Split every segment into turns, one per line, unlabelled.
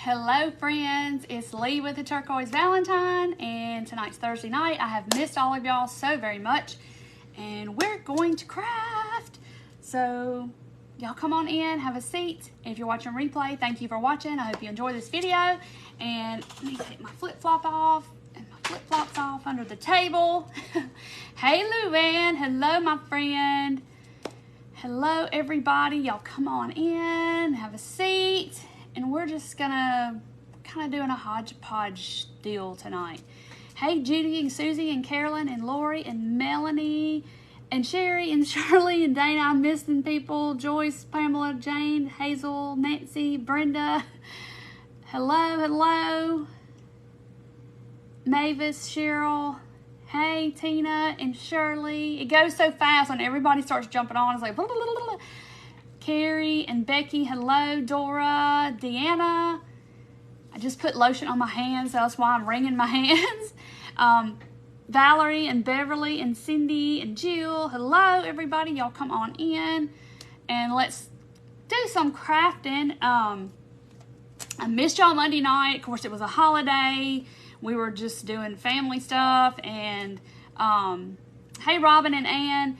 Hello friends, it's Lee with the Turquoise Valentine, and tonight's Thursday night. I have missed all of y'all so very much, and we're going to craft. So y'all come on in, have a seat. If you're watching replay, thank you for watching. I hope you enjoy this video. And let me take my flip-flop off, and my flip-flops off under the table. Hey Luann, hello my friend. Hello everybody, y'all come on in, have a seat. And we're just gonna kind of doing a hodgepodge deal tonight. Hey Judy and Susie and Carolyn and Lori and Melanie and Sherry and Shirley and Dana. I'm missing people. Joyce, Pamela, Jane, Hazel, Nancy, Brenda. Hello. Mavis, Cheryl. Hey Tina and Shirley. It goes so fast when everybody starts jumping on. It's like blah, blah, blah, blah. Carrie and Becky, hello. Dora, Deanna. I just put lotion on my hands, so that's why I'm wringing my hands. Valerie and Beverly and Cindy and Jill, hello everybody. Y'all come on in and let's do some crafting. I missed y'all Monday night. Of course, it was a holiday. We were just doing family stuff. And hey, Robin and Ann.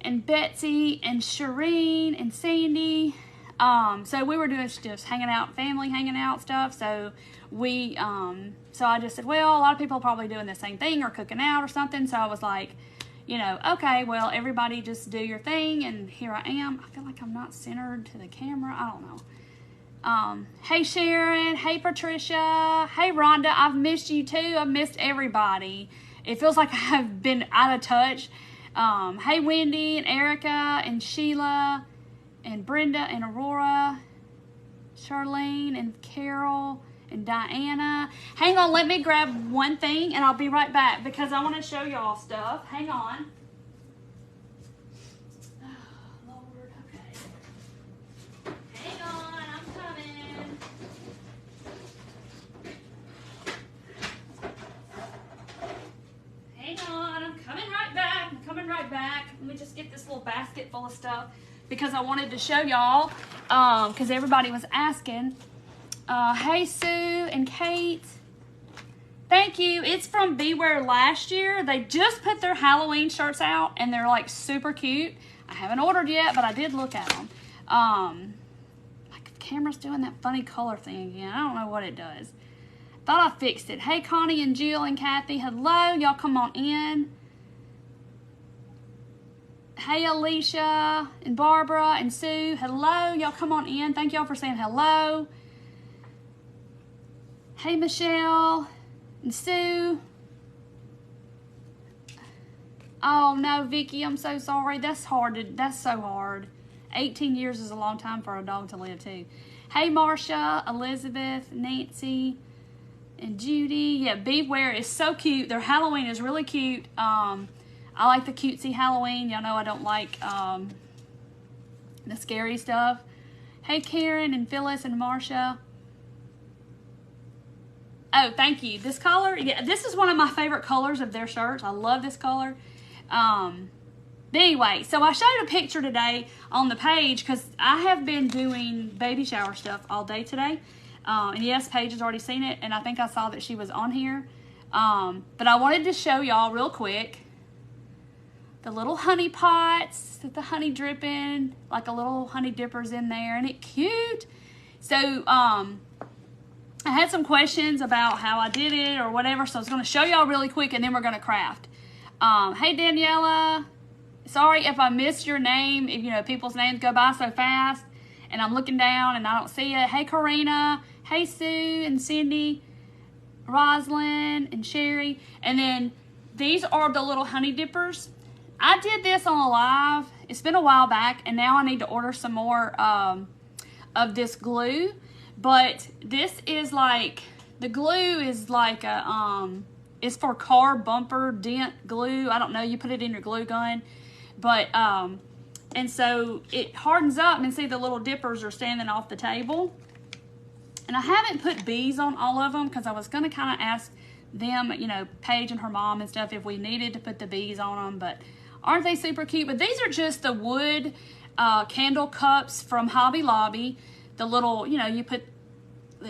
And Betsy and Shireen and Sandy. So we were doing just hanging out, family hanging out stuff. So we, so I just said, well, a lot of people are probably doing the same thing or cooking out or something. So I was like, you know, okay, well, everybody just do your thing. And here I am. I feel like I'm not centered to the camera. I don't know. Hey Sharon. Hey Patricia. Hey Rhonda. I've missed you too. I've missed everybody. It feels like I've been out of touch. Hey Wendy and Erica and Sheila and Brenda and Aurora, Charlene and Carol and Diana. Hang on, let me grab one thing and I'll be right back because I want to show y'all stuff. Hang on. Oh, Lord, okay. Hang on, I'm coming. Hang on, I'm coming right back. Right back. Let me just get this little basket full of stuff because I wanted to show y'all because everybody was asking. Hey Sue and Kate, thank you. It's from Beware last year. They just put their Halloween shirts out and they're like super cute. I haven't ordered yet, but I did look at them. Like the camera's doing that funny color thing again. I don't know what it does. Thought I fixed it. Hey Connie and Jill and Kathy, hello. Y'all come on in. Hey Alicia and Barbara and Sue, hello. Y'all come on in. Thank y'all for saying hello. Hey Michelle and Sue. Oh no, Vicky, I'm so sorry. That's hard. That's so hard. 18 years is a long time for a dog to live too. Hey Marcia, Elizabeth, Nancy, and Judy. Yeah, Beware is so cute. Their Halloween is really cute. I like the cutesy Halloween. Y'all know I don't like the scary stuff. Hey, Karen and Phyllis and Marcia. Oh, thank you. This color, yeah, this is one of my favorite colors of their shirts. I love this color. But anyway, so I showed a picture today on the page because I have been doing baby shower stuff all day today. And yes, Paige has already seen it, and I think I saw that she was on here. But I wanted to show y'all real quick the little honey pots with the honey dripping, like a little honey dippers in there, and it's cute. So I had some questions about how I did it or whatever, so I was going to show y'all really quick and then we're going to craft. Hey Daniela, sorry if I missed your name. If you know, people's names go by so fast and I'm looking down and I don't see it. Hey Karina, hey Sue and Cindy, Roslyn and Sherry. And then these are the little honey dippers. I did this on a live. It's been a while back, and now I need to order some more of this glue. But this is like, the glue is like a, it's for car bumper dent glue. I don't know, you put it in your glue gun. But, and so it hardens up, and see the little dippers are standing off the table. And I haven't put bees on all of them because I was going to kind of ask them, you know, Paige and her mom and stuff, if we needed to put the bees on them. But aren't they super cute? But these are just the wood candle cups from Hobby Lobby. The little, you know, you put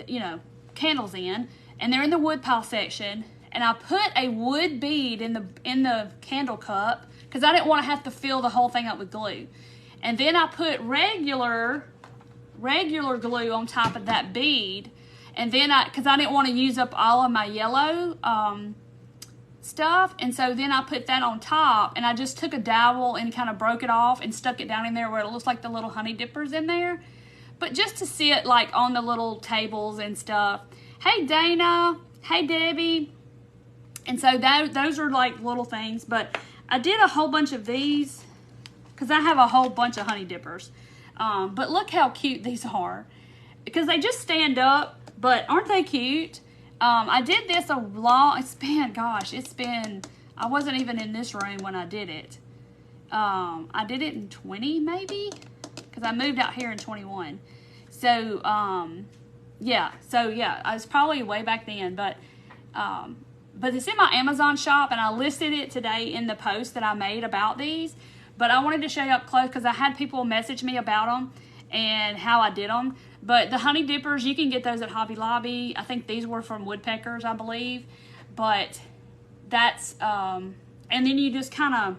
you know, candles in, and they're in the wood pile section. And I put a wood bead in the candle cup because I didn't want to have to fill the whole thing up with glue. And then I put regular glue on top of that bead. And then because I didn't want to use up all of my yellow stuff, and so then I put that on top, and I just took a dowel and kind of broke it off and stuck it down in there where it looks like the little honey dippers in there, but just to sit like on the little tables and stuff. Hey Dana, hey Debbie. And so those are like little things, but I did a whole bunch of these because I have a whole bunch of honey dippers. But look how cute these are, because they just stand up, but aren't they cute? I did this I wasn't even in this room when I did it. I did it in 20 maybe, because I moved out here in 21. So, yeah, I was probably way back then, but it's in my Amazon shop, and I listed it today in the post that I made about these. But I wanted to show you up close because I had people message me about them and how I did them. But the honey dippers, you can get those at Hobby Lobby. I think these were from Woodpeckers, I believe. But that's, and then you just kind of,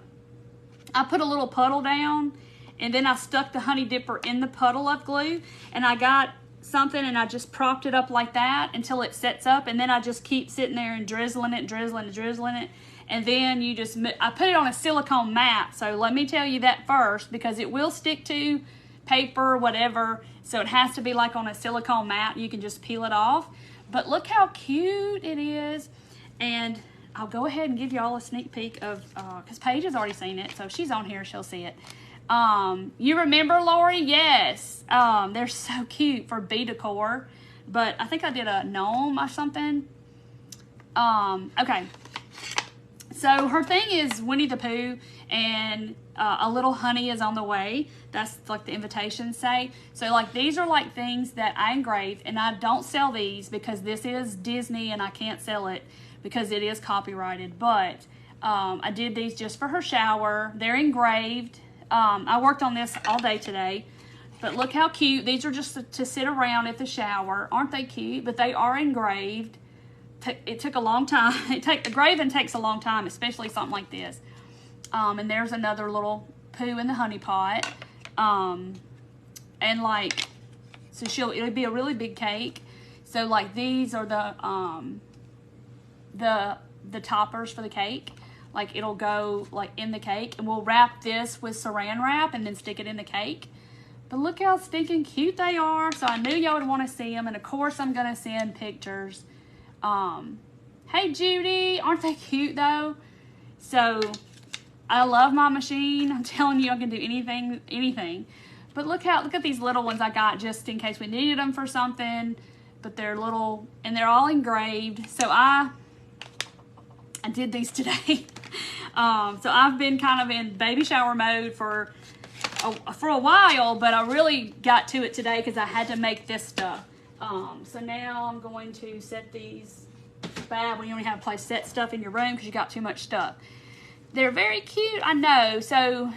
I put a little puddle down, and then I stuck the honey dipper in the puddle of glue, and I got something and I just propped it up like that until it sets up, and then I just keep sitting there and drizzling it. And then you just, I put it on a silicone mat. So let me tell you that first, because it will stick to paper, whatever. So it has to be like on a silicone mat. You can just peel it off. But look how cute it is. And I'll go ahead and give you all a sneak peek of, because Paige has already seen it. So if she's on here, she'll see it. You remember, Lori? Yes. They're so cute for bee decor. But I think I did a gnome or something. Okay. So her thing is Winnie the Pooh, and a little honey is on the way. That's like the invitations say. So like these are like things that I engraved, and I don't sell these because this is Disney and I can't sell it because it is copyrighted. But I did these just for her shower. They're engraved. I worked on this all day today. But look how cute. These are just to sit around at the shower. Aren't they cute? But they are engraved. It took a long time. Engraving takes a long time, especially something like this. And there's another little Pooh in the honey pot. And like, so it'll be a really big cake. So like these are the toppers for the cake. Like it'll go like in the cake, and we'll wrap this with saran wrap and then stick it in the cake. But look how stinking cute they are. So I knew y'all would want to see them, and of course I'm gonna send pictures. Hey Judy, aren't they cute though? So I love my machine. I'm telling you, I can do anything. But look at these little ones I got just in case we needed them for something. But they're little, and they're all engraved. So I did these today. So I've been kind of in baby shower mode for a while, but I really got to it today because I had to make this stuff. So now I'm going to set these. It's bad when you only have a place to set stuff in your room because you got too much stuff. They're very cute, I know. So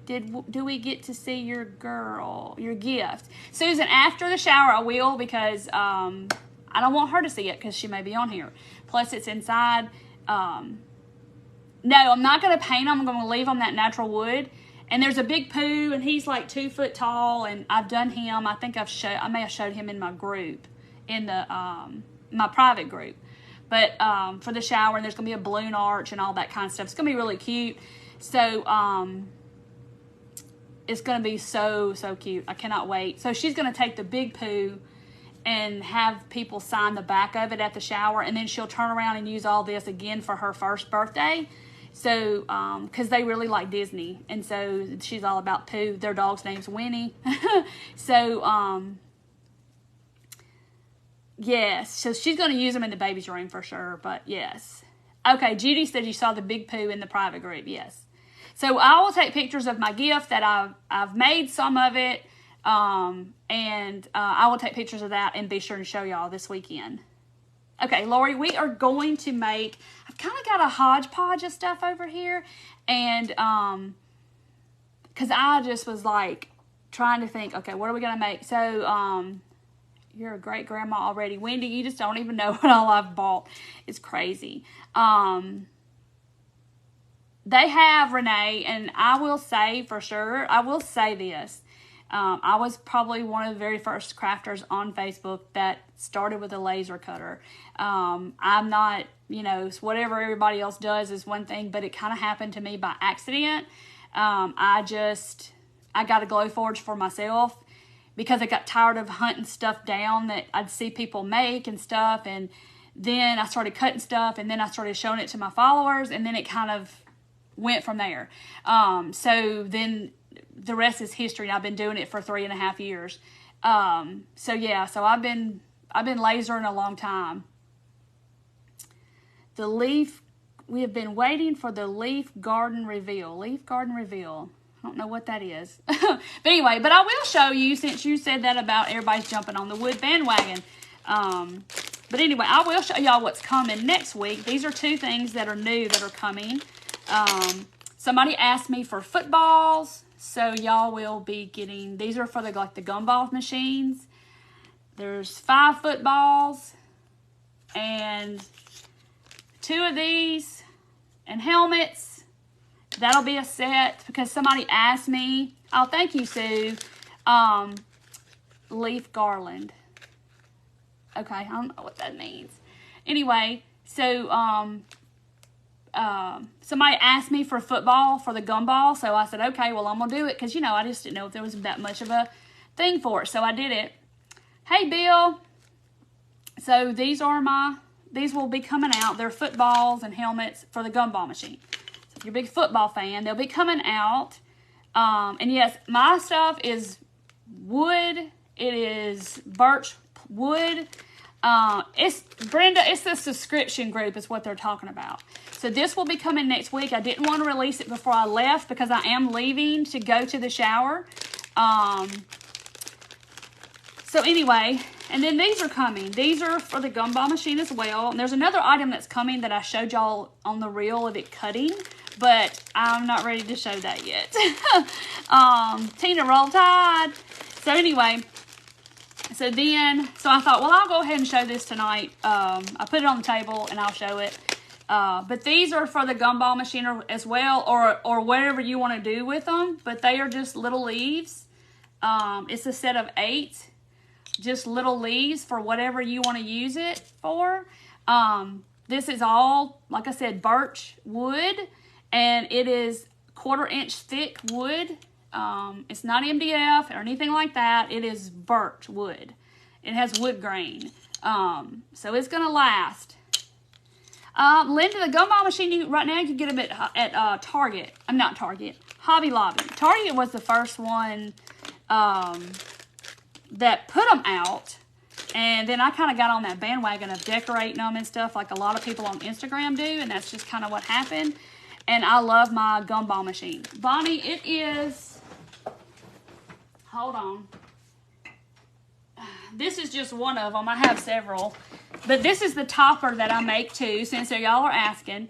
do we get to see your gift? Susan, after the shower I will, because I don't want her to see it because she may be on here. Plus it's inside. No, I'm not going to paint them. I'm going to leave them that natural wood. And there's a big Pooh, and he's like 2 foot tall, and I've done him. I think I may have showed him in my group, in the my private group. But for the shower, and there's going to be a balloon arch and all that kind of stuff. It's going to be really cute. So it's going to be so cute. I cannot wait. So she's going to take the big Pooh and have people sign the back of it at the shower, and then she'll turn around and use all this again for her first birthday. So, because they really like Disney, and so she's all about Pooh. Their dog's name's Winnie. So, yes. So she's going to use them in the baby's room for sure, but yes. Okay, Judy said you saw the big Pooh in the private group. Yes. So I will take pictures of my gift that I've made some of it, and I will take pictures of that and be sure to show y'all this weekend. Okay, Lori, we are going to make, I've kind of got a hodgepodge of stuff over here, and because I just was like trying to think, okay, what are we going to make? So You're a great grandma already. Wendy, you just don't even know what all I've bought. It's crazy. They have, Renee, and I will say for sure, I will say this. I was probably one of the very first crafters on Facebook that started with a laser cutter. I'm not, you know, whatever everybody else does is one thing, but it kind of happened to me by accident. I got a glow forge for myself because I got tired of hunting stuff down that I'd see people make and stuff. And then I started cutting stuff, and then I started showing it to my followers, and then it kind of went from there. So then the rest is history. I've been doing it for 3.5 years. So yeah, so I've been lasering a long time. We have been waiting for the leaf garden reveal. Leaf garden reveal. I don't know what that is. But anyway, but I will show you, since you said that about everybody's jumping on the wood bandwagon. But anyway, I will show y'all what's coming next week. These are 2 things that are new that are coming. Somebody asked me for footballs, so y'all will be getting, these are for the gumball machines. There's 5 footballs and 2 of these and helmets. That'll be a set because somebody asked me. Oh, thank you, Sue. Leaf garland. Okay, I don't know what that means. Anyway, so somebody asked me for football for the gumball, so I said, okay, well, I'm gonna do it because, you know, I just didn't know if there was that much of a thing for it, so I did it. Hey, Bill. So these will be coming out. They're footballs and helmets for the gumball machine. So if you're a big football fan, they'll be coming out. And yes, my stuff is wood. It is birch wood. It's Brenda, it's the subscription group is what they're talking about. So this will be coming next week. I didn't want to release it before I left because I am leaving to go to the shower. So anyway, and then these are coming. These are for the gumball machine as well. And there's another item that's coming that I showed y'all on the reel of it cutting, but I'm not ready to show that yet. Tina, roll tide. So anyway, so I thought, well, I'll go ahead and show this tonight. I put it on the table and I'll show it. But these are for the gumball machine as well, or whatever you want to do with them. But they are just little leaves. It's a set of 8. Just little leaves for whatever you want to use it for. This is all, like I said, birch wood. And it is 1/4 inch thick wood. It's not MDF or anything like that. It is birch wood. It has wood grain. So it's going to last. Linda, the gumball machine, right now you can get them at Target. I'm not Target. Hobby Lobby. Target was the first one that put them out. And then I kind of got on that bandwagon of decorating them and stuff like a lot of people on Instagram do. And that's just kind of what happened. And I love my gumball machine. Bonnie, it is... Hold on. This is just one of them. I have several. But this is the topper that I make too, since y'all are asking.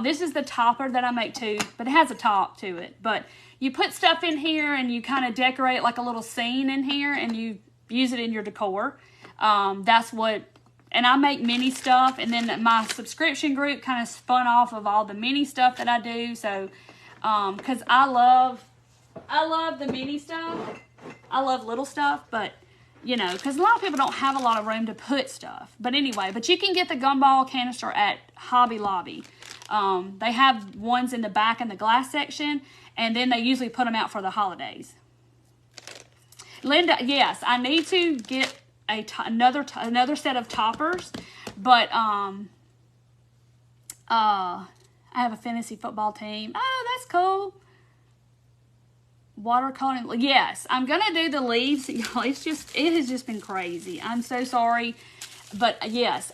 This is the topper that I make too, but it has a top to it. But you put stuff in here and you kind of decorate like a little scene in here and you use it in your decor. That's what... And I make mini stuff, and then my subscription group kind of spun off of all the mini stuff that I do. So, because I love the mini stuff. I love little stuff, but, you know, because a lot of people don't have a lot of room to put stuff. But anyway, but you can get the gumball canister at Hobby Lobby. They have ones in the back in the glass section, and then they usually put them out for the holidays. Linda, yes, I need to get another set of toppers, but I have a fantasy football team. Oh, that's cool. Watercolor. Yes, I'm gonna do the leaves. Y'all, it has just been crazy. I'm so sorry, but yes,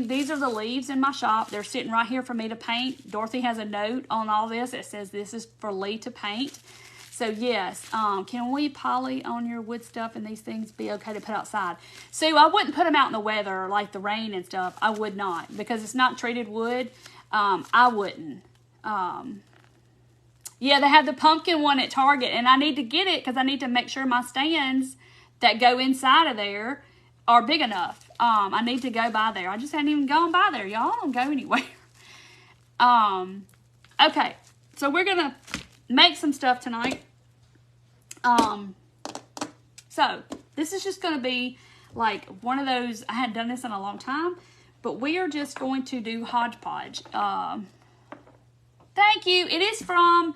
these are the leaves in my shop. They're sitting right here for me to paint. Dorothy has a note on all this that says this is for Lee to paint. So yes, can we poly on your wood stuff and these things be okay to put outside? So I wouldn't put them out in the weather like the rain and stuff. I would not, because it's not treated wood. I wouldn't. Yeah, they have the pumpkin one at Target, and I need to get it because I need to make sure my stands that go inside of there are big enough. I need to go by there. I just hadn't even gone by there, y'all. I don't go anywhere. Okay, so we're gonna make some stuff tonight. So this is just gonna be like one of those, I hadn't done this in a long time, but we are just going to do hodgepodge. Thank you. It is from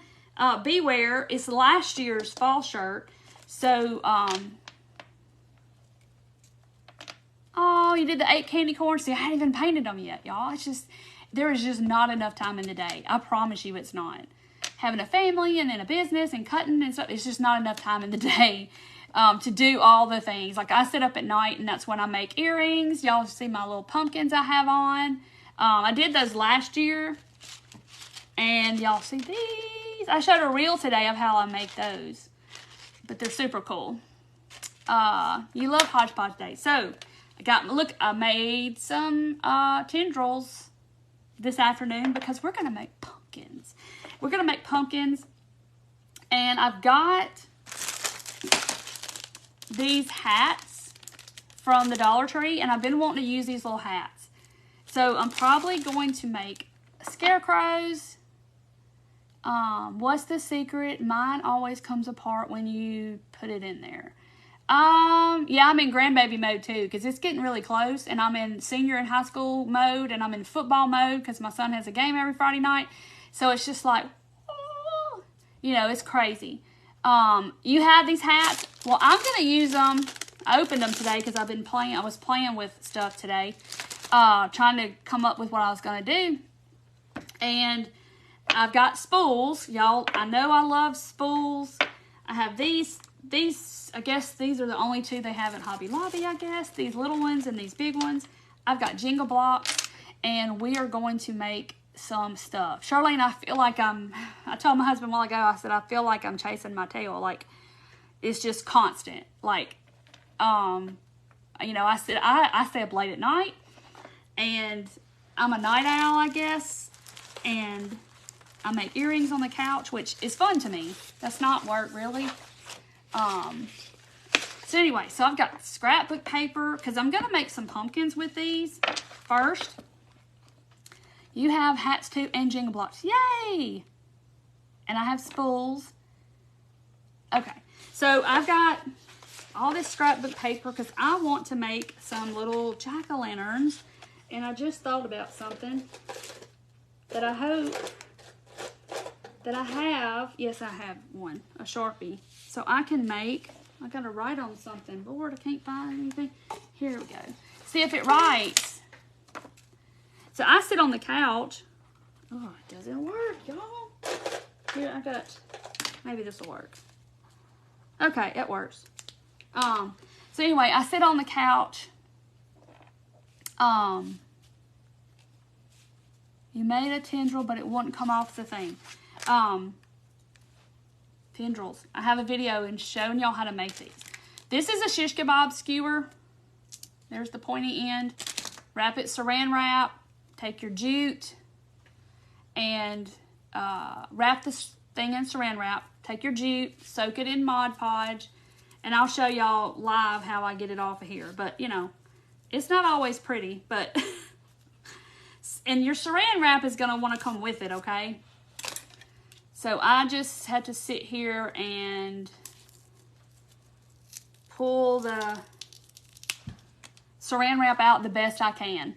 Beware. It's last year's fall shirt. So, oh, you did the 8 candy corns. See, I haven't even painted them yet, y'all. It's just, there is just not enough time in the day. I promise you it's not. Having a family and then a business and cutting and stuff, it's just not enough time in the day to do all the things. Like, I sit up at night and that's when I make earrings. Y'all see my little pumpkins I have on. I did those last year. And y'all see these. I showed a reel today of how I make those. But they're super cool. You love hodgepodge day. So, I made some tendrils this afternoon because we're going to make pumpkins. We're going to make pumpkins. And I've got these hats from the Dollar Tree. And I've been wanting to use these little hats. So, I'm probably going to make scarecrows. What's the secret? Mine always comes apart when you put it in there. Yeah, I'm in grandbaby mode too, because it's getting really close, and I'm in senior and high school mode, and I'm in football mode, because my son has a game every Friday night, so it's just like, oh, you know, it's crazy. You have these hats. Well, I'm going to use them. I opened them today, because I was playing with stuff today, trying to come up with what I was going to do, and I've got spools. Y'all, I know I love spools. I have these, I guess these are the only two they have at Hobby Lobby, I guess. These little ones and these big ones. I've got jingle blocks, and we are going to make some stuff. Charlene, I feel like I told my husband a while ago, I said, I feel like I'm chasing my tail. Like, it's just constant. Like, you know, I said, I stay up late at night, and I'm a night owl, I guess, and I make earrings on the couch, which is fun to me. That's not work, really. So anyway, so I've got scrapbook paper, because I'm going to make some pumpkins with these first. You have hats too, and jingle blocks. Yay! And I have spools. Okay, so I've got all this scrapbook paper, because I want to make some little jack-o'-lanterns. And I just thought about something that I hope that I have. Yes, I have one, a Sharpie. So I can make, I gotta write on something. Lord, I can't find anything. Here we go. See if it writes. So I sit on the couch. Oh, it doesn't work, y'all. Here, I got, maybe this will work. Okay, it works. So anyway, I sit on the couch. You made a tendril, but it wouldn't come off the thing. Tendrils. I have a video and showing y'all how to make these. This is a shish kebab skewer. There's the pointy end. Wrap it saran wrap. Take your jute and wrap this thing in saran wrap. Take your jute, soak it in Mod Podge, and I'll show y'all live how I get it off of here. But, you know, it's not always pretty, but and your saran wrap is going to want to come with it, okay? So I just had to sit here and pull the saran wrap out the best I can.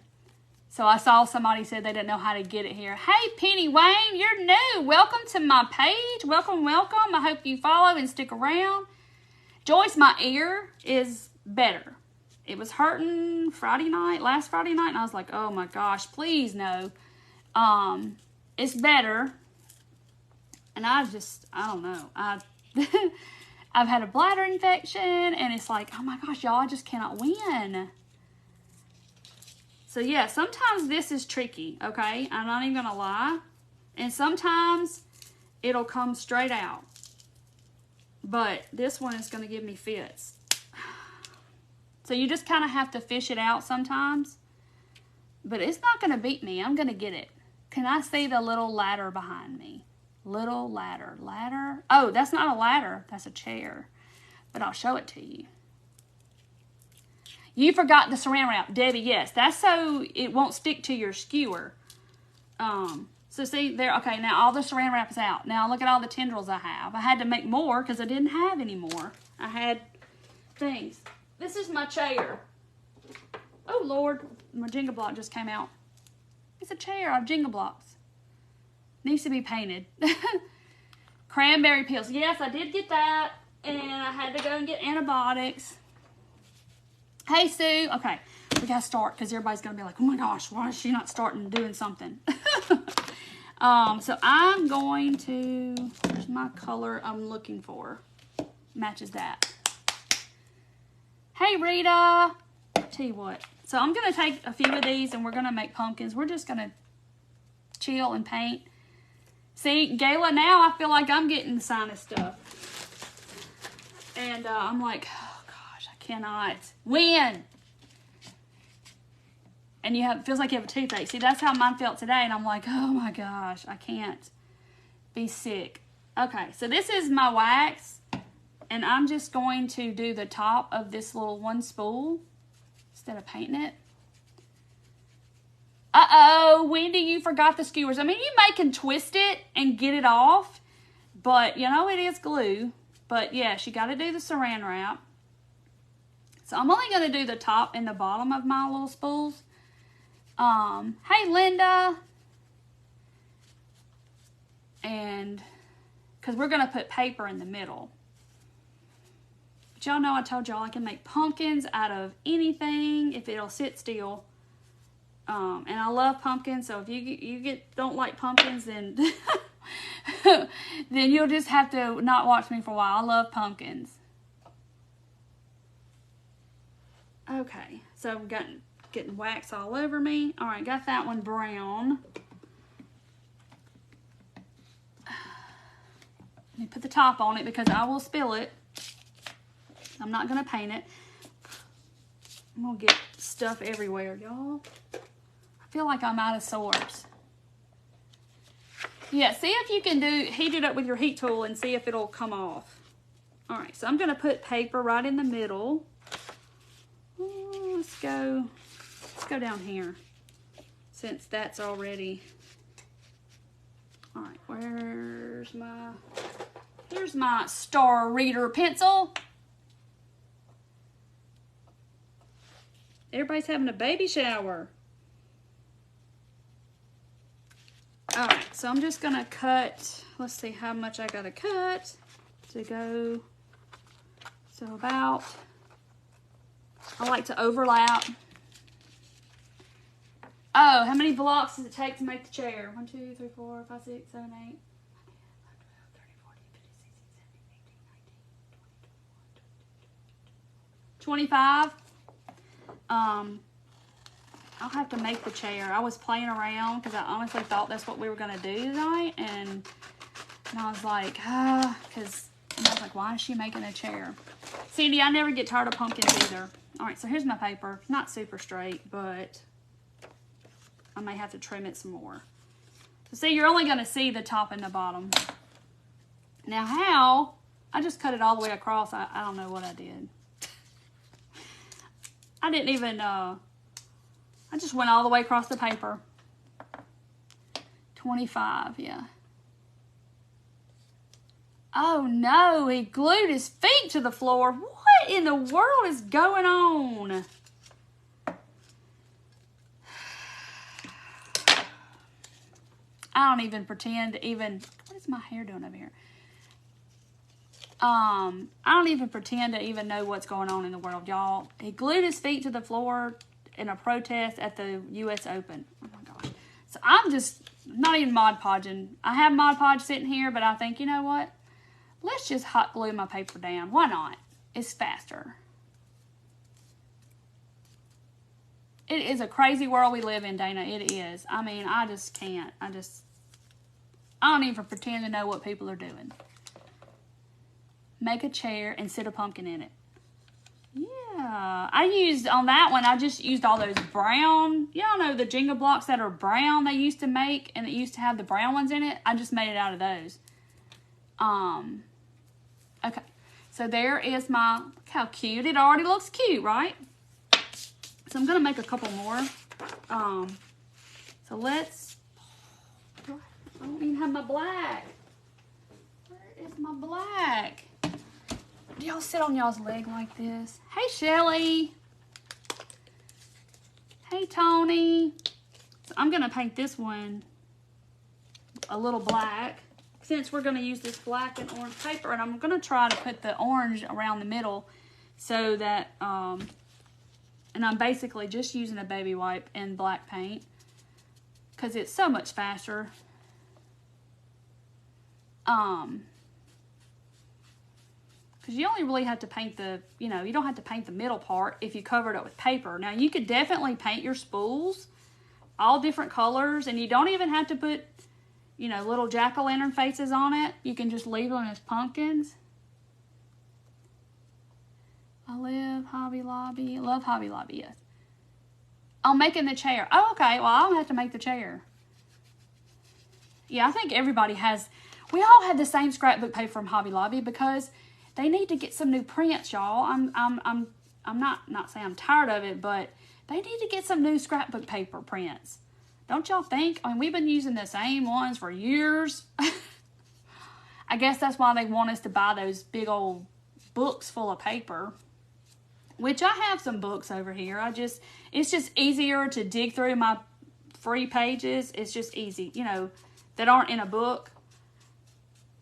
So I saw somebody said they didn't know how to get it here. Hey, Penny Wayne, you're new. Welcome to my page. Welcome, welcome. I hope you follow and stick around. Joyce, my ear is better. It was hurting last Friday night, and I was like, oh my gosh, please no. It's better. And I don't know. I've had a bladder infection, and it's like, oh my gosh, y'all, I just cannot win. So yeah, sometimes this is tricky, okay? I'm not even gonna lie. And sometimes it'll come straight out. But this one is gonna give me fits. So you just kind of have to fish it out sometimes. But it's not gonna beat me. I'm gonna get it. Can I see the little ladder behind me? Little ladder. Ladder? Oh, that's not a ladder. That's a chair. But I'll show it to you. You forgot the saran wrap. Debbie, yes. That's so it won't stick to your skewer. So see, there, okay, now all the saran wrap is out. Now look at all the tendrils I have. I had to make more because I didn't have any more. I had things. This is my chair. Oh, Lord. My Jenga block just came out. It's a chair of Jenga blocks. Needs to be painted. Cranberry pills. Yes, I did get that. And I had to go and get antibiotics. Hey, Sue. Okay, we got to start because everybody's going to be like, oh, my gosh, why is she not starting doing something? So I'm going to, here's my color I'm looking for. Matches that. Hey, Rita. Tell you what. So I'm going to take a few of these and we're going to make pumpkins. We're just going to chill and paint. See, Gayla, now I feel like I'm getting the sinus stuff. And I'm like, oh, gosh, I cannot win. And feels like you have a toothache. See, that's how mine felt today. And I'm like, oh, my gosh, I can't be sick. Okay, so this is my wax. And I'm just going to do the top of this little one spool instead of painting it. Uh-oh, Wendy, you forgot the skewers. I mean, you can twist it and get it off, but, you know, it is glue. But, yes, you got to do the saran wrap. So, I'm only going to do the top and the bottom of my little spools. Hey, Linda. And, because we're going to put paper in the middle. But y'all know I told y'all I can make pumpkins out of anything if it'll sit still. And I love pumpkins, so if you don't like pumpkins, then then you'll just have to not watch me for a while. I love pumpkins. Okay, so I've getting wax all over me. All right, got that one brown. Let me put the top on it because I will spill it. I'm not going to paint it. I'm going to get stuff everywhere, y'all. I feel like I'm out of sorts. Yeah, see if you can heat it up with your heat tool and see if it'll come off. All right, so I'm going to put paper right in the middle. Oh, let's go down here since that's already. All right, here's my Star Reader pencil. Everybody's having a baby shower. All right, so I'm just gonna cut, let's see how much I gotta cut to go. So about, I like to overlap. Oh, how many blocks does it take to make the chair? 1, 2, 3, 4, 5, 6, 7, 8. 25. I'll have to make the chair. I was playing around because I honestly thought that's what we were going to do tonight. And I was like, because I was like, why is she making a chair? Cindy, I never get tired of pumpkins either. All right, so here's my paper. Not super straight, but I may have to trim it some more. So see, you're only going to see the top and the bottom. Now how? I just cut it all the way across. I don't know what I did. I didn't even, I just went all the way across the paper. 25, yeah. Oh no, he glued his feet to the floor. What in the world is going on? I don't even pretend to even, what is my hair doing over here? I don't even pretend to even know what's going on in the world, y'all. He glued his feet to the floor in a protest at the U.S. Open. Oh my gosh. So I'm just not even Mod Podging. I have Mod Podge sitting here, but I think, you know what? Let's just hot glue my paper down. Why not? It's faster. It is a crazy world we live in, Dana. It is. I mean, I just can't. I don't even pretend to know what people are doing. Make a chair and sit a pumpkin in it. Yeah. I used, on that one, I just used all those brown, y'all know the Jenga blocks that are brown they used to make, and it used to have the brown ones in it. I just made it out of those. Okay. So there is my, look how cute. It already looks cute, right? So I'm going to make a couple more. So let's, I don't even have my black. Where is my black? Do y'all sit on y'all's leg like this? Hey, Shelly. Hey, Tony. So I'm going to paint this one a little black since we're going to use this black and orange paper, and I'm going to try to put the orange around the middle so that, and I'm basically just using a baby wipe and black paint because it's so much faster. Because you only really have to paint the, you don't have to paint the middle part if you cover it up with paper. Now, you could definitely paint your spools all different colors, and you don't even have to put, little jack-o'-lantern faces on it. You can just leave them as pumpkins. I live Hobby Lobby. Love Hobby Lobby, yes. I'm making the chair. Oh, okay. Well, I don't have to make the chair. Yeah, I think everybody has. We all had the same scrapbook paper from Hobby Lobby because they need to get some new prints, y'all. I'm not saying I'm tired of it, but they need to get some new scrapbook paper prints. Don't y'all think? I mean, we've been using the same ones for years. I guess that's why they want us to buy those big old books full of paper. Which I have some books over here. It's just easier to dig through my free pages. It's just easy, that aren't in a book.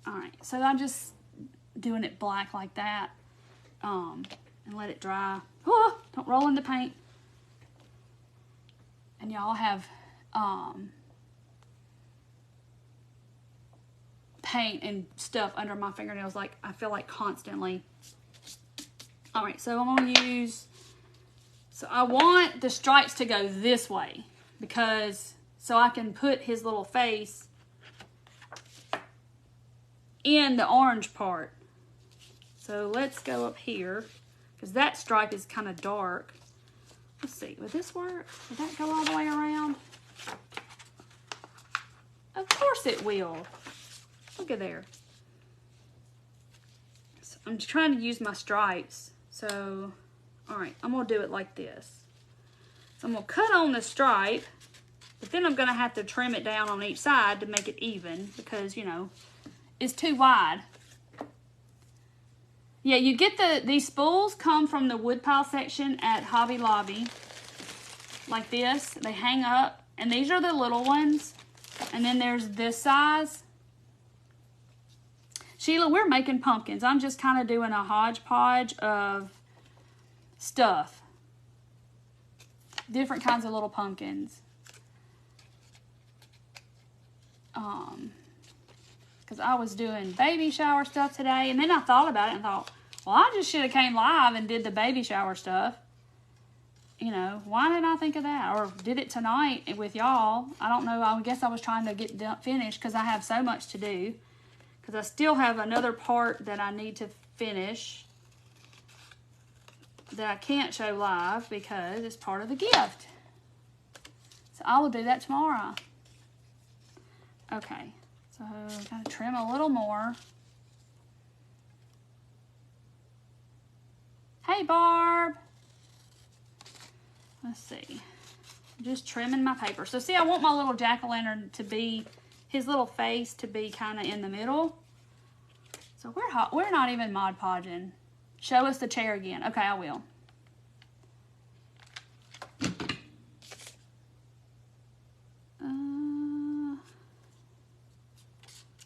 All right, so I'm just doing it black like that, and let it dry. Oh, don't roll in the paint. And y'all have paint and stuff under my fingernails, like I feel like constantly. All right, so I'm going to use, so I want the stripes to go this way because, so I can put his little face in the orange part. So let's go up here because that stripe is kind of dark. Let's see, would this work? Would that go all the way around? Of course it will. Look at there. So I'm just trying to use my stripes. So, all right, I'm going to do it like this. So I'm going to cut on the stripe, but then I'm going to have to trim it down on each side to make it even because, it's too wide. Yeah, you get these spools come from the woodpile section at Hobby Lobby, like this. They hang up, and these are the little ones, and then there's this size. Sheila, we're making pumpkins. I'm just kind of doing a hodgepodge of stuff. Different kinds of little pumpkins. Because I was doing baby shower stuff today, and then I thought about it and thought, well, I just should have came live and did the baby shower stuff. Why didn't I think of that? Or did it tonight with y'all. I don't know. I guess I was trying to get finished because I have so much to do. Because I still have another part that I need to finish that I can't show live because it's part of the gift. So I will do that tomorrow. Okay. So I'm going to trim a little more. Hey, Barb. Let's see. I'm just trimming my paper. So see, I want my little jack-o'-lantern to be, his little face to be kind of in the middle. So we're not even Mod Podging. Show us the chair again. Okay, I will.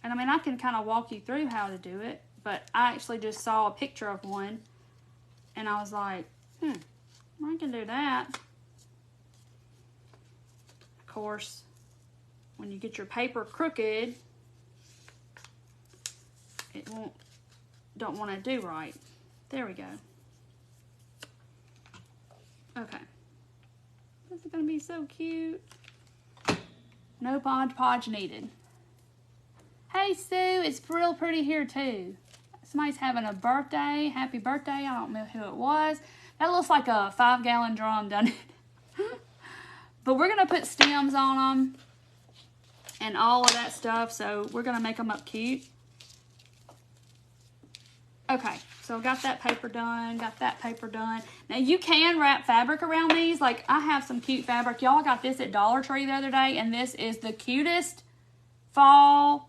And I mean, I can kind of walk you through how to do it, but I actually just saw a picture of one, and I was like, I can do that. Of course, when you get your paper crooked, it don't want to do right. There we go. Okay. This is going to be so cute. No Mod Podge needed. Hey, Sue, it's real pretty here, too. Somebody's having a birthday. Happy birthday. I don't know who it was. That looks like a 5-gallon drum, doesn't it? But we're going to put stems on them and all of that stuff, so we're going to make them up cute. Okay, so I got that paper done, got that paper done. Now, you can wrap fabric around these. Like, I have some cute fabric. Y'all got this at Dollar Tree the other day, and this is the cutest fall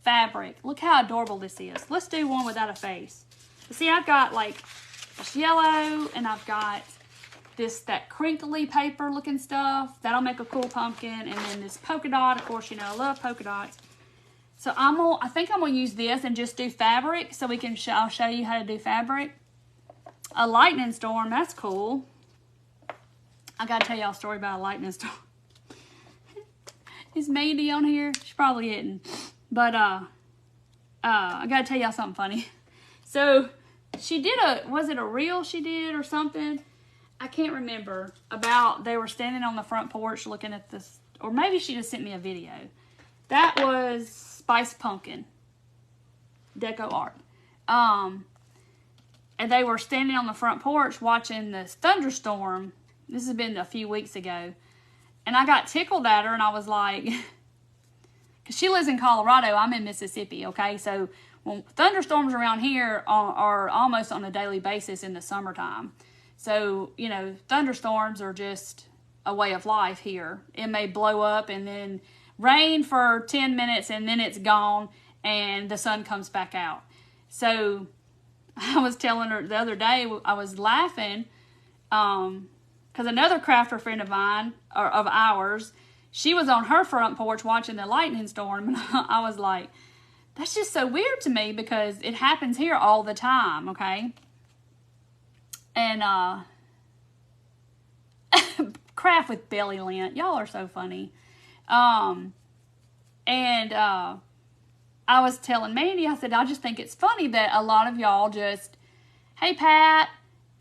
fabric. Look how adorable this is. Let's do one without a face. See, I've got, like, this yellow, and I've got that crinkly paper looking stuff. That'll make a cool pumpkin. And then this polka dot. Of course, you know, I love polka dots. So I think I'm gonna use this and just do fabric so we can I'll show you how to do fabric. A lightning storm, that's cool. I gotta tell y'all a story about a lightning storm. Is Mandy on here? She probably isn't. But I gotta tell y'all something funny. So she did was it a reel she did or something? I can't remember. About they were standing on the front porch looking at this, or maybe she just sent me a video. That was Spice Pumpkin Deco Art. And they were standing on the front porch watching this thunderstorm. This has been a few weeks ago. And I got tickled at her, and I was like, because she lives in Colorado, I'm in Mississippi, okay? So when thunderstorms around here are almost on a daily basis in the summertime. So, you know, thunderstorms are just a way of life here. It may blow up and then rain for 10 minutes and then it's gone and the sun comes back out. So I was telling her the other day, I was laughing because another crafter friend of mine, or of ours, she was on her front porch watching the lightning storm, and I was like, that's just so weird to me because it happens here all the time, okay? And craft with belly lint. Y'all are so funny. I was telling Mandy, I said, I just think it's funny that a lot of y'all just, hey, Pat,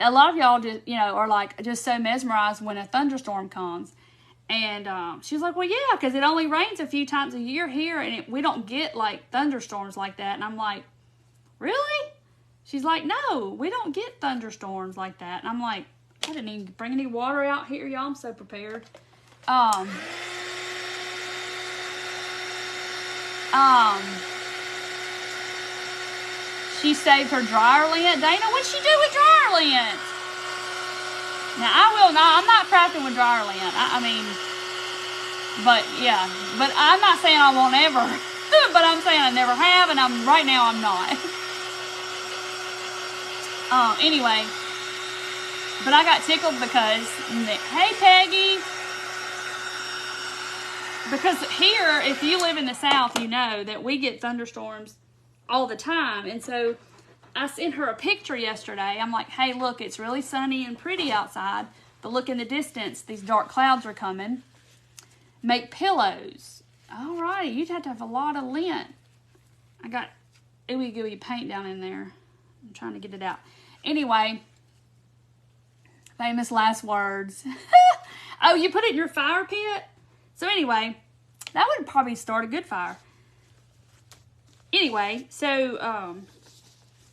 a lot of y'all just, you know, are like just so mesmerized when a thunderstorm comes. And she's like, well, yeah, because it only rains a few times a year here, and we don't get, like, thunderstorms like that. And I'm like, really? She's like, no, we don't get thunderstorms like that. And I'm like, I didn't even bring any water out here, y'all. I'm so prepared. She saved her dryer lint. Dana, what'd she do with dryer lint? Now, I'm not crafting with dryer lint. I mean, but yeah. But I'm not saying I won't ever. But I'm saying I never have, and right now I'm not. Anyway. But I got tickled because, hey, Peggy. Because here, if you live in the South, you know that we get thunderstorms all the time. And so I sent her a picture yesterday. I'm like, hey, look, it's really sunny and pretty outside, but look in the distance. These dark clouds are coming. Make pillows. All right, you'd have to have a lot of lint. I got ooey gooey paint down in there. I'm trying to get it out. Anyway, famous last words. Oh, you put it in your fire pit? So anyway, that would probably start a good fire. Anyway, so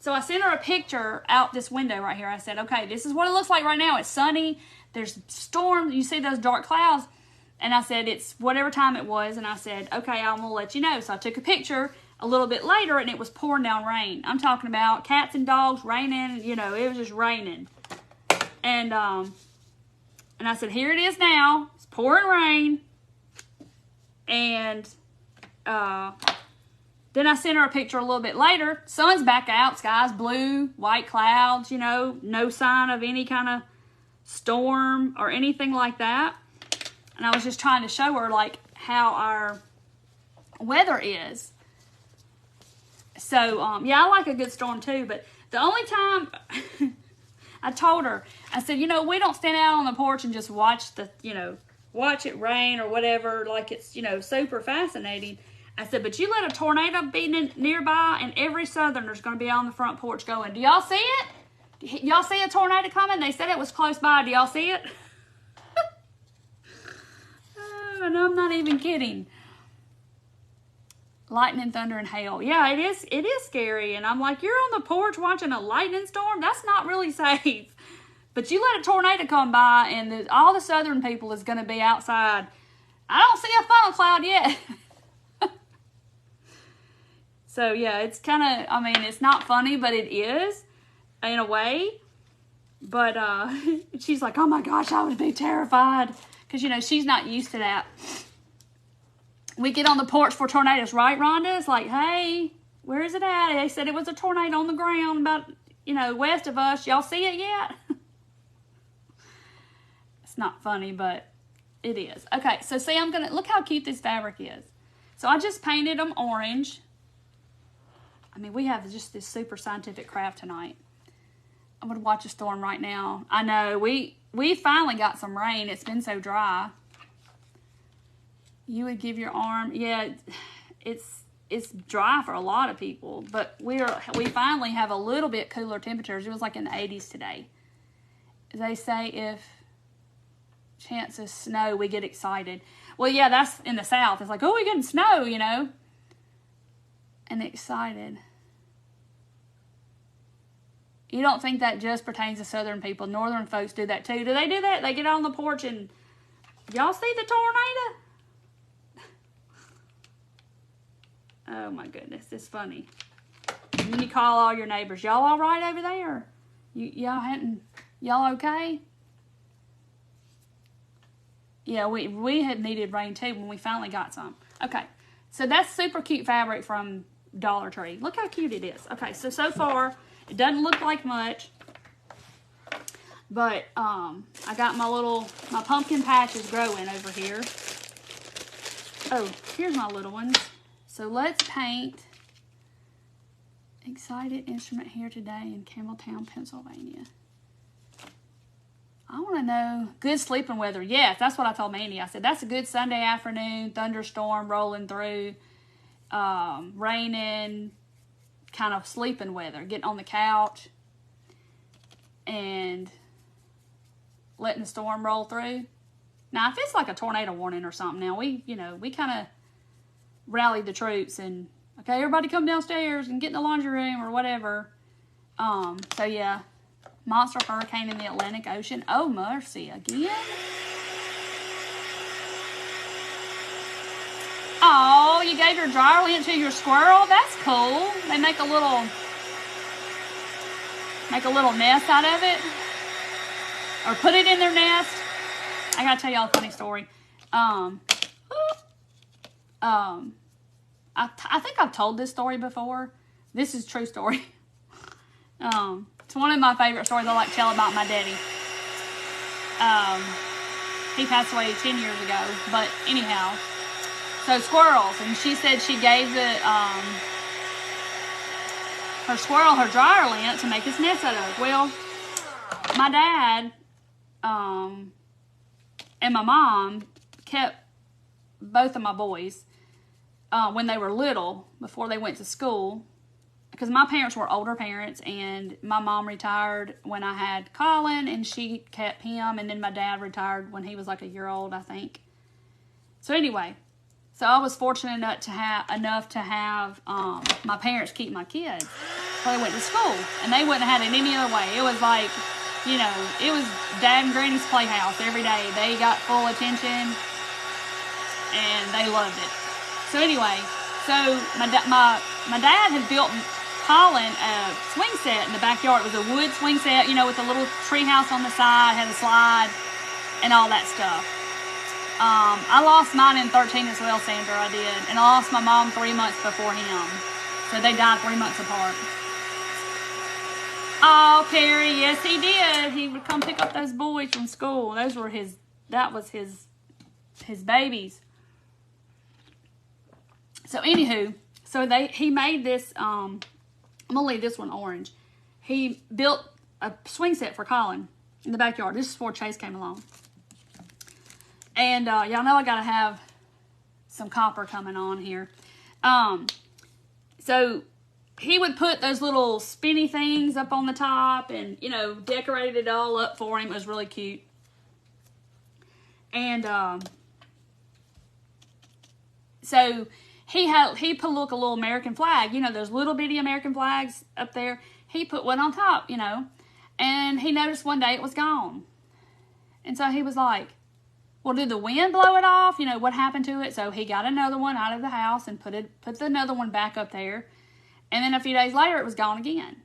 I sent her a picture out this window right here. I said, okay, this is what it looks like right now. It's sunny. There's storms. You see those dark clouds. And I said, it's whatever time it was. And I said, okay, I'm going to let you know. So I took a picture a little bit later, and it was pouring down rain. I'm talking about cats and dogs raining. You know, it was just raining. And I said, here it is now. It's pouring rain. And then I sent her a picture a little bit later. Sun's back out. Sky's blue. White clouds, you know. No sign of any kind of storm or anything like that. And I was just trying to show her, like, how our weather is. So, yeah, I like a good storm, too. But the only time I told her, I said, you know, we don't stand out on the porch and just watch watch it rain or whatever, like it's, you know, super fascinating. I said, but you let a tornado be nearby, and every Southerner's going to be on the front porch going, do y'all see it? Y'all see a tornado coming? They said it was close by. Do y'all see it? Oh, and I'm not even kidding. Lightning, thunder, and hail. Yeah, it is scary. And I'm like, you're on the porch watching a lightning storm? That's not really safe. But you let a tornado come by, and all the Southern people is going to be outside. I don't see a funnel cloud yet. So, yeah, it's kind of, I mean, it's not funny, but it is in a way. But she's like, oh, my gosh, I would be terrified. Because, you know, she's not used to that. We get on the porch for tornadoes, right, Rhonda? It's like, hey, where is it at? They said it was a tornado on the ground about, you know, west of us. Y'all see it yet? It's not funny, but it is. Okay, so see, I'm going to, look how cute this fabric is. So I just painted them orange. I mean, we have just this super scientific craft tonight. I'm going to watch a storm right now. I know, we finally got some rain. It's been so dry. You would give your arm, yeah, it's dry for a lot of people, but we finally have a little bit cooler temperatures. It was like in the 80s today. They say if chances snow, we get excited. Well, yeah, that's in the South. It's like, oh, we're getting snow, you know, and excited. You don't think that just pertains to Southern people? Northern folks do that too. Do they do that? They get on the porch and, y'all see the tornado? Oh my goodness, it's funny. And then you call all your neighbors. Y'all all right over there? Y'all okay? Yeah, we had needed rain too when we finally got some. Okay, so that's super cute fabric from Dollar Tree. Look how cute it is. Okay, so far, it doesn't look like much. But I got my pumpkin patches growing over here. Oh, here's my little ones. So let's paint Excited Instrument here today in Campbelltown, Pennsylvania. I want to know, good sleeping weather. Yes, that's what I told Mandy. I said, that's a good Sunday afternoon, thunderstorm rolling through, raining, kind of sleeping weather. Getting on the couch and letting the storm roll through. Now, if it's like a tornado warning or something, now we kind of rallied the troops and, okay, everybody come downstairs and get in the laundry room or whatever. So yeah, monster hurricane in the Atlantic Ocean. Oh, mercy, again? Oh, you gave your dryer lint to your squirrel? That's cool. They make a little nest out of it. Or put it in their nest. I gotta tell y'all a funny story. I think I've told this story before. This is a true story. It's one of my favorite stories I like to tell about my daddy. He passed away 10 years ago, but anyhow. So squirrels, and she said she gave her squirrel her dryer lint to make his nest out of. Well, my dad and my mom kept both of my boys when they were little, before they went to school, because my parents were older parents, and my mom retired when I had Colin, and she kept him, and then my dad retired when he was like a year old, I think. So anyway, so I was fortunate enough to have my parents keep my kids before they went to school, and they wouldn't have had it any other way. It was like, you know, it was Dad and Granny's playhouse every day. They got full attention, and they loved it. So anyway, so my dad had built Colin a swing set in the backyard. It was a wood swing set, you know, with a little tree house on the side, had a slide, and all that stuff. I lost mine in 13 as well, Sandra, I did. And I lost my mom 3 months before him. So they died 3 months apart. Oh, Carrie, yes he did. He would come pick up those boys from school. That was his babies. So anywho, he made this, I'm going to leave this one orange. He built a swing set for Colin in the backyard. This is before Chase came along. And y'all know I got to have some copper coming on here. So he would put those little spinny things up on the top and, you know, decorated it all up for him. It was really cute. And so he put a little American flag, you know, those little bitty American flags up there. He put one on top, you know, and he noticed one day it was gone. And so he was like, well, did the wind blow it off? You know, what happened to it? So he got another one out of the house and put another one back up there. And then a few days later, it was gone again.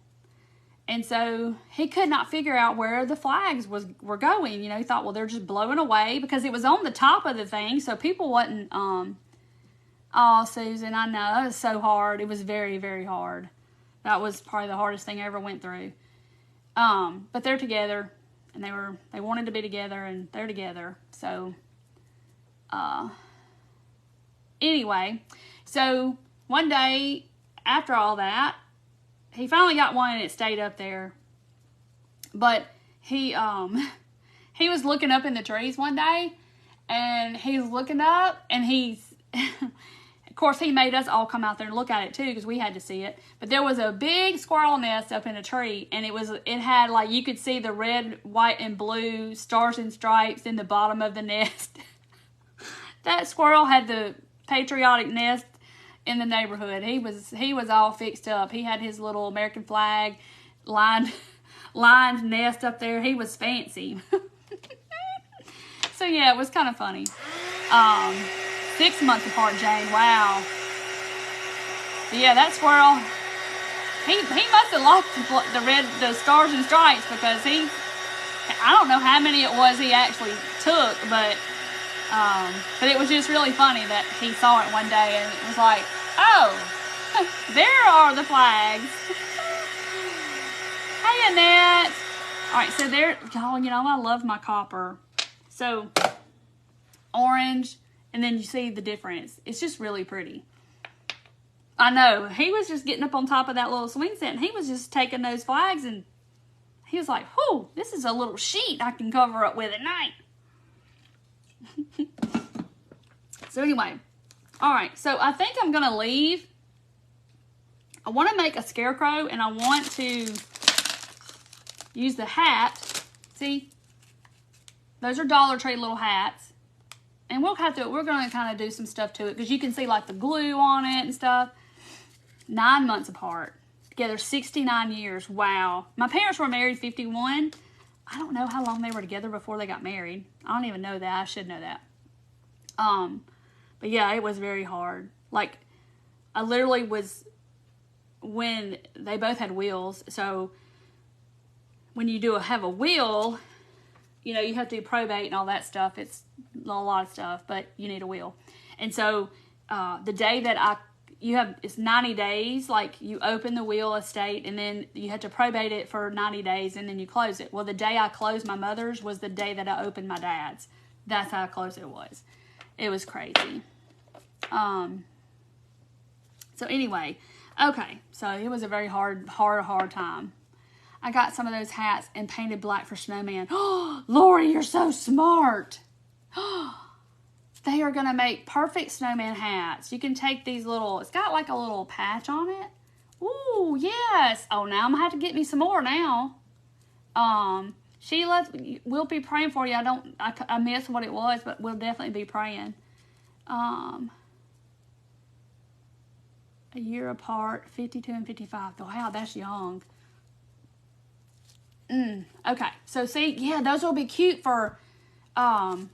And so he could not figure out where the flags were going. You know, he thought, well, they're just blowing away because it was on the top of the thing. So people wasn't, oh, Susan, I know. It was so hard. It was very, very hard. That was probably the hardest thing I ever went through. But they're together, and they wanted to be together, and they're together. So, anyway, so one day after all that, he finally got one, and it stayed up there. But he was looking up in the trees one day, and he's looking up, and he's, of course, he made us all come out there and look at it too, because we had to see it. But there was a big squirrel nest up in a tree, and it had, like, you could see the red, white, and blue stars and stripes in the bottom of the nest. That squirrel had the patriotic nest in the neighborhood. He was all fixed up. He had his little American flag lined nest up there. He was fancy. So yeah, it was kind of funny. 6 months apart, Jane. Wow. But yeah, that squirrel, he must have liked the stars and stripes, because I don't know how many it was he actually took, but it was just really funny that he saw it one day and it was like, oh, there are the flags. Hey, Annette. All right, so there, y'all, you know, I love my copper. So, orange, and then you see the difference. It's just really pretty. I know, he was just getting up on top of that little swing set, and he was just taking those flags, and he was like, whew, this is a little sheet I can cover up with at night. So anyway, all right, so I think I'm going to leave. I want to make a scarecrow, and I want to use the hat. See, those are Dollar Tree little hats. And we're going to kind of do some stuff to it, because you can see like the glue on it and stuff. 9 months apart. Together 69 years. Wow. My parents were married 51. I don't know how long they were together before they got married. I don't even know that. I should know that. But yeah, it was very hard. Like, I literally was, when they both had wheels, so when you have a wheel, you know, you have to do probate and all that stuff. It's a lot of stuff, but you need a wheel. And so the day that it's 90 days, like you open the wheel estate, and then you have to probate it for 90 days, and then you close it. Well, the day I closed my mother's was the day that I opened my dad's. That's how close it was. It was crazy. So anyway, okay, so it was a very hard time. I got some of those hats and painted black for snowman. Oh, Lori, you're so smart. They are going to make perfect snowman hats. You can take these it's got like a little patch on it. Ooh, yes. Oh, now I'm going to have to get me some more now. Sheila, we'll be praying for you. I missed what it was, but we'll definitely be praying. A year apart, 52 and 55. Wow, that's young. Okay, so see, yeah, those will be cute for, I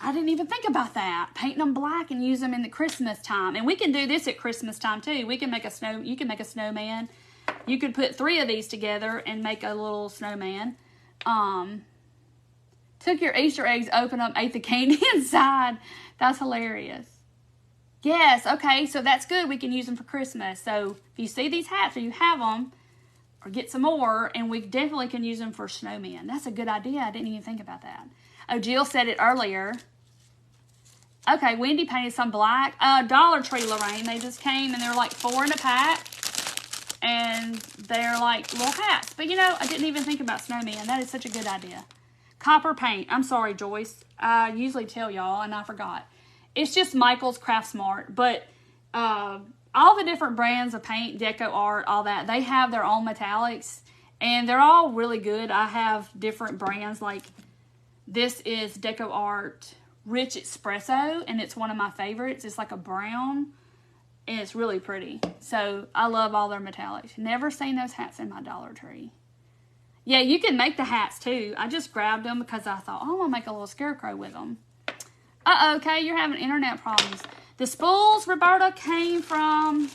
didn't even think about that. Painting them black and use them in the Christmas time. And we can do this at Christmas time too. You can make a snowman. You could put 3 of these together and make a little snowman. Took your Easter eggs, opened them, ate the candy inside. That's hilarious. Yes, okay, so that's good. We can use them for Christmas. So if you see these hats or you have them, or get some more, and we definitely can use them for snowmen. That's a good idea. I didn't even think about that. Oh, Jill said it earlier. Okay, Wendy painted some black. Dollar Tree, Lorraine. They just came, and they're like 4 in a pack. And they're like little hats. But, you know, I didn't even think about snowmen. That is such a good idea. Copper paint. I'm sorry, Joyce. I usually tell y'all, and I forgot. It's just Michael's Craft Smart. But all the different brands of paint, Deco Art, all that, they have their own metallics. And they're all really good. I have different brands. Like, this is Deco Art Rich Espresso. And it's one of my favorites. It's like a brown. And it's really pretty. So, I love all their metallics. Never seen those hats in my Dollar Tree. Yeah, you can make the hats too. I just grabbed them because I thought, oh, I'm going to make a little scarecrow with them. Uh-oh, okay, you're having internet problems. The spools, Roberta, came from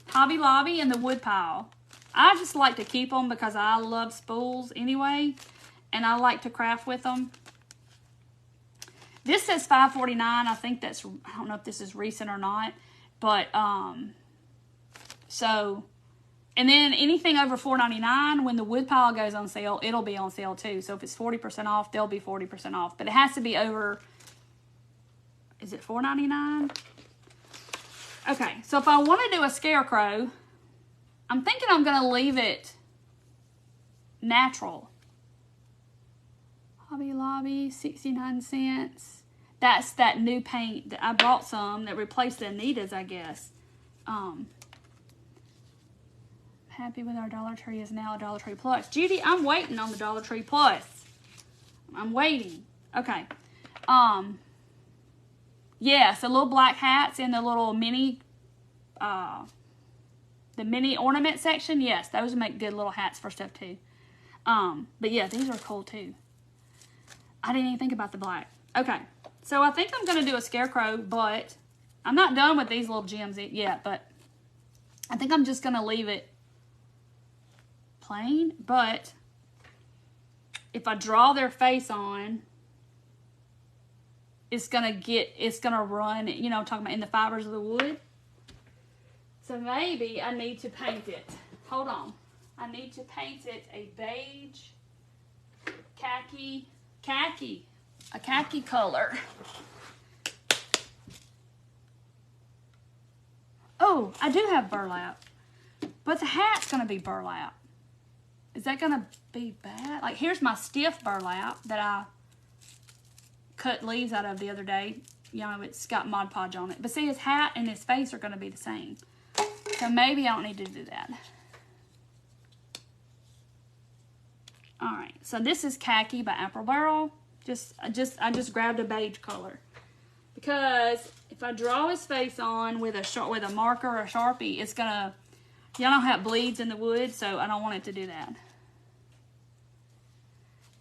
Hobby Lobby and the wood pile. I just like to keep them because I love spools anyway, and I like to craft with them. This says $5.49. I think that's, I don't know if this is recent or not, but so, and then anything over $4.99, when the wood pile goes on sale, it'll be on sale too. So if it's 40% off, they'll be 40% off, but it has to be over, is it $4.99? Okay, so if I want to do a scarecrow, I'm thinking I'm going to leave it natural. Hobby Lobby, 69 cents. That's that new paint that I bought some that replaced the Anita's, I guess. Happy with our Dollar Tree is now a Dollar Tree Plus. Judy, I'm waiting on the Dollar Tree Plus. I'm waiting. Okay. Yes, the little black hats in the little mini, the mini ornament section. Yes, those make good little hats for stuff too. But yeah, these are cool too. I didn't even think about the black. Okay, so I think I'm going to do a scarecrow, but I'm not done with these little gems yet, but I think I'm just going to leave it plain. But if I draw their face on, it's gonna run, you know, talking about in the fibers of the wood. So maybe I need to paint it. Hold on. I need to paint it a beige, a khaki color. Oh, I do have burlap, but the hat's gonna be burlap. Is that gonna be bad? Like, here's my stiff burlap that I cut leaves out of the other day. You know, it's got Mod Podge on it. But see, his hat and his face are going to be the same. So maybe I don't need to do that. Alright, so this is Khaki by Apple Barrel. I just grabbed a beige color. Because if I draw his face on with a marker or a Sharpie, it's going to, y'all know how it bleeds in the wood, so I don't want it to do that.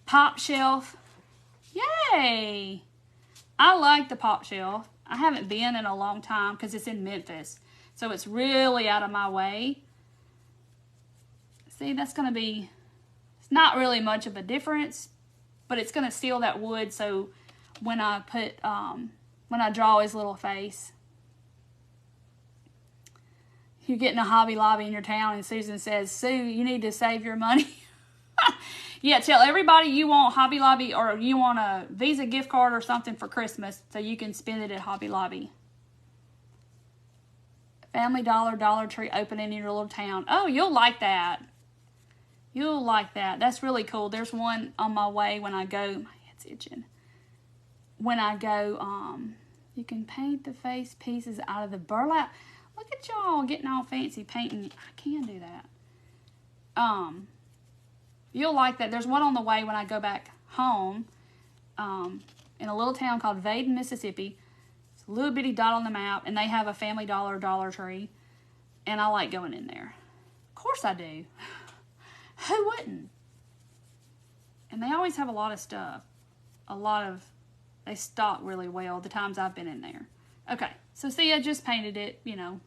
Pop shelf. Yay! I like the pop shelf. I haven't been in a long time because it's in Memphis. So it's really out of my way. See, that's going to be, it's not really much of a difference, but it's going to seal that wood. So when I put, when I draw his little face, you're getting a Hobby Lobby in your town and Susan says, Sue, you need to save your money. Yeah, tell everybody you want Hobby Lobby or you want a Visa gift card or something for Christmas so you can spend it at Hobby Lobby. Family Dollar, Dollar Tree opening in your little town. Oh, you'll like that. You'll like that. That's really cool. There's one on my way when I go. My head's itching. When I go, you can paint the face pieces out of the burlap. Look at y'all getting all fancy painting. I can do that. You'll like that. There's one on the way when I go back home in a little town called Vaden, Mississippi. It's a little bitty dot on the map, and they have a Family Dollar, Dollar Tree, and I like going in there. Of course I do. Who wouldn't? And they always have a lot of stuff. They stock really well the times I've been in there. Okay, so see, I just painted it, you know,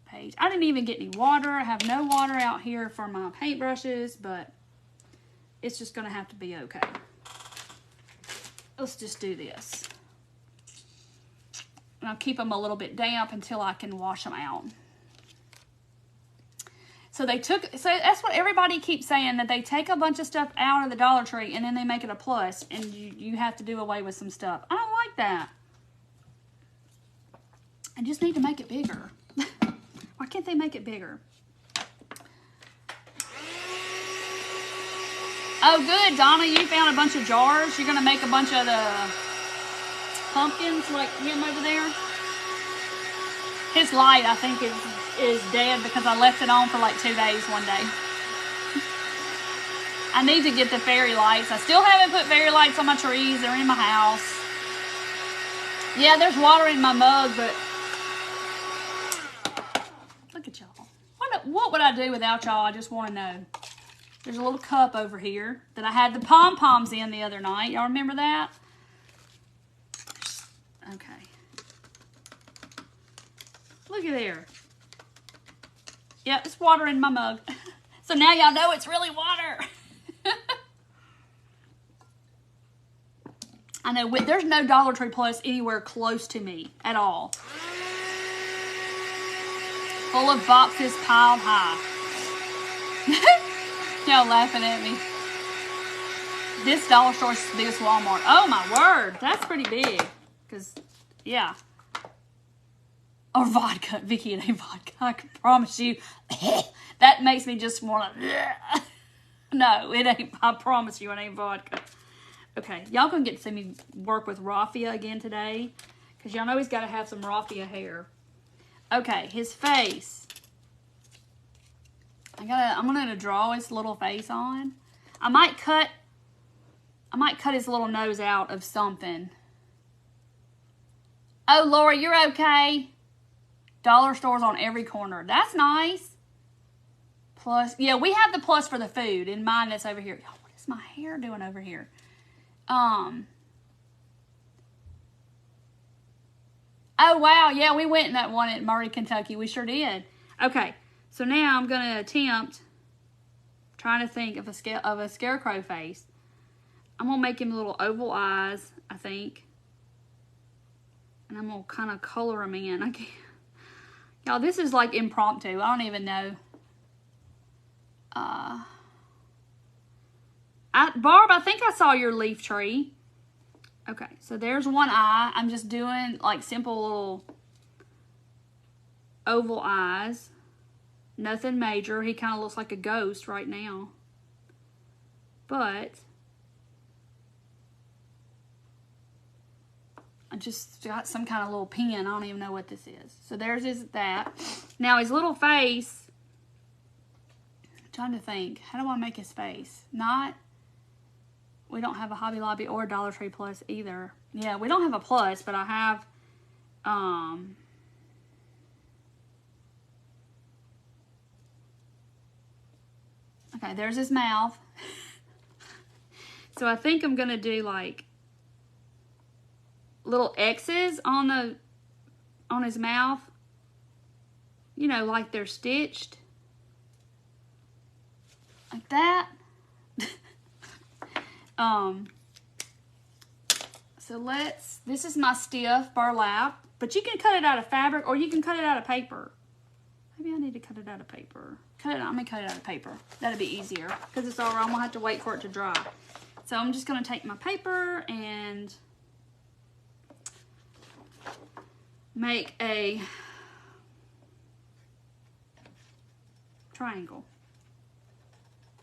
page. I didn't even get any water. I have no water out here for my paintbrushes, but it's just going to have to be okay. Let's just do this. And I'll keep them a little bit damp until I can wash them out. So that's what everybody keeps saying, that they take a bunch of stuff out of the Dollar Tree and then they make it a plus and you have to do away with some stuff. I don't like that. I just need to make it bigger. Why can't they make it bigger? Oh, good, Donna, you found a bunch of jars. You're going to make a bunch of the pumpkins like him over there. His light, I think, is dead because I left it on for like 2 days one day. I need to get the fairy lights. I still haven't put fairy lights on my trees. They're in my house. Yeah, there's water in my mug, but look at y'all. What would I do without y'all? I just want to know. There's a little cup over here that I had the pom-poms in the other night. Y'all remember that? Okay. Look at there. Yep, it's water in my mug. So now y'all know it's really water. I know, there's no Dollar Tree Plus anywhere close to me at all. Full of boxes piled high. Y'all laughing at me. This dollar store is as big as Walmart. Oh my word, that's pretty big. Because, yeah. Or vodka. Vicky, it ain't vodka. I can promise you. That makes me just want to... No, it ain't. I promise you it ain't vodka. Okay, y'all gonna get to see me work with raffia again today. Because y'all know he's got to have some raffia hair. Okay, his face. I'm gonna draw his little face on. I might cut his little nose out of something. Oh, Laura, you're okay. Dollar stores on every corner. That's nice. Plus, yeah, we have the plus for the food. In mine, that's over here. Y'all, what is my hair doing over here? Oh, wow. Yeah, we went in that one at Murray, Kentucky. We sure did. Okay, so now I'm going to attempt trying to think of a scarecrow face. I'm going to make him little oval eyes, I think. And I'm going to kind of color them in. I can't. Y'all, this is like impromptu. I don't even know. Barb, I think I saw your leaf tree. Okay, so there's one eye. I'm just doing like simple little oval eyes. Nothing major. He kind of looks like a ghost right now. But I just got some kind of little pen. I don't even know what this is. So there's that. Now his little face. I'm trying to think. How do I make his face? We don't have a Hobby Lobby or Dollar Tree Plus either. Yeah, we don't have a plus, but I have, okay, there's his mouth. So I think I'm going to do like little X's on his mouth. You know, like they're stitched. Like that. So this is my stiff burlap, but you can cut it out of fabric or you can cut it out of paper. Maybe I need to cut it out of paper. I'm gonna cut it out of paper. That'd be easier because it's all right. I'm gonna have to wait for it to dry. So I'm just gonna take my paper and make a triangle.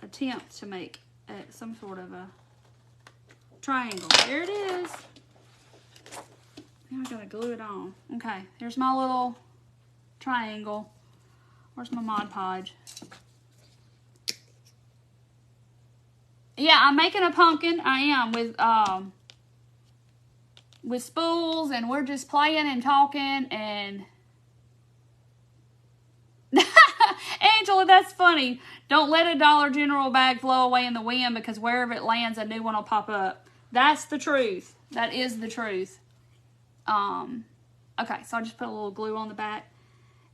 Attempt to make some sort of a triangle. There it is. Now I gotta glue it on. Okay, here's my little triangle. Where's my Mod Podge? Yeah, I'm making a pumpkin. I am with spools, and we're just playing and talking and Angela, that's funny. Don't let a Dollar General bag flow away in the wind because wherever it lands, a new one will pop up. That's the truth. That is the truth. Okay, so I just put a little glue on the back.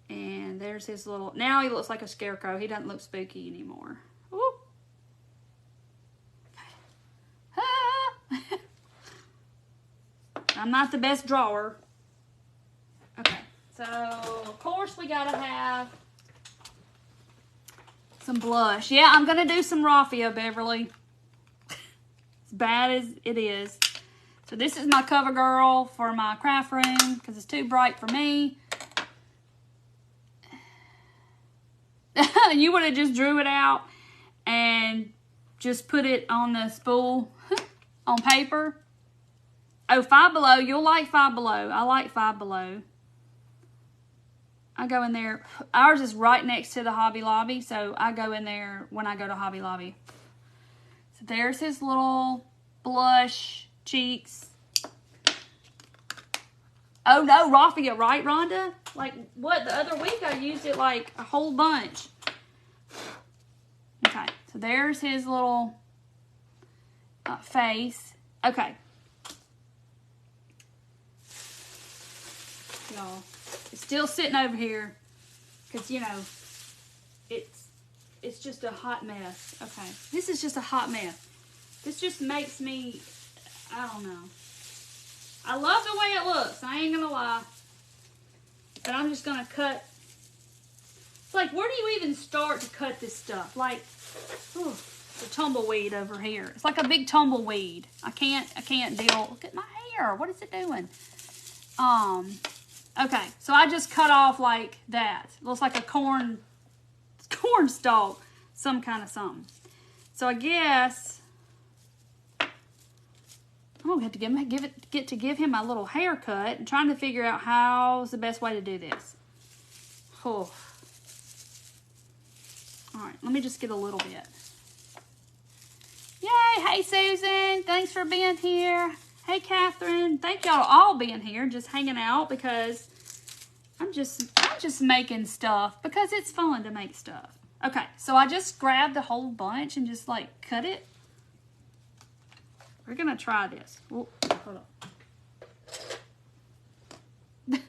And there's his little... Now he looks like a scarecrow. He doesn't look spooky anymore. Woo. Ah. I'm not the best drawer. Okay, so of course we gotta have some blush. Yeah, I'm gonna do some raffia, Beverly. As bad as it is. So this is my cover girl for my craft room because it's too bright for me. You would have just drew it out and just put it on the spool on paper. Oh, Five Below. You'll like Five Below. I like Five Below. I go in there. Ours is right next to the Hobby Lobby, so I go in there when I go to Hobby Lobby. So there's his little blush cheeks. Oh no, raffia, right, Rhonda? Like, what, the other week I used it like a whole bunch. Okay, so there's his little face. Okay. Y'all, It's still sitting over here because, you know, it's just a hot mess. Okay, this is just a hot mess. This just makes me, I don't know. I love the way it looks, I ain't gonna lie. But I'm just gonna cut. It's like, where do you even start to cut this stuff? Like, oh, the tumbleweed over here. It's like a big tumbleweed. I can't deal. Look at my hair. What is it doing? Okay, so I just cut off like that. Looks like a corn stalk, some kind of something. So I guess I'm gonna have to give him my little haircut and trying to figure out how's the best way to do this. Oh. All right, let me just get a little bit. Yay! Hey Susan, thanks for being here. Hey Catherine, thank y'all all being here, just hanging out because I'm just making stuff because it's fun to make stuff. Okay, so I just grabbed the whole bunch and just like cut it. We're gonna try this. Whoa, hold on.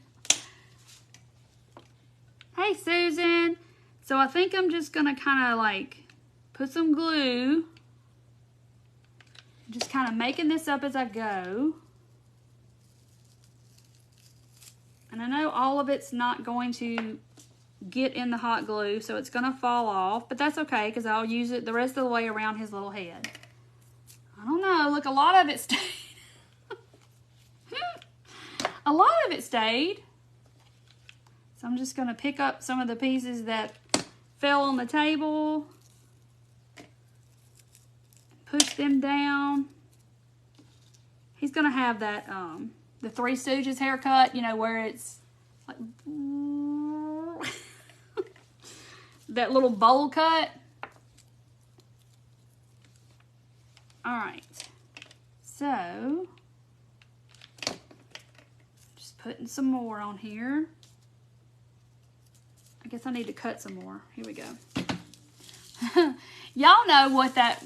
Hey Susan. So I think I'm just gonna kind of like put some glue. Just kind of making this up as I go. And I know all of it's not going to get in the hot glue, so it's gonna fall off, but that's okay because I'll use it the rest of the way around his little head. I don't know, look, a lot of it stayed. A lot of it stayed. So I'm just gonna pick up some of the pieces that fell on the table. Push them down. He's gonna have that, the Three Stooges haircut, you know, where it's like that little bowl cut. All right, so just putting some more on here. I guess I need to cut some more. Here we go. Y'all know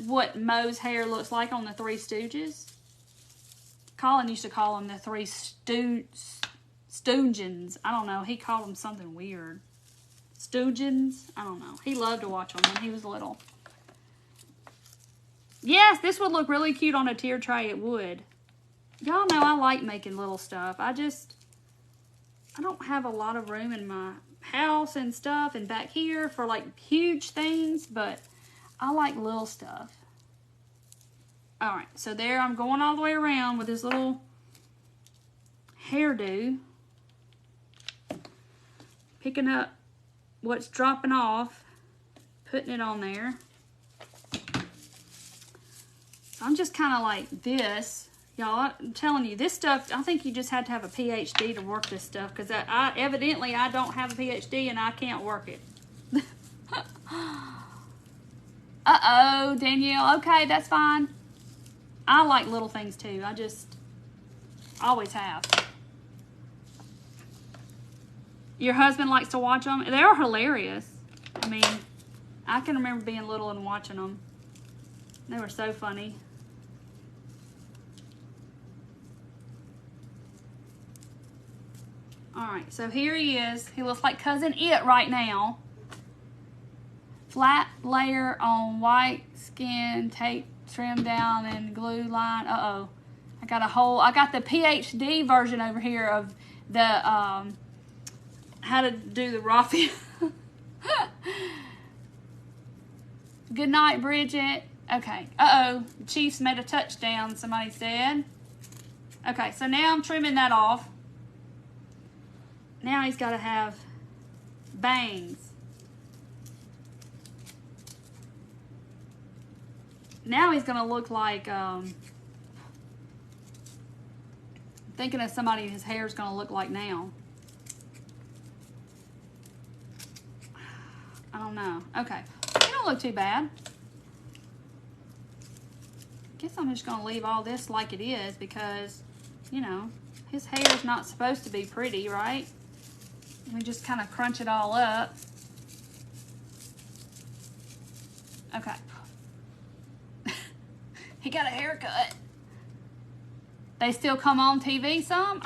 what Moe's hair looks like on the Three Stooges. Colin used to call them the Three Stoogens. I don't know. He called them something weird. Stoogens? I don't know. He loved to watch them when he was little. Yes, this would look really cute on a tier tray. It would. Y'all know I like making little stuff. I don't have a lot of room in my house and stuff and back here for like huge things, but I like little stuff. All right, so there I'm going all the way around with this little hairdo. Picking up what's dropping off, putting it on there. So I'm just kind of like this. Y'all, I'm telling you, this stuff, I think you just have to have a PhD to work this stuff because evidently I don't have a PhD and I can't work it. Uh-oh, Danielle. Okay, that's fine. I like little things too. I just always have. Your husband likes to watch them. They're hilarious. I mean, I can remember being little and watching them. They were so funny. Alright, so here he is. He looks like Cousin It right now. Flat layer on white skin, tape trim down and glue line. Uh-oh. I got the PhD version over here of the, how to do the raffia. Good night, Bridget. Okay. Uh-oh. The Chiefs made a touchdown, somebody said. Okay, so now I'm trimming that off. Now he's got to have bangs. Now he's going to look like, thinking of somebody his hair's going to look like now. I don't know. Okay. It don't look too bad. I guess I'm just going to leave all this like it is because, you know, his hair is not supposed to be pretty, right? We just kind of crunch it all up. Okay. He got a haircut. They still come on TV some?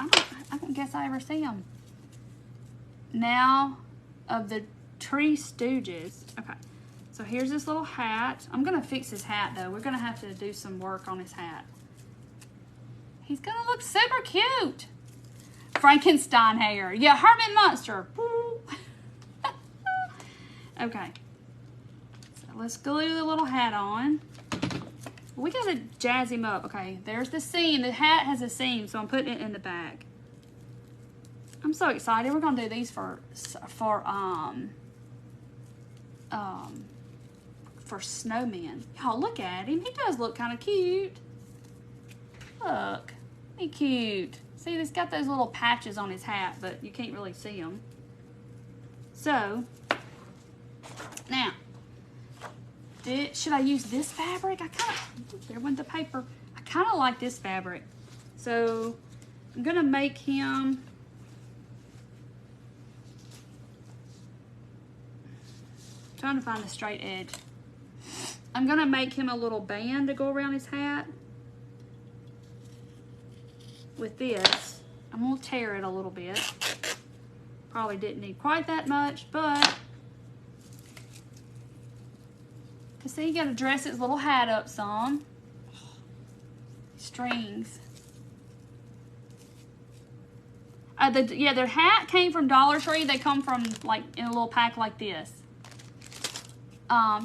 I don't guess I ever see them. now of the Three Stooges. Okay, so here's this little hat. I'm gonna fix his hat though. We're gonna have to do some work on his hat. He's gonna look super cute. Frankenstein hair. Yeah, Herman Munster. Okay. So let's glue the little hat on. We gotta jazz him up. Okay, there's the seam. The hat has a seam, so I'm putting it in the bag. I'm so excited. We're gonna do these for snowmen. Y'all look at him. He does look kind of cute. Look, he cute. See, he's got those little patches on his hat, but you can't really see them. So, now, should I use this fabric? There went the paper. I kind of like this fabric. So, I'm going to make him, trying to find the straight edge. I'm going to make him a little band to go around his hat. With this, I'm going to tear it a little bit. Probably didn't need quite that much, but to see, you got to dress his little hat up some. Strings. Yeah, their hat came from Dollar Tree. They come from like in a little pack like this.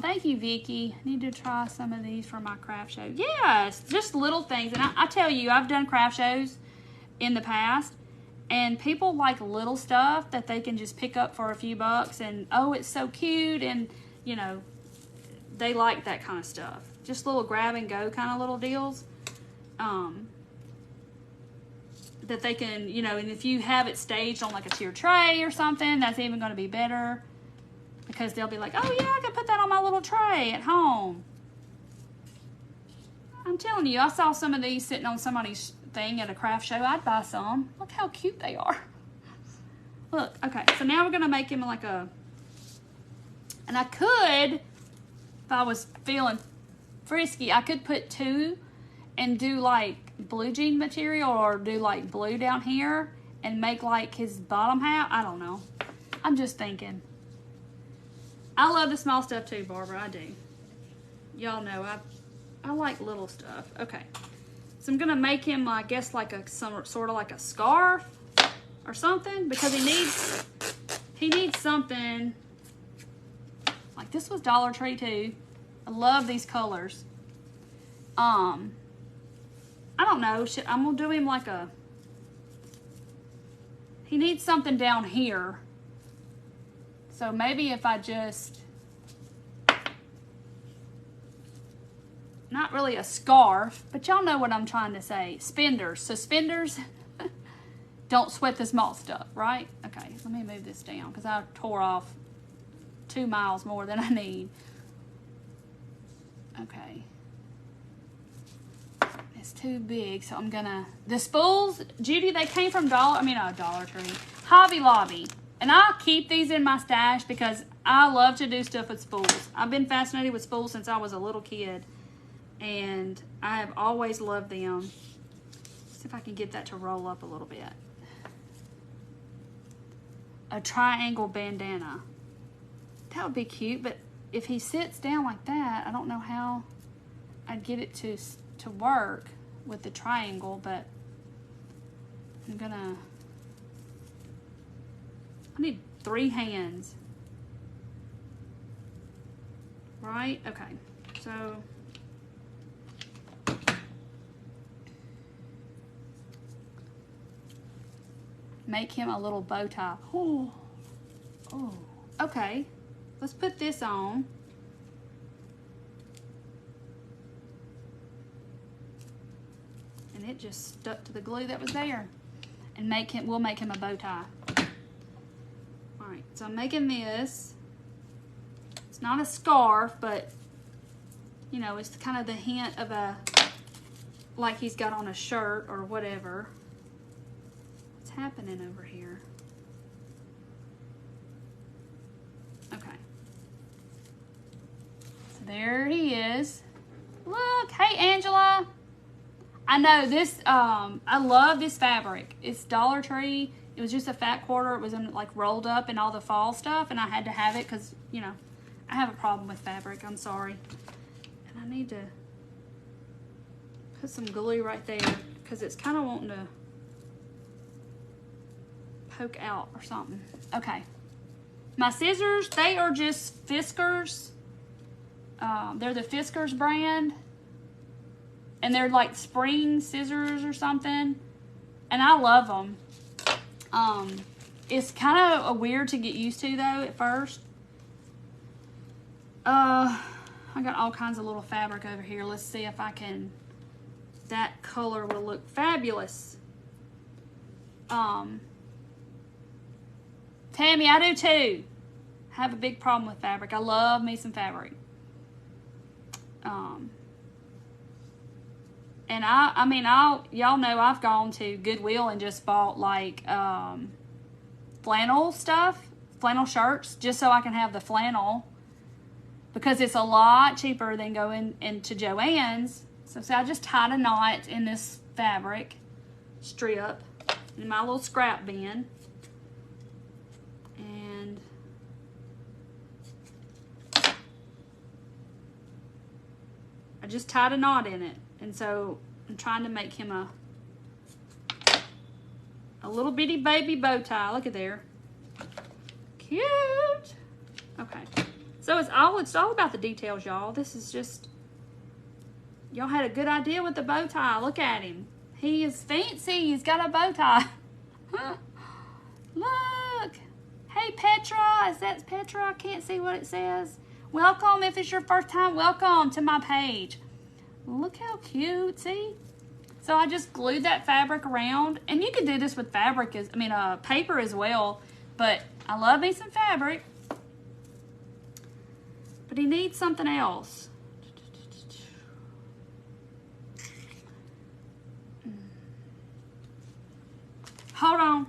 Thank you, Vicky. I need to try some of these for my craft show. Yes, just little things. And I tell you, I've done craft shows in the past, and people like little stuff that they can just pick up for a few bucks, and oh, it's so cute, and you know, they like that kind of stuff. Just little grab and go kind of little deals. That they can, you know, and if you have it staged on like a tier tray or something, that's even going to be better. Because they'll be like, oh yeah, I can put that on my little tray at home. I'm telling you, I saw some of these sitting on somebody's thing at a craft show. I'd buy some. Look how cute they are. Look, okay, so now we're gonna make him like a, and I could, if I was feeling frisky, I could put two and do like blue jean material or do like blue down here and make like his bottom hat. I don't know. I'm just thinking. I love the small stuff too, Barbara. I do. Y'all know I like little stuff. Okay. So I'm gonna make him, I guess, like sort of like a scarf or something, because he needs something. Like this was Dollar Tree too. I love these colors. I don't know. I'm gonna do him like a. He needs something down here. So maybe if I just, not really a scarf, but y'all know what I'm trying to say. Spenders. Suspenders. Don't sweat the small stuff, right? Okay, let me move this down because I tore off 2 miles more than I need. Okay. It's too big, so I'm gonna, the spools, Judy, they came from Dollar Tree, Hobby Lobby. And I keep these in my stash because I love to do stuff with spools. I've been fascinated with spools since I was a little kid. And I have always loved them. See if I can get that to roll up a little bit. A triangle bandana. That would be cute, but if he sits down like that, I don't know how I'd get it to work with the triangle, but I'm gonna... I need 3 hands. Right? Okay. So make him a little bow tie. Oh. Oh. Okay. Let's put this on. And it just stuck to the glue that was there. And we'll make him a bow tie. Alright, so I'm making this. It's not a scarf, but you know, it's kind of the hint of a, like he's got on a shirt or whatever. What's happening over here? Okay. So there he is. Look, hey Angela. I know this, I love this fabric. It's Dollar Tree. It was just a fat quarter. It was in, like, rolled up in all the fall stuff, and I had to have it because, you know, I have a problem with fabric. I'm sorry. And I need to put some glue right there because it's kind of wanting to poke out or something. Okay. My scissors, they are just Fiskars. They're the Fiskars brand. And they're like spring scissors or something. And I love them. It's kind of weird to get used to though at first. I got all kinds of little fabric over here. Let's see if I can, that color will look fabulous. Tammy, I do too. I have a big problem with fabric. I love me some fabric. And I mean, y'all know I've gone to Goodwill and just bought like flannel stuff, flannel shirts, just so I can have the flannel because it's a lot cheaper than going into Joann's. So I just tied a knot in this fabric strip in my little scrap bin. And I just tied a knot in it. And so I'm trying to make him a little bitty baby bow tie. Look at there. Cute. Okay. So it's all about the details, y'all. This is just, y'all had a good idea with the bow tie. Look at him. He is fancy. He's got a bow tie. Look. Hey, Petra. Is that Petra? I can't see what it says. Welcome. If it's your first time, welcome to my page. Look how cute, see? So I just glued that fabric around, and you can do this with fabric, paper as well, but I love me some fabric. But he needs something else. Hold on.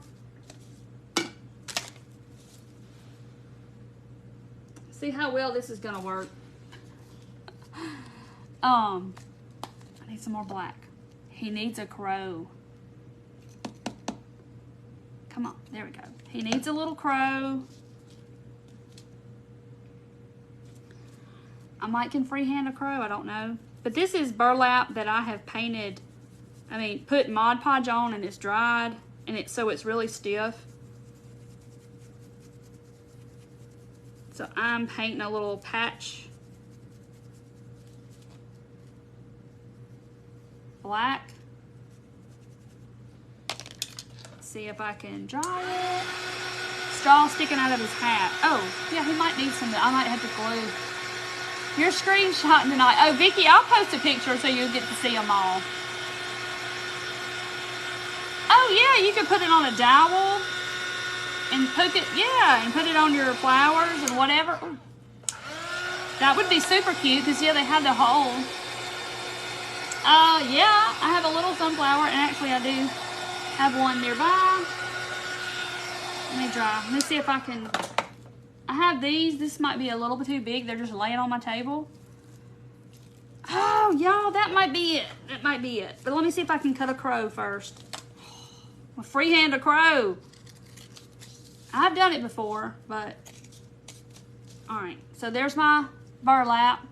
See how well this is gonna work. I need some more black. He needs a crow. Come on, there we go. He needs a little crow. I might can freehand a crow, I don't know. But this is burlap that I have painted, put Mod Podge on and it's dried, and so it's really stiff. So I'm painting a little patch black. See if I can dry it. Straw sticking out of his hat. Oh, yeah, he might need some. I might have to glue. You're screenshotting tonight. Oh, Vicky, I'll post a picture so you'll get to see them all. Oh, yeah, you can put it on a dowel and put it on your flowers and whatever. Ooh. That would be super cute because, yeah, they have the hole. Yeah, I have a little sunflower, and actually I do have one nearby. Let me dry. Let me see if I can. I have these. This might be a little bit too big. They're just laying on my table. Oh, y'all, that might be it. That might be it. But let me see if I can cut a crow first. I'll freehand a crow. I've done it before, but all right. So there's my burlap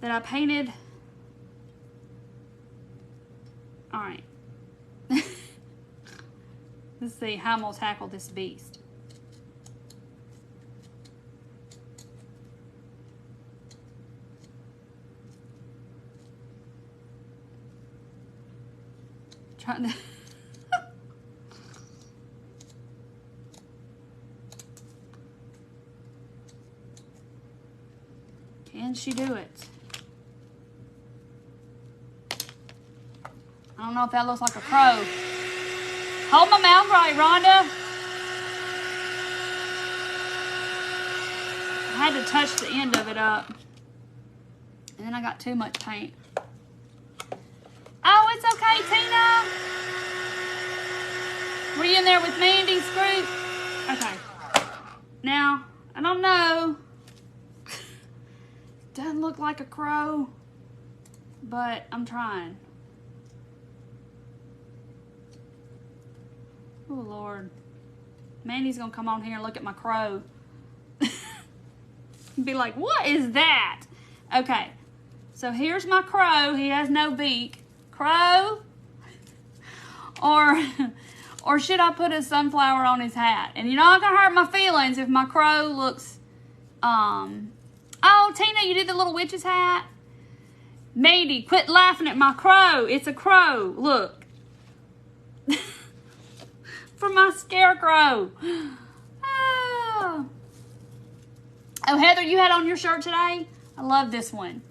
that I painted. All right. Let's see how I'm gonna tackle this beast. Trying to. Can she do it? I don't know if that looks like a crow. Hold my mouth right, Rhonda. I had to touch the end of it up. And then I got too much paint. Oh, it's okay, Tina. Were you in there with Mandy's group? Okay. Now, I don't know. Doesn't look like a crow, but I'm trying. Oh, Lord. Mandy's going to come on here and look at my crow. Be like, what is that? Okay. So here's my crow. He has no beak. Crow? Or should I put a sunflower on his hat? And you're not going to hurt my feelings if my crow looks, oh, Tina, you did the little witch's hat? Mandy, quit laughing at my crow. It's a crow. Look. For my scarecrow. Oh. Oh, Heather, you had on your shirt today? I love this one.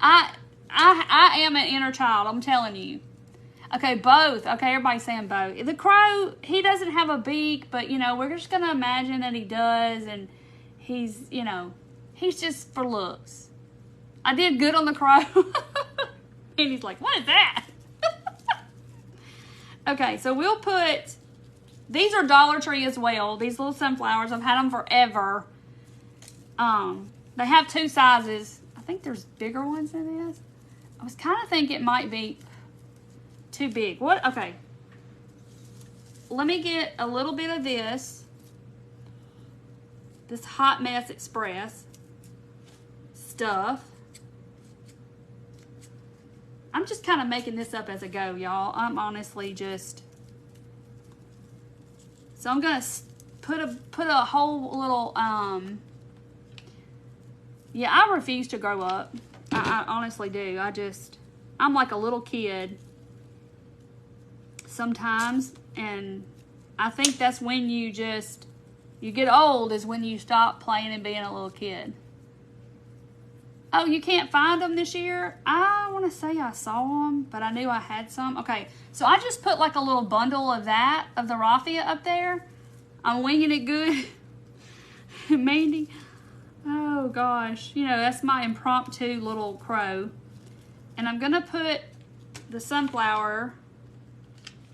I am an inner child, I'm telling you. Okay, both. Okay, everybody's saying both. The crow, he doesn't have a beak, but, you know, we're just going to imagine that he does, and he's, you know, he's just for looks. I did good on the crow. And he's like, what is that? Okay, so we'll put, these are Dollar Tree as well. These little sunflowers, I've had them forever. They have 2 sizes. I think there's bigger ones than this. I was kind of thinking it might be too big. What? Okay. Let me get a little bit of this Hot Mess Express stuff. I'm just kind of making this up as I go, y'all. I'm honestly just... So I'm going to put a whole little... Yeah, I refuse to grow up. I honestly do. I'm like a little kid sometimes, and I think that's when you get old, is when you stop playing and being a little kid. Oh, you can't find them this year? I want to say I saw them, but I knew I had some. Okay, so I just put like a little bundle of the raffia up there. I'm winging it good. Mandy. Oh, gosh. You know, that's my impromptu little crow. And I'm going to put the sunflower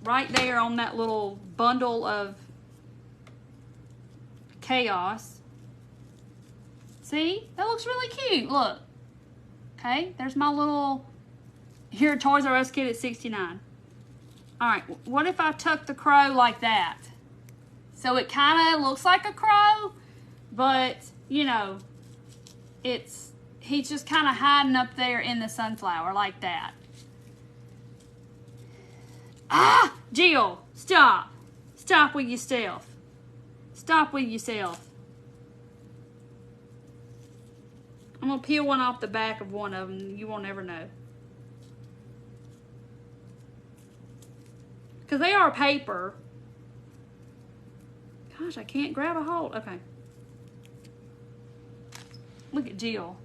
right there on that little bundle of chaos. See? That looks really cute. Look. Okay, there's my little... Here, Toys R Us kid at $69. Alright, what if I tuck the crow like that? So it kind of looks like a crow, but, you know, he's just kind of hiding up there in the sunflower like that. Ah! Jill, stop. Stop with yourself. Stop with yourself. I'm going to peel one off the back of one of them. You won't ever know. Because they are paper. Gosh, I can't grab a hold. Okay. Look at Jill.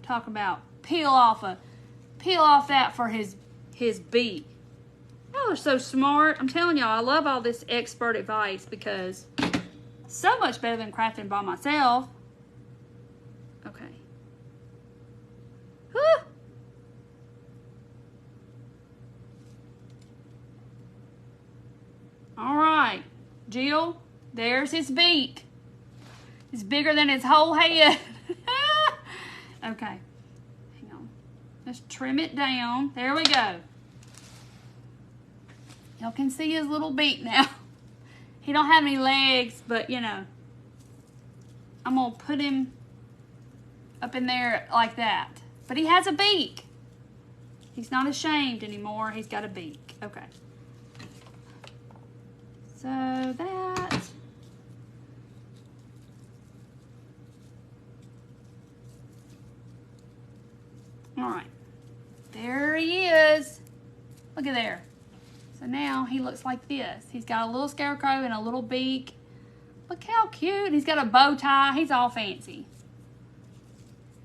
Talk about peel off that for his beak. Y'all are so smart. I'm telling y'all, I love all this expert advice because it's so much better than crafting by myself. Okay. Whew. All right, Jill, there's his beak. It's bigger than his whole head. Okay, hang on. Let's trim it down. There we go. Y'all can see his little beak now. He don't have any legs, but you know, I'm gonna put him up in there like that. But he has a beak. He's not ashamed anymore. He's got a beak. Okay. So that. All right. There he is. Look at there. So now he looks like this. He's got a little scarecrow and a little beak. Look how cute. He's got a bow tie. He's all fancy.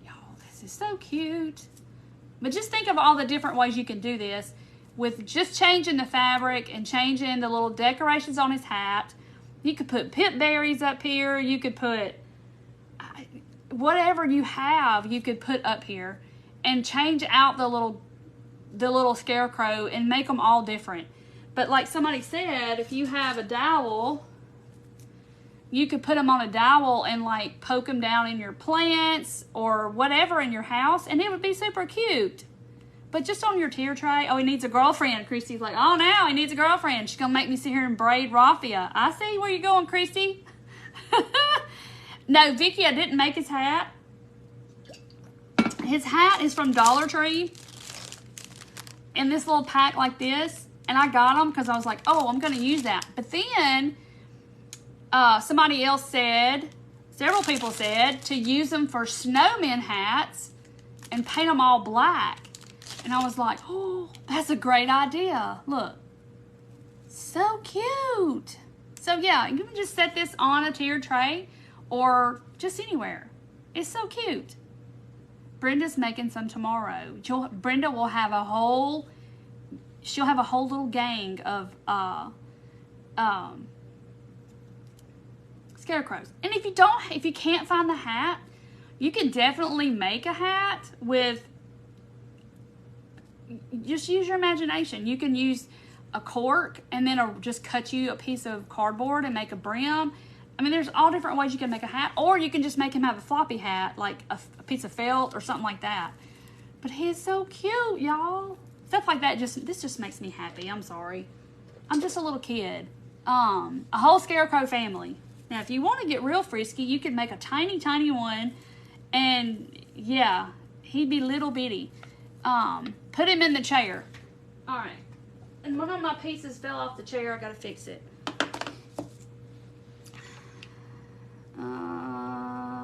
Y'all, this is so cute. But just think of all the different ways you can do this with just changing the fabric and changing the little decorations on his hat. You could put pip berries up here. You could put whatever you have, you could put up here and change out the little scarecrow and make them all different. But like somebody said, if you have a dowel, you could put them on a dowel and like poke them down in your plants or whatever in your house, and it would be super cute. But just on your tier tray, oh, he needs a girlfriend. Christy's like, oh, now he needs a girlfriend. She's going to make me sit here and braid raffia. I see where you're going, Christy. No, Vicky, I didn't make his hat. His hat is from Dollar Tree in this little pack like this. And I got them because I was like, oh, I'm going to use that. But then somebody else said, several people said, to use them for snowman hats and paint them all black. And I was like, oh, that's a great idea. Look. So cute. So, yeah, you can just set this on a tier tray or just anywhere. It's so cute. Brenda's making some tomorrow. Brenda will have a whole, she'll have a whole little gang of scarecrows. And if you can't find the hat, you can definitely make a hat with, just use your imagination. You can use a cork and then just cut you a piece of cardboard and make a brim. I mean, there's all different ways you can make a hat, or you can just make him have a floppy hat, like a piece of felt or something like that. But he's so cute, y'all. Stuff like that, this just makes me happy. I'm sorry. I'm just a little kid. A whole scarecrow family. Now, if you want to get real frisky, you could make a tiny, tiny one, and yeah, he'd be little bitty. Put him in the chair. All right. And one of my pieces fell off the chair. I gotta fix it.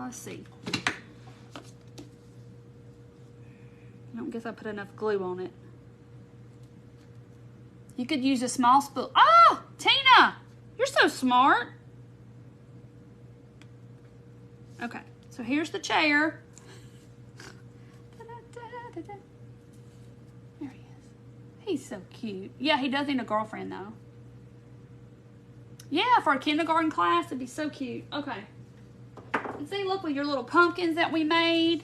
Let's see. I don't guess I put enough glue on it. You could use a small spool. Oh, Tina, you're so smart. Okay, so here's the chair. There he is. He's so cute. Yeah, he does need a girlfriend though. Yeah, for a kindergarten class, it'd be so cute. Okay. And see, look, with your little pumpkins that we made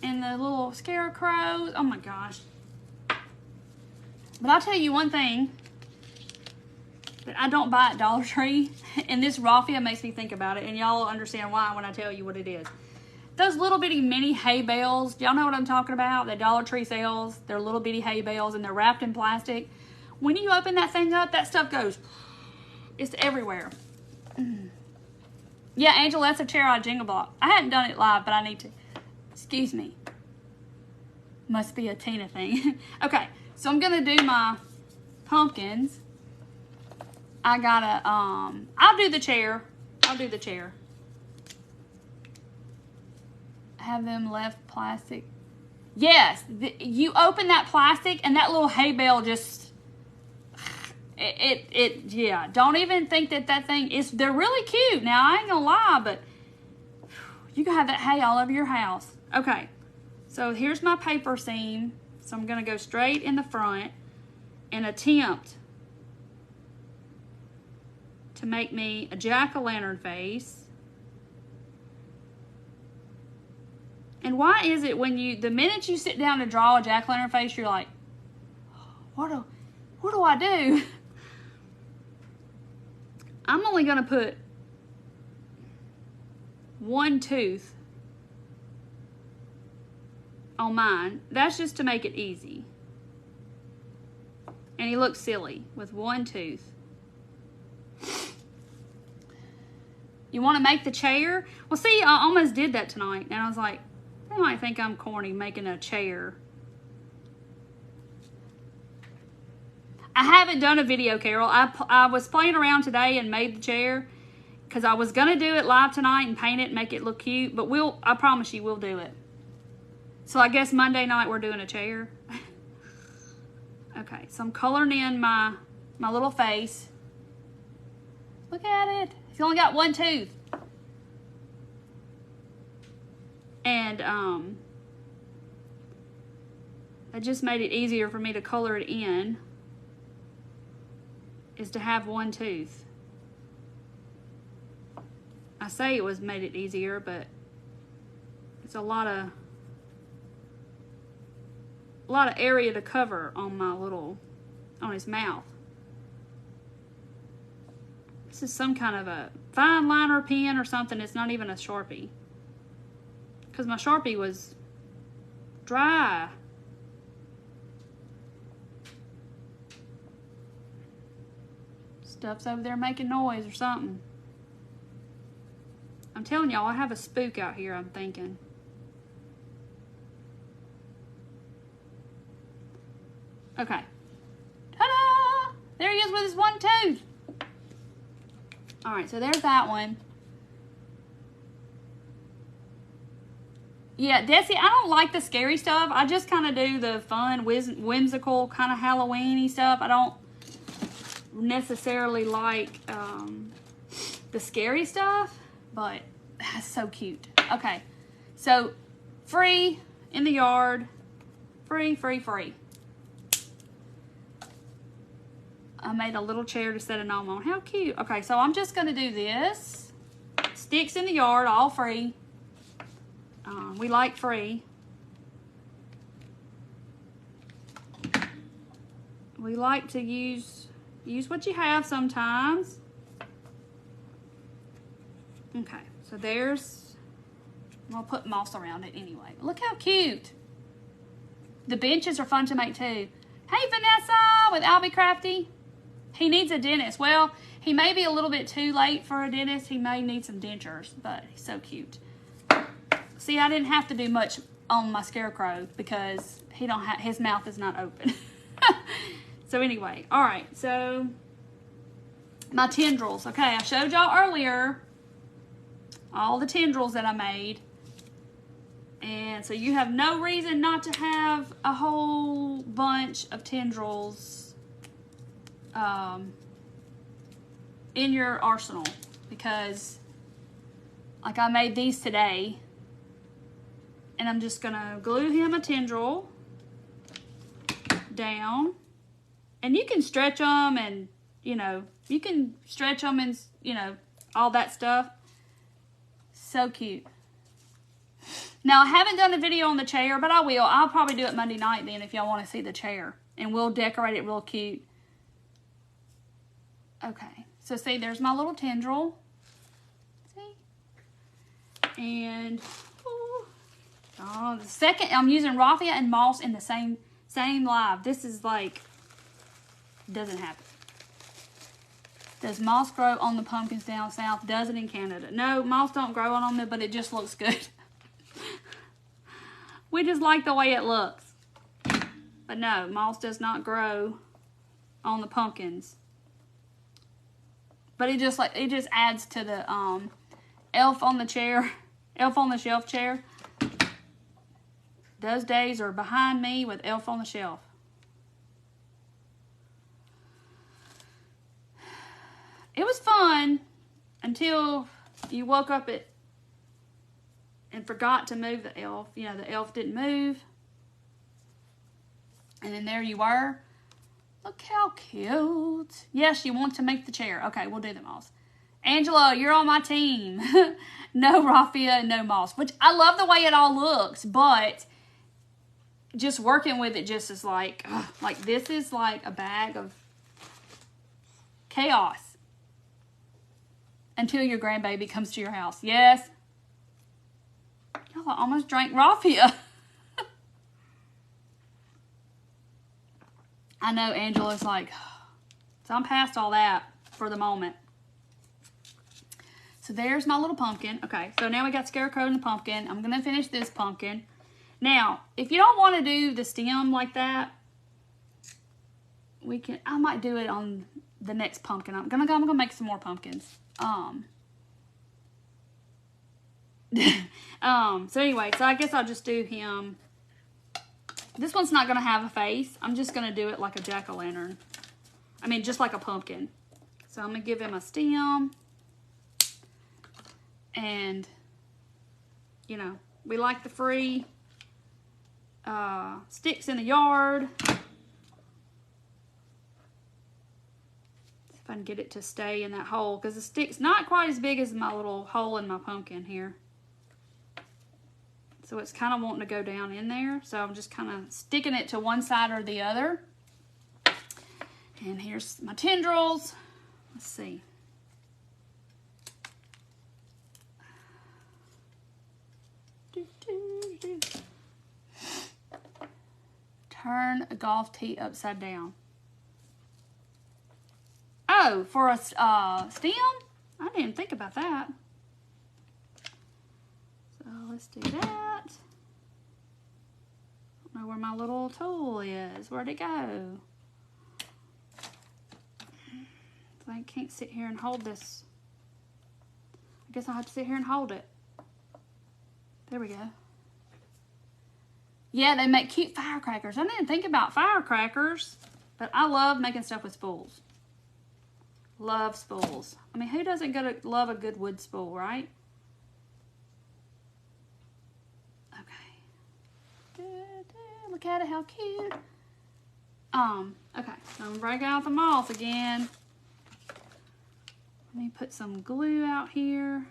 and the little scarecrows. Oh my gosh. But I'll tell you one thing that I don't buy at Dollar Tree, and this raffia makes me think about it, and y'all will understand why when I tell you what it is. Those little bitty mini hay bales, y'all know what I'm talking about? That Dollar Tree sells. They're little bitty hay bales, and they're wrapped in plastic. When you open that thing up, that stuff goes, it's everywhere. Yeah, Angel, that's a chair on Jingle Block. I hadn't done it live, but I need to. Excuse me. Must be a Tina thing. Okay, so I'm gonna do my pumpkins. I gotta, I'll do the chair. I'll do the chair. Have them left plastic. Yes, you open that plastic and that little hay bale just, yeah. Don't even think that thing is, they're really cute. Now, I ain't gonna lie, but you can have that hay all over your house. Okay, so here's my paper seam. So I'm gonna go straight in the front and attempt to make me a jack-o'-lantern face. And why is it when the minute you sit down to draw a jack-o'-lantern face, you're like, what do I do? I'm only gonna put one tooth on mine. That's just to make it easy. And he looks silly with one tooth. You want to make the chair? Well, see, I almost did that tonight, and I was like, they might think I'm corny making a chair. I haven't done a video, Carol. I was playing around today and made the chair because I was going to do it live tonight and paint it and make it look cute, but I promise you we'll do it. So I guess Monday night we're doing a chair. Okay, so I'm coloring in my little face. Look at it. He's only got one tooth. And that just made it easier for me to color it in, is to have one tooth. I say it made it easier, but it's a lot of area to cover on on his mouth. This is some kind of a fine liner pen or something. It's not even a Sharpie, because my Sharpie was dry. Stuff's over there making noise or something. I'm telling y'all, I have a spook out here, I'm thinking. Okay. Ta-da! There he is with his one tooth. Alright, so there's that one. Yeah, Desi, I don't like the scary stuff. I just kind of do the fun, whimsical, kind of Halloween-y stuff. I don't necessarily like the scary stuff, but that's so cute. Okay, so free in the yard. Free, free, free. I made a little chair to set a gnome on. How cute. Okay, so I'm just going to do this. Sticks in the yard, all free. We like free. We like to use what you have sometimes. Okay, so there's, I'm gonna put moss around it anyway. Look how cute. The benches are fun to make too. Hey Vanessa with Albie Crafty. He needs a dentist. Well, he may be a little bit too late for a dentist. He may need some dentures, but he's so cute. See, I didn't have to do much on my scarecrow because his mouth is not open. So anyway, all right, so my tendrils. Okay, I showed y'all earlier all the tendrils that I made. And so you have no reason not to have a whole bunch of tendrils in your arsenal, because like I made these today, and I'm just gonna glue him a tendril down, and you can stretch them, and you can stretch them and all that stuff. So cute. Now I haven't done a video on the chair, but I will. I'll probably do it Monday night then if y'all want to see the chair, and we'll decorate it real cute. Okay, so see, there's my little tendril. See? And the second, I'm using raffia and moss in the same live. This is like, doesn't happen. Does moss grow on the pumpkins down south? Does it in Canada? No, moss don't grow on them, but it just looks good. We just like the way it looks. But no, moss does not grow on the pumpkins. But it just adds to the elf on the shelf chair. Those days are behind me with Elf on the Shelf. It was fun until you woke up and forgot to move the elf. The elf didn't move. And then there you were. Look how cute. Yes, you want to make the chair. Okay, we'll do the moss. Angela, you're on my team. No raffia, no moss. Which I love the way it all looks, but just working with it just is like this is like a bag of chaos until your grandbaby comes to your house. Yes. Y'all almost drank raffia. I know Angela's like, so I'm past all that for the moment. So there's my little pumpkin. Okay, so now we got Scarecrow and the pumpkin. I'm going to finish this pumpkin. Now, if you don't want to do the stem like that, I might do it on the next pumpkin. I'm gonna make some more pumpkins. So anyway, so I guess I'll just do him. This one's not gonna have a face. I'm just gonna do it like a jack-o'-lantern. I mean, just like a pumpkin. So I'm gonna give him a stem. And, we like the free sticks in the yard. If I can get it to stay in that hole, because the stick's not quite as big as my little hole in my pumpkin here. So it's kind of wanting to go down in there. So I'm just kind of sticking it to one side or the other. And here's my tendrils. Let's see. Turn a golf tee upside down. Oh, for a stem? I didn't think about that. So let's do that. I don't know where my little tool is. Where'd it go? I can't sit here and hold this. I guess I'll have to sit here and hold it. There we go. Yeah, they make cute firecrackers. I didn't think about firecrackers, but I love making stuff with spools. Love spools. I mean, who doesn't love a good wood spool, right? Okay. Look at it, how cute. Okay, so I'm gonna break out the moth again. Let me put some glue out here.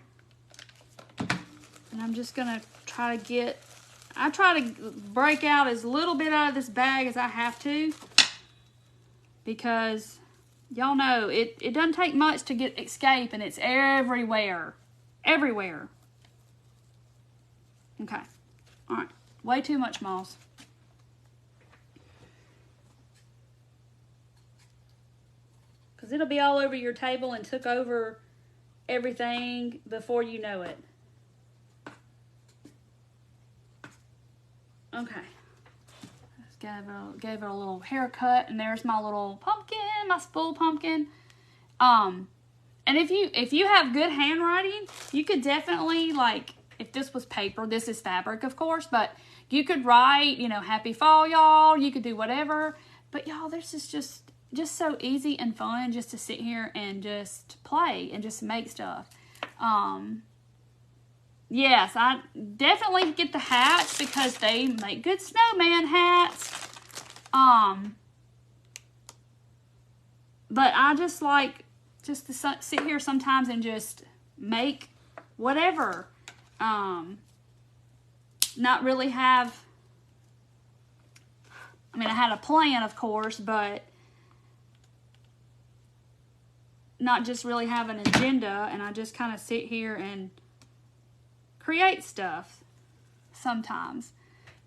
And I'm just gonna try to get, I try to break out as little bit out of this bag as I have to, because y'all know it doesn't take much to get escape, and it's everywhere. Everywhere. Okay. Alright. Way too much moss. Because it'll be all over your table and took over everything before you know it. Okay. Just gave it a little haircut, and there's my little pumpkin, my spool pumpkin. And if you have good handwriting, you could definitely, like, if this was paper, this is fabric, of course, but you could write, you know, happy fall, y'all. You could do whatever. But y'all, this is just so easy and fun just to sit here and just play and just make stuff. Yes, I definitely get the hats because they make good snowman hats. But I just like just to sit here sometimes and just make whatever. Not really have, I mean, I had a plan, of course, but not just really have an agenda, and I just kind of sit here and create stuff sometimes.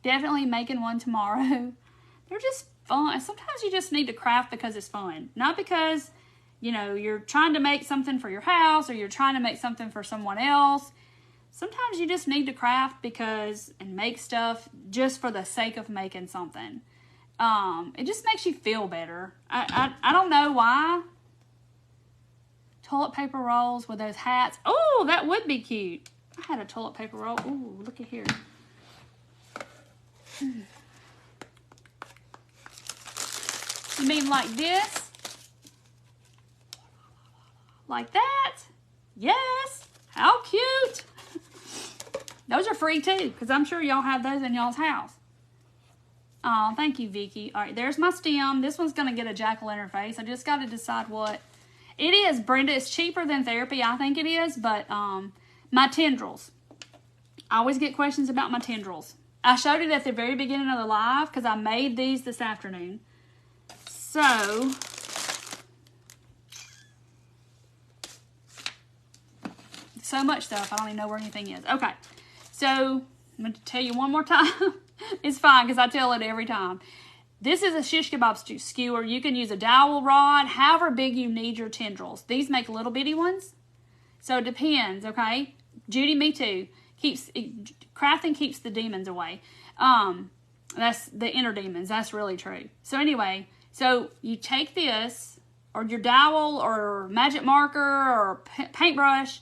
Definitely making one tomorrow. They're just fun. Sometimes you just need to craft because it's fun. Not because, you know, you're trying to make something for your house or you're trying to make something for someone else. Sometimes you just need to craft because and make stuff just for the sake of making something. It just makes you feel better. I don't know why. Toilet paper rolls with those hats. Oh, that would be cute. I had a toilet paper roll. Ooh, look at here. You mean like this? Like that? Yes. How cute. Those are free too, because I'm sure y'all have those in y'all's house. Oh, thank you, Vicky. All right, there's my stem. This one's going to get a jack-o'-lantern face. I just got to decide what. It is, Brenda. It's cheaper than therapy. I think it is, but my tendrils. I always get questions about my tendrils. I showed it at the very beginning of the live because I made these this afternoon. So much stuff. I don't even know where anything is. Okay. So, I'm going to tell you one more time. It's fine because I tell it every time. This is a shish kebab skewer. You can use a dowel rod, however big you need your tendrils. These make little bitty ones. So, it depends, okay? Judy, me too. Crafting keeps the demons away. That's the inner demons. That's really true. So, anyway, so you take this, or your dowel, or magic marker, or paintbrush,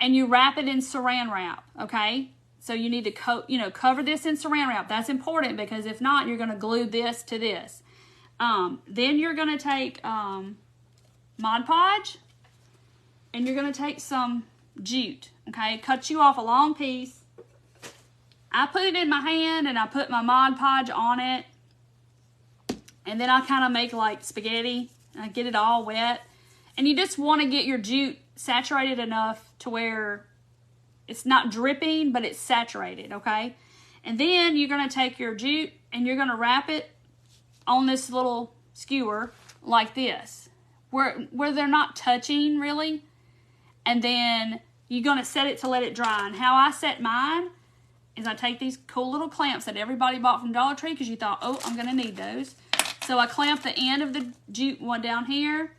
and you wrap it in saran wrap, okay? So you need to cover this in saran wrap. That's important because if not, you're going to glue this to this. Then you're going to take Mod Podge, and you're going to take some jute, okay? Cut you off a long piece. I put it in my hand, and I put my Mod Podge on it, and then I kind of make like spaghetti. I get it all wet, and you just want to get your jute saturated enough to where it's not dripping, but it's saturated, okay? And then you're going to take your jute and you're going to wrap it on this little skewer like this, where they're not touching really. And then you're going to set it to let it dry. And how I set mine is I take these cool little clamps that everybody bought from Dollar Tree because you thought, oh, I'm going to need those. So I clamp the end of the jute one down here.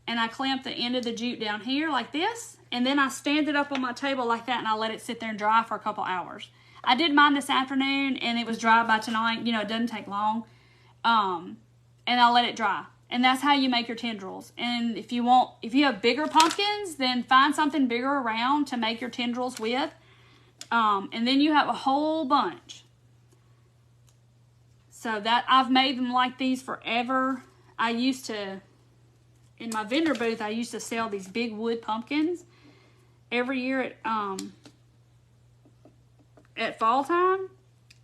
and I clamp the end of the jute down here like this, and then I stand it up on my table like that, and I let it sit there and dry for a couple hours. I did mine this afternoon, and it was dry by tonight. You know, it doesn't take long. And I'll let it dry. And that's how you make your tendrils. And if you have bigger pumpkins, then find something bigger around to make your tendrils with. And then you have a whole bunch. So that I've made them like these forever. I used to, in my vendor booth, I used to sell these big wood pumpkins every year at fall time.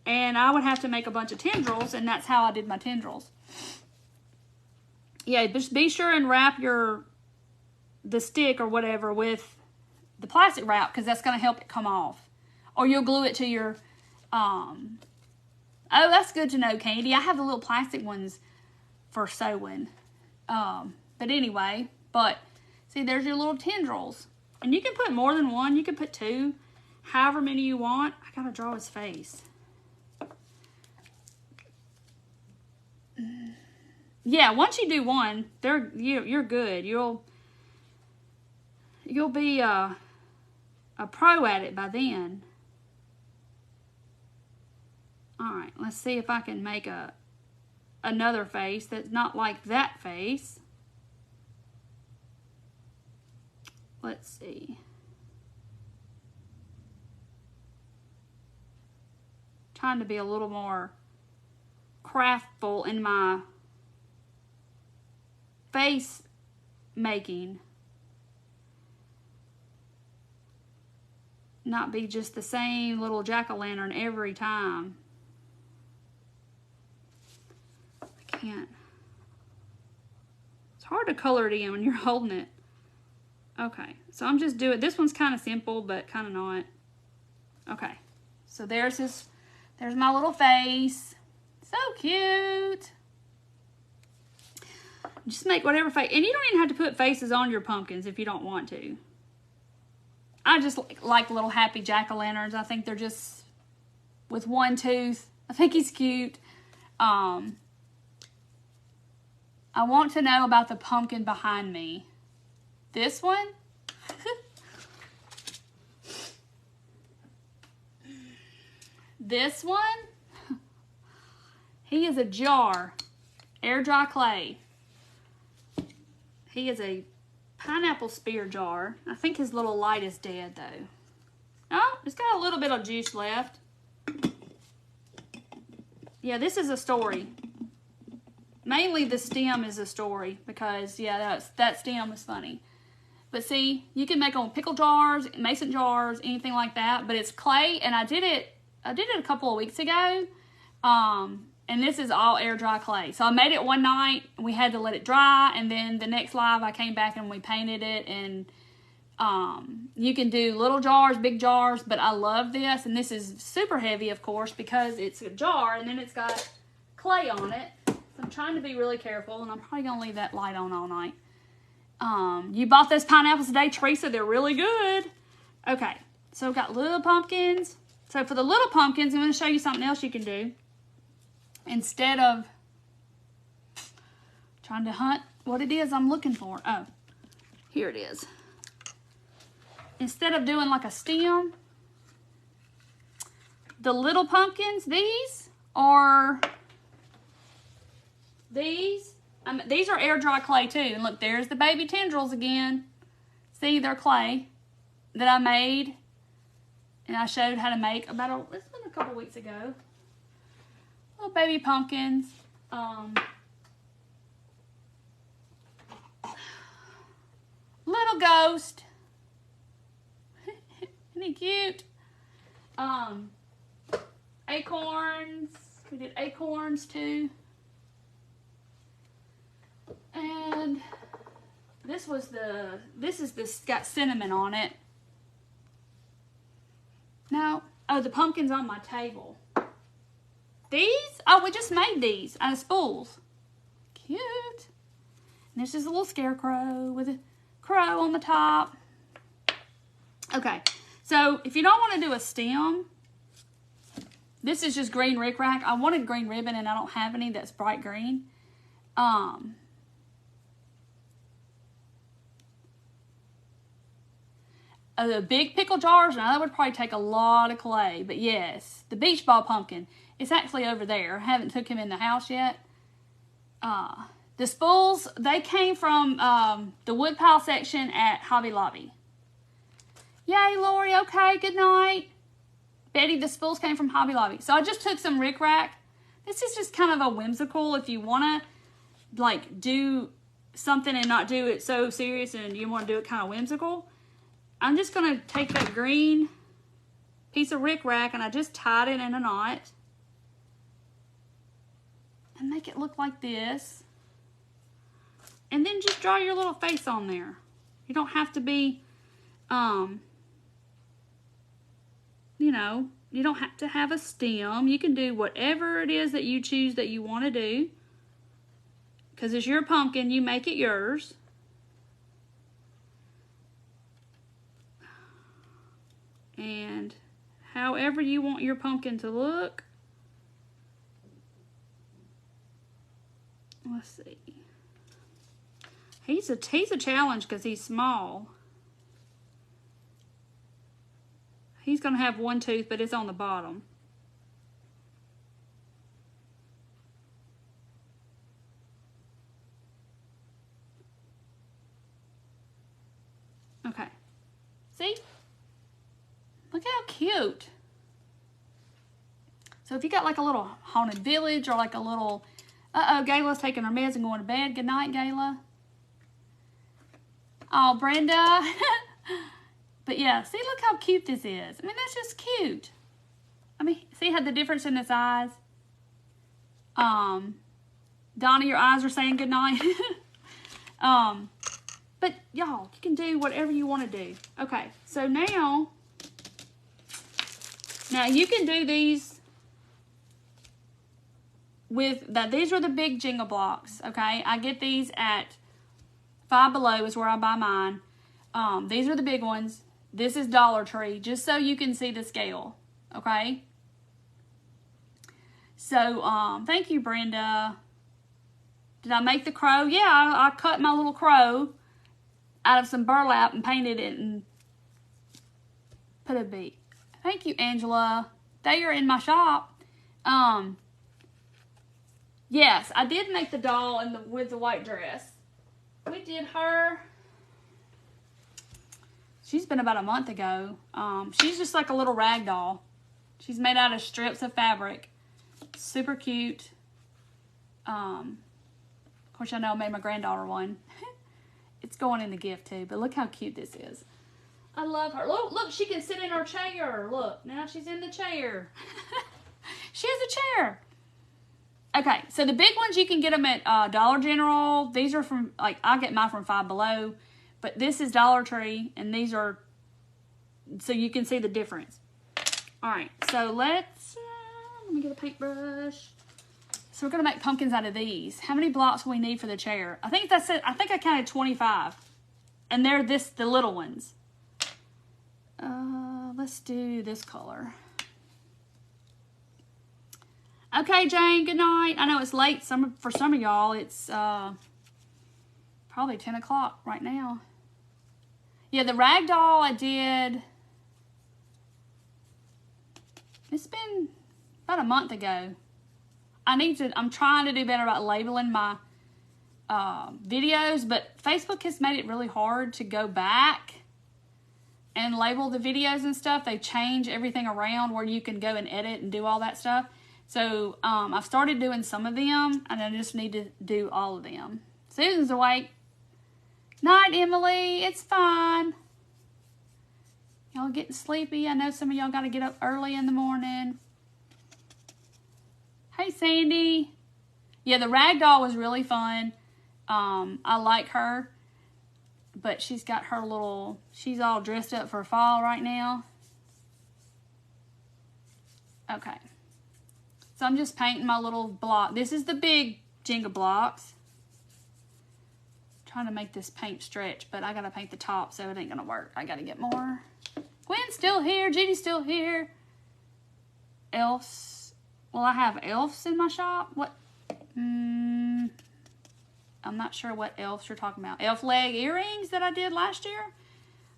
And I would have to make a bunch of tendrils, and that's how I did my tendrils. Yeah, just be sure and wrap the stick or whatever with the plastic wrap, because that's going to help it come off. Or you'll glue it to your, oh, that's good to know, Candy. I have the little plastic ones for sewing. But anyway, see, there's your little tendrils. And you can put more than one. You can put two, however many you want. I got to draw his face. Yeah, once you do one, you're good. You'll be a pro at it by then. All right, let's see if I can make another face that's not like that face. Let's see. Trying to be a little more craftful in my face making. Not be just the same little jack-o'-lantern every time. I can't. It's hard to color it in when you're holding it. Okay, so I'm just doing, this one's kind of simple, but kind of not. Okay, so there's my little face. So cute. Just make whatever face, and you don't even have to put faces on your pumpkins if you don't want to. I just like little happy jack-o'-lanterns. I think they're just with one tooth. I think he's cute. I want to know about the pumpkin behind me. This one? This one? He is a jar. Air dry clay. He is a pineapple spear jar. I think his little light is dead though. Oh, it's got a little bit of juice left. Yeah, this is a story. Mainly the stem is a story because, yeah, that stem is funny. But see, you can make them pickle jars, mason jars, anything like that. But it's clay, and I did it a couple of weeks ago. And this is all air dry clay. So I made it one night, and we had to let it dry, and then the next live I came back and we painted it. And you can do little jars, big jars, but I love this. And this is super heavy, of course, because it's a jar and then it's got clay on it. So I'm trying to be really careful, and I'm probably gonna leave that light on all night. You bought those pineapples today, Teresa. They're really good. Okay, so I've got little pumpkins. So for the little pumpkins, I'm going to show you something else you can do. Instead of trying to hunt what it is I'm looking for. Oh, here it is. Instead of doing like a stem, the little pumpkins, these are these. These are air dry clay too. And look, there's the baby tendrils again. See, they're clay that I made. And I showed how to make it's been a couple weeks ago. Little baby pumpkins. Little ghost. Isn't he cute? Acorns. We did acorns too. And this got cinnamon on it. No. Oh, the pumpkin's on my table. These? Oh, we just made these out of spools. Cute. And this is a little scarecrow with a crow on the top. Okay. So, if you don't want to do a stem, this is just green rickrack. I wanted green ribbon and I don't have any that's bright green. the big pickle jars, now that would probably take a lot of clay. But yes, the beach ball pumpkin, it's actually over there. I haven't took him in the house yet. The spools, they came from the woodpile section at Hobby Lobby. Yay, Lori. Okay, good night. Betty, the spools came from Hobby Lobby. So I just took some rickrack. This is just kind of a whimsical if you want to, like, do something and not do it so serious and you want to do it kind of whimsical. I'm just going to take that green piece of rickrack and I just tied it in a knot. And make it look like this. And then just draw your little face on there. You don't have to be, you know, you don't have to have a stem. You can do whatever it is that you choose that you want to do. Because it's your pumpkin, you make it yours. And however you want your pumpkin to look. Let's see. He's a challenge because he's small. He's going to have one tooth, but it's on the bottom. Okay. See? Look how cute. So if you got like a little haunted village or like a little... Uh-oh, Gayla's taking her meds and going to bed. Good night, Gayla. Oh, Brenda. But yeah, see, look how cute this is. I mean, that's just cute. I mean, see how the difference in his eyes? Donna, your eyes are saying good night. But y'all, you can do whatever you want to do. Okay, so now you can do these with that. These are the big Jenga blocks. Okay, I get these at Five Below is where I buy mine. These are the big ones. This is Dollar Tree, just so you can see the scale. Okay. So thank you, Brenda. Did I make the crow? Yeah, I cut my little crow out of some burlap and painted it and put a beak. Thank you, Angela. They are in my shop. Yes, I did make the doll with the white dress. We did her. She's been about a month ago. She's just like a little rag doll. She's made out of strips of fabric. Super cute. Of course, I know I made my granddaughter one. It's going in the gift too, but look how cute this is. I love her. Look, she can sit in her chair. Look, now she's in the chair. She has a chair. Okay, so the big ones, you can get them at Dollar General. These are from, like, I get mine from Five Below. But this is Dollar Tree, and these are, so you can see the difference. All right, so let me get a paintbrush. So we're going to make pumpkins out of these. How many blocks will we need for the chair? I think that's it. I think I counted 25. And they're the little ones. Let's do this color. Okay, Jane, good night. I know it's late. For some of y'all, it's probably 10 o'clock right now. Yeah, the rag doll I did, it's been about a month ago. I'm trying to do better about labeling my videos, but Facebook has made it really hard to go back and label the videos and stuff. They change everything around where you can go and edit and do all that stuff. So I've started doing some of them, and I just need to do all of them. Susan's awake. Night, Emily. It's fine. Y'all getting sleepy? I know some of y'all got to get up early in the morning. Hey, Sandy. Yeah, the rag doll was really fun. I like her. But she's got her little... She's all dressed up for fall right now. Okay. So I'm just painting my little block. This is the big Jenga blocks. Trying to make this paint stretch, but I gotta paint the top, so it ain't gonna work. I gotta get more. Gwen's still here. Judy's still here. Elves. Well, I have elves in my shop. What? I'm not sure what elves you're talking about. Elf leg earrings that I did last year.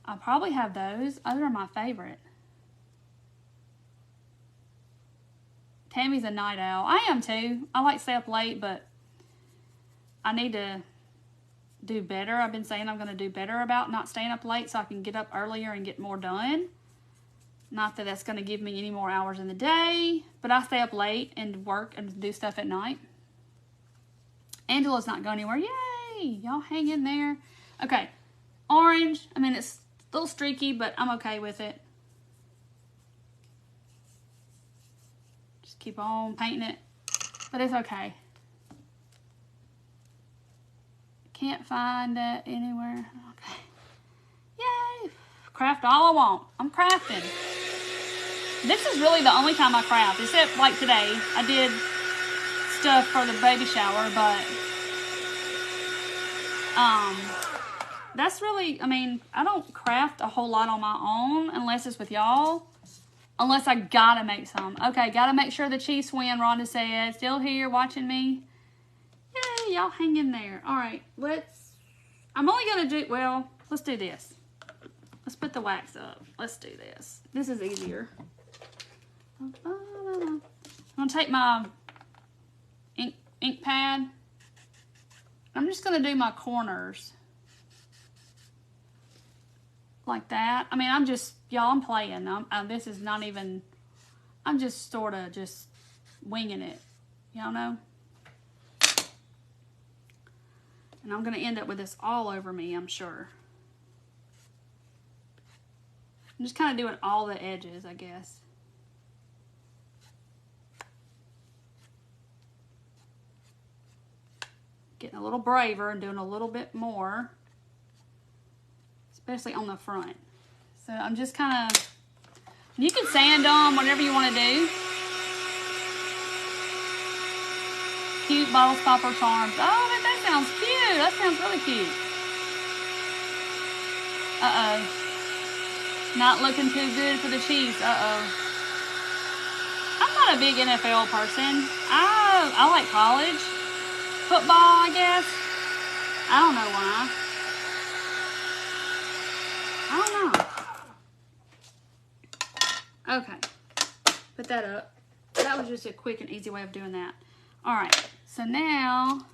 I probably have those. Those are my favorite. Tammy's a night owl. I am too. I like to stay up late, but I need to do better. I've been saying I'm going to do better about not staying up late so I can get up earlier and get more done. Not that that's going to give me any more hours in the day, but I stay up late and work and do stuff at night. Angela's not going anywhere. Yay! Y'all hang in there. Okay. Orange. I mean, it's a little streaky, but I'm okay with it. Just keep on painting it, but it's okay. Can't find it anywhere. Okay. Yay! Craft all I want. I'm crafting. This is really the only time I craft, except like today. I did stuff for the baby shower, but that's really, I mean, I don't craft a whole lot on my own unless it's with y'all. Unless I gotta make some. Okay, gotta make sure the Chiefs win, Rhonda said. Still here watching me. Yay, y'all hang in there. Alright, I'm only gonna do, well, let's do this. Let's put the wax up. Let's do this. This is easier. I'm gonna take my ink pad. I'm just gonna do my corners. Like that. I mean, I'm just, y'all, I'm playing. This is not even, I'm just sort of just winging it. Y'all know? And I'm going to end up with this all over me, I'm sure. I'm just kind of doing all the edges, I guess. Getting a little braver and doing a little bit more. Especially on the front. So I'm just kind of, you can sand them, whatever you want to do. Cute bottle stopper charms. Oh, that sounds cute. That sounds really cute. Uh-oh. Not looking too good for the Chiefs. Uh-oh. I'm not a big NFL person. I like college football, I guess. I don't know why. I don't know. Okay. Put that up. That was just a quick and easy way of doing that. Alright. So now,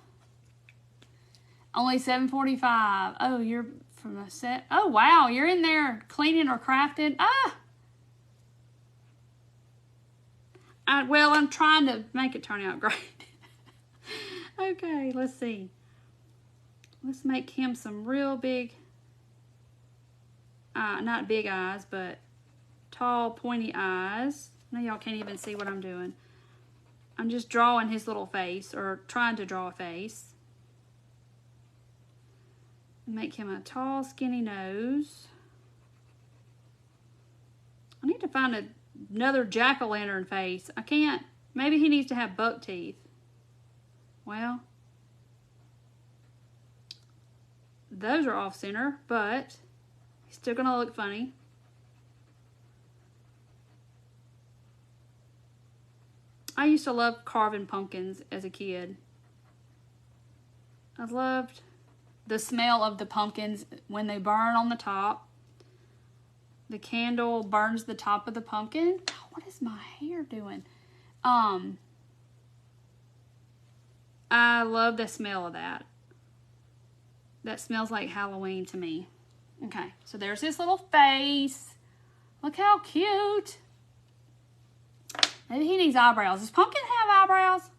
only 7:45. Oh, you're from a set. Oh, wow. You're in there cleaning or crafting. Well, I'm trying to make it turn out great. Okay, let's see. Let's make him some real big, not big eyes, but tall, pointy eyes. Now y'all can't even see what I'm doing. I'm just drawing his little face, or trying to draw a face. Make him a tall, skinny nose. I need to find another jack-o'-lantern face. I can't. Maybe he needs to have buck teeth. Well, those are off center, but he's still gonna look funny. I used to love carving pumpkins as a kid. I loved the smell of the pumpkins when they burn on the top. The candle burns the top of the pumpkin. Oh, what is my hair doing? I love the smell of that. That smells like Halloween to me. Okay, so there's his little face. Look how cute. Maybe he needs eyebrows. Does Pumpkin have eyebrows?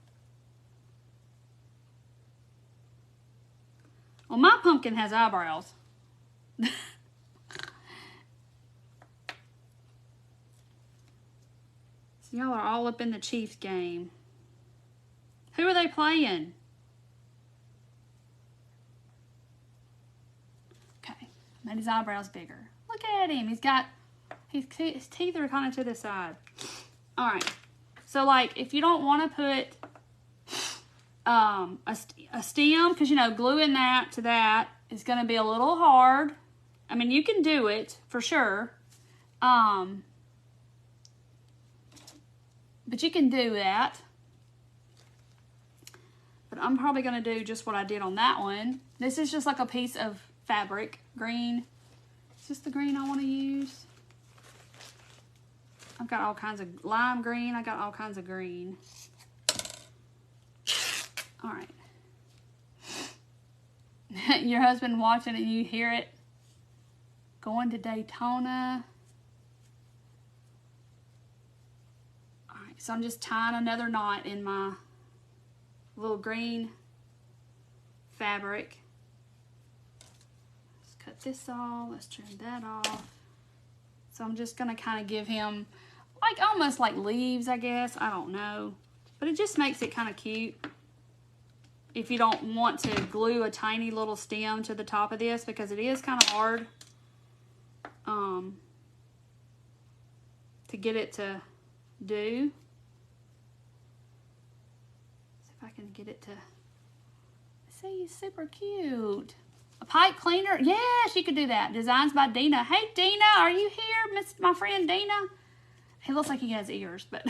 Well, my pumpkin has eyebrows. So y'all are all up in the Chiefs game. Who are they playing? Okay, made his eyebrows bigger. Look at him. He's got, his teeth are kind of to the side. All right, so like if you don't want to put a stem, because you know gluing that to that is going to be a little hard. I mean, you can do it for sure, but you can do that. But I'm probably going to do just what I did on that one. This is just like a piece of fabric, green. Is this the green I want to use? I've got all kinds of lime green. I got all kinds of green. All right. Your husband watching and you hear it. Going to Daytona. All right, so I'm just tying another knot in my little green fabric. Let's cut this off. Let's trim that off. So I'm just going to kind of give him like almost like leaves, I guess. I don't know. But it just makes it kind of cute. If you don't want to glue a tiny little stem to the top of this, because it is kind of hard to get it to do. See if I can get it to, see, it's super cute. A pipe cleaner, yeah, she could do that. Designs by Dina. Hey Dina, are you here, my friend Dina? He looks like he has ears, but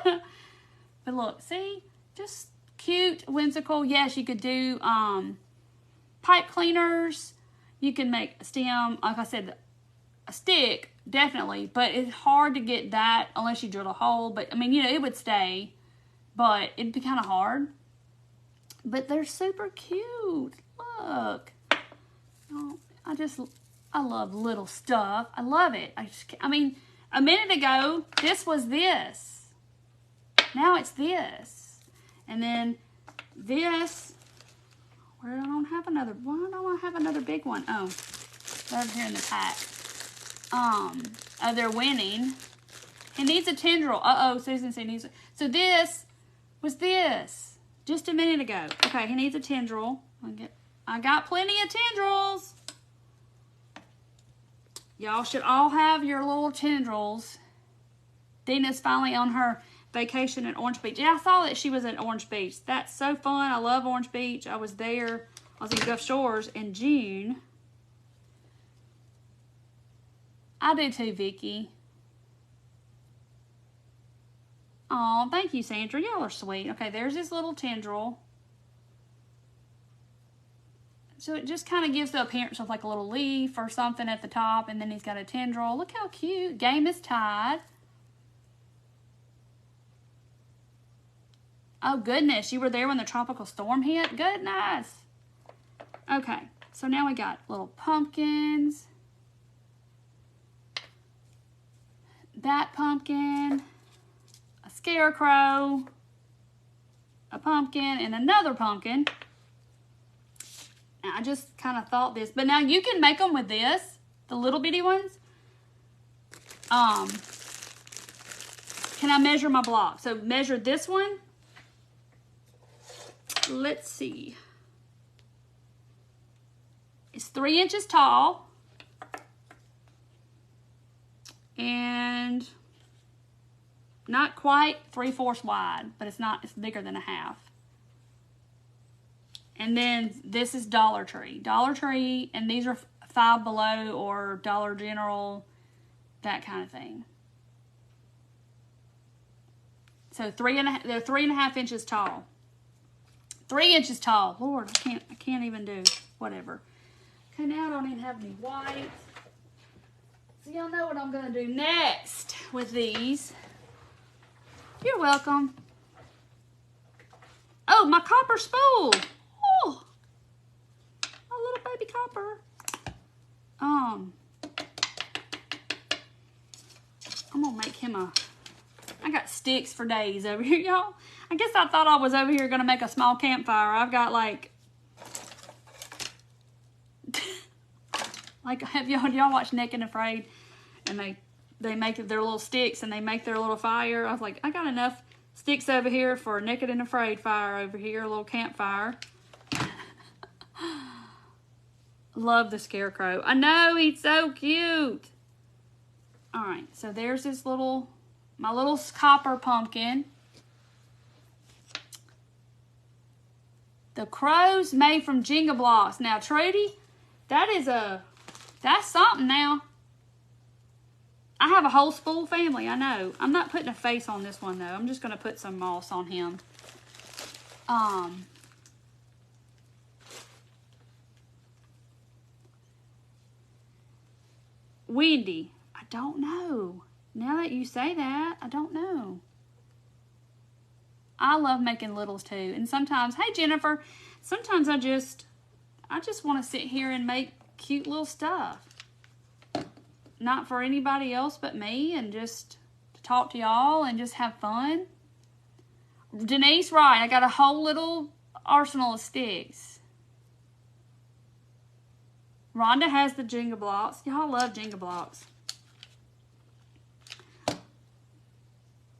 but look, see, just cute, whimsical. Yes, you could do pipe cleaners. You can make a stem, like I said, a stick, definitely, but it's hard to get that unless you drill a hole. But I mean, you know, it would stay, but it'd be kind of hard. But they're super cute. Look. Oh, I love little stuff. I love it. I mean, a minute ago, this was this. Now it's this. And then this, where I don't have another, why don't I have another big one? Oh, over here in the pack. Oh, they're winning. He needs a tendril. Uh-oh, Susan said he needs a, so this was this just a minute ago. Okay, he needs a tendril. I got plenty of tendrils. Y'all should all have your little tendrils. Dina's finally on her vacation at Orange Beach. Yeah, I saw that she was at Orange Beach. That's so fun. I love Orange Beach. I was there. I was in Gulf Shores in June. I do too, Vicky. Oh, thank you, Sandra. Y'all are sweet. Okay, there's this little tendril. So it just kind of gives the appearance of like a little leaf or something at the top, and then he's got a tendril. Look how cute. Game is tied. Oh, goodness. You were there when the tropical storm hit? Goodness. Okay, so now we got little pumpkins. That pumpkin. A scarecrow. A pumpkin and another pumpkin. I just kind of thought this, but now you can make them with this, the little bitty ones. Can I measure my block? So measure this one. Let's see. It's 3 inches tall. And not quite 3/4 wide, but it's bigger than a half. And then this is Dollar Tree. Dollar Tree, and these are Five Below or Dollar General, that kind of thing. So they're 3.5 inches tall. 3 inches tall. Lord, I can't even do whatever. Okay, now I don't even have any white. So y'all know what I'm gonna do next with these. You're welcome. Oh, my copper spool. Oh, a little baby copper. I'm gonna make him I got sticks for days over here, y'all. I guess I thought I was over here gonna make a small campfire. I've got like have y'all watch Naked and Afraid? And they make their little sticks and they make their little fire. I was like, I got enough sticks over here for a Naked and Afraid fire over here, a little campfire. Love the scarecrow. I know, he's so cute. All right, so there's this my little copper pumpkin. The crow's made from Jenga blocks. Now, Trudy, that's something now. I have a whole Spool family, I know. I'm not putting a face on this one, though. I'm just going to put some moss on him. Wendy, I don't know. Now that you say that, I don't know. I love making littles too. And sometimes, hey Jennifer, sometimes I just want to sit here and make cute little stuff. Not for anybody else but me, and just to talk to y'all and just have fun. Denise, right, I got a whole little arsenal of sticks. Rhonda has the Jenga blocks. Y'all love Jenga blocks.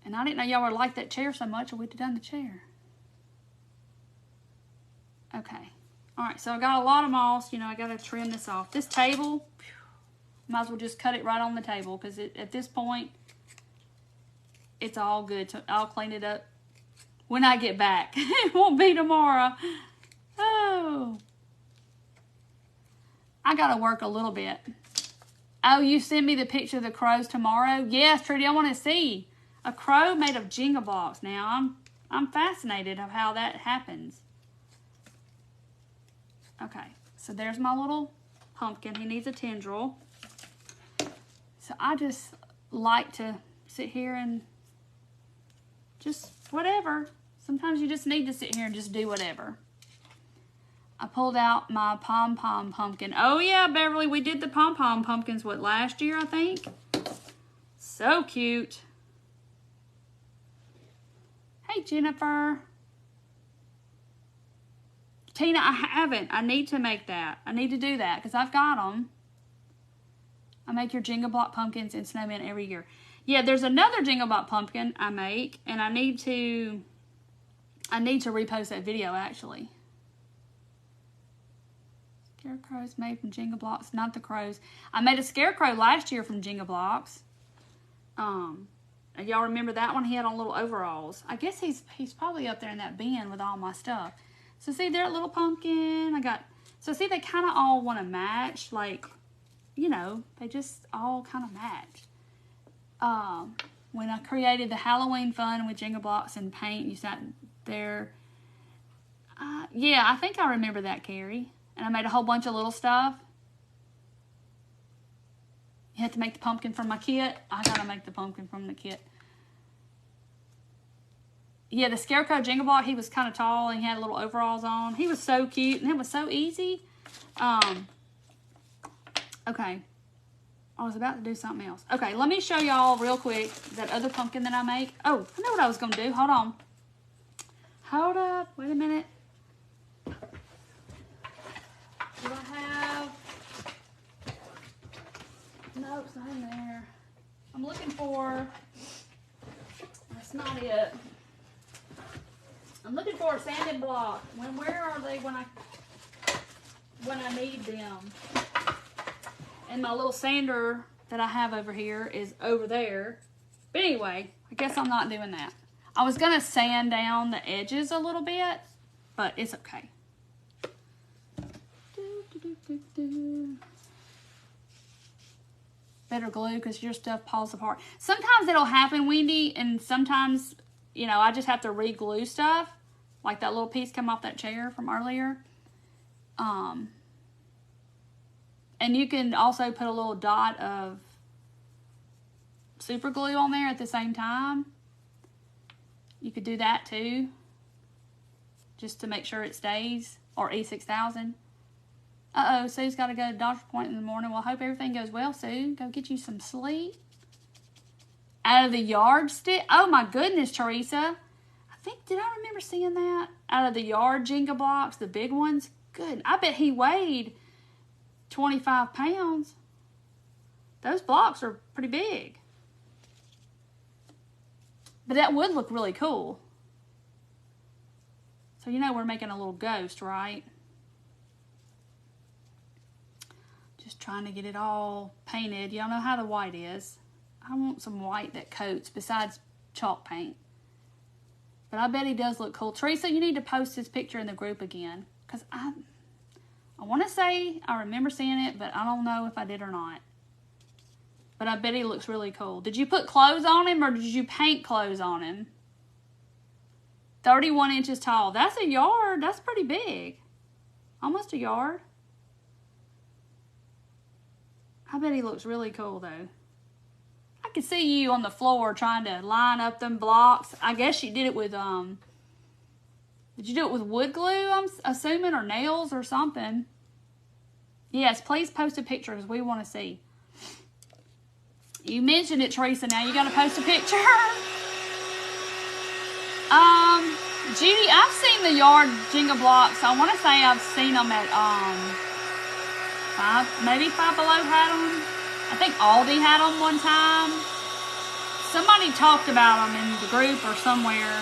And I didn't know y'all would like that chair so much, or we'd have done the chair. Okay. Alright, so I got a lot of moss. You know, I got to trim this off. This table, might as well just cut it right on the table, because at this point, it's all good. So I'll clean it up when I get back. It won't be tomorrow. Oh. I got to work a little bit. Oh, you send me the picture of the crows tomorrow? Yes, Trudy, I want to see. A crow made of Jenga blocks. Now, I'm fascinated of how that happens. Okay, so there's my little pumpkin. He needs a tendril. So I just like to sit here and just whatever. Sometimes you just need to sit here and just do whatever. I pulled out my pom-pom pumpkin. Oh yeah, Beverly, we did the pom-pom pumpkins, what, last year, I think? So cute. Hey, Jennifer. Tina, I haven't. I need to make that. I need to do that because I've got them. I make your Jenga block pumpkins and snowmen every year. Yeah, there's another Jenga block pumpkin I make, and I need to repost that video, actually. Scarecrows made from Jenga blocks, not the crows. I made a scarecrow last year from Jenga blocks. Y'all remember that one? He had on little overalls. I guess he's probably up there in that bin with all my stuff. So see there, little pumpkin. So see, they kind of all want to match. Like, you know, they just all kind of match. When I created the Halloween fun with Jenga blocks and paint, you sat there. Yeah, I think I remember that, Carrie. And I made a whole bunch of little stuff. You had to make the pumpkin from my kit. I gotta make the pumpkin from the kit. Yeah, the Scarecrow Jenga block, he was kind of tall and he had little overalls on. He was so cute and it was so easy. Okay. I was about to do something else. Okay, let me show y'all real quick that other pumpkin that I make. Oh, I know what I was gonna do. Hold on. Hold up. Wait a minute. Do I have... No, it's not in there. I'm looking for... That's not it. I'm looking for a sanding block. Where are they when I need them? And my little sander that I have over here is over there. But anyway, I guess I'm not doing that. I was going to sand down the edges a little bit, but it's okay. Better glue because your stuff falls apart. Sometimes it'll happen, Wendy, and sometimes, you know, I just have to re-glue stuff. Like that little piece come off that chair from earlier. And you can also put a little dot of super glue on there at the same time. You could do that too. Just to make sure it stays. Or E6000. Uh-oh, Sue's got to go to the doctor's appointment in the morning. Well, I hope everything goes well, Sue. Go get you some sleep. Out of the yardstick. Oh, my goodness, Teresa. Did I remember seeing that? Out of the yard Jenga blocks, the big ones. Good. I bet he weighed 25 pounds. Those blocks are pretty big. But that would look really cool. So you know we're making a little ghost, right? Just trying to get it all painted. Y'all know how the white is. I want some white that coats besides chalk paint. But I bet he does look cool. Teresa, you need to post his picture in the group again. Because I want to say I remember seeing it, but I don't know if I did or not. But I bet he looks really cool. Did you put clothes on him or did you paint clothes on him? 31 inches tall. That's a yard. That's pretty big. Almost a yard. I bet he looks really cool, though. I could see you on the floor trying to line up them blocks. I guess you did it with, did you do it with wood glue, I'm assuming, or nails or something? Yes, please post a picture because we want to see. You mentioned it, Teresa. Now you got to post a picture. Judy, I've seen the yard Jenga blocks. I want to say I've seen them at, maybe Five Below had them. I think Aldi had them one time. Somebody talked about them in the group or somewhere.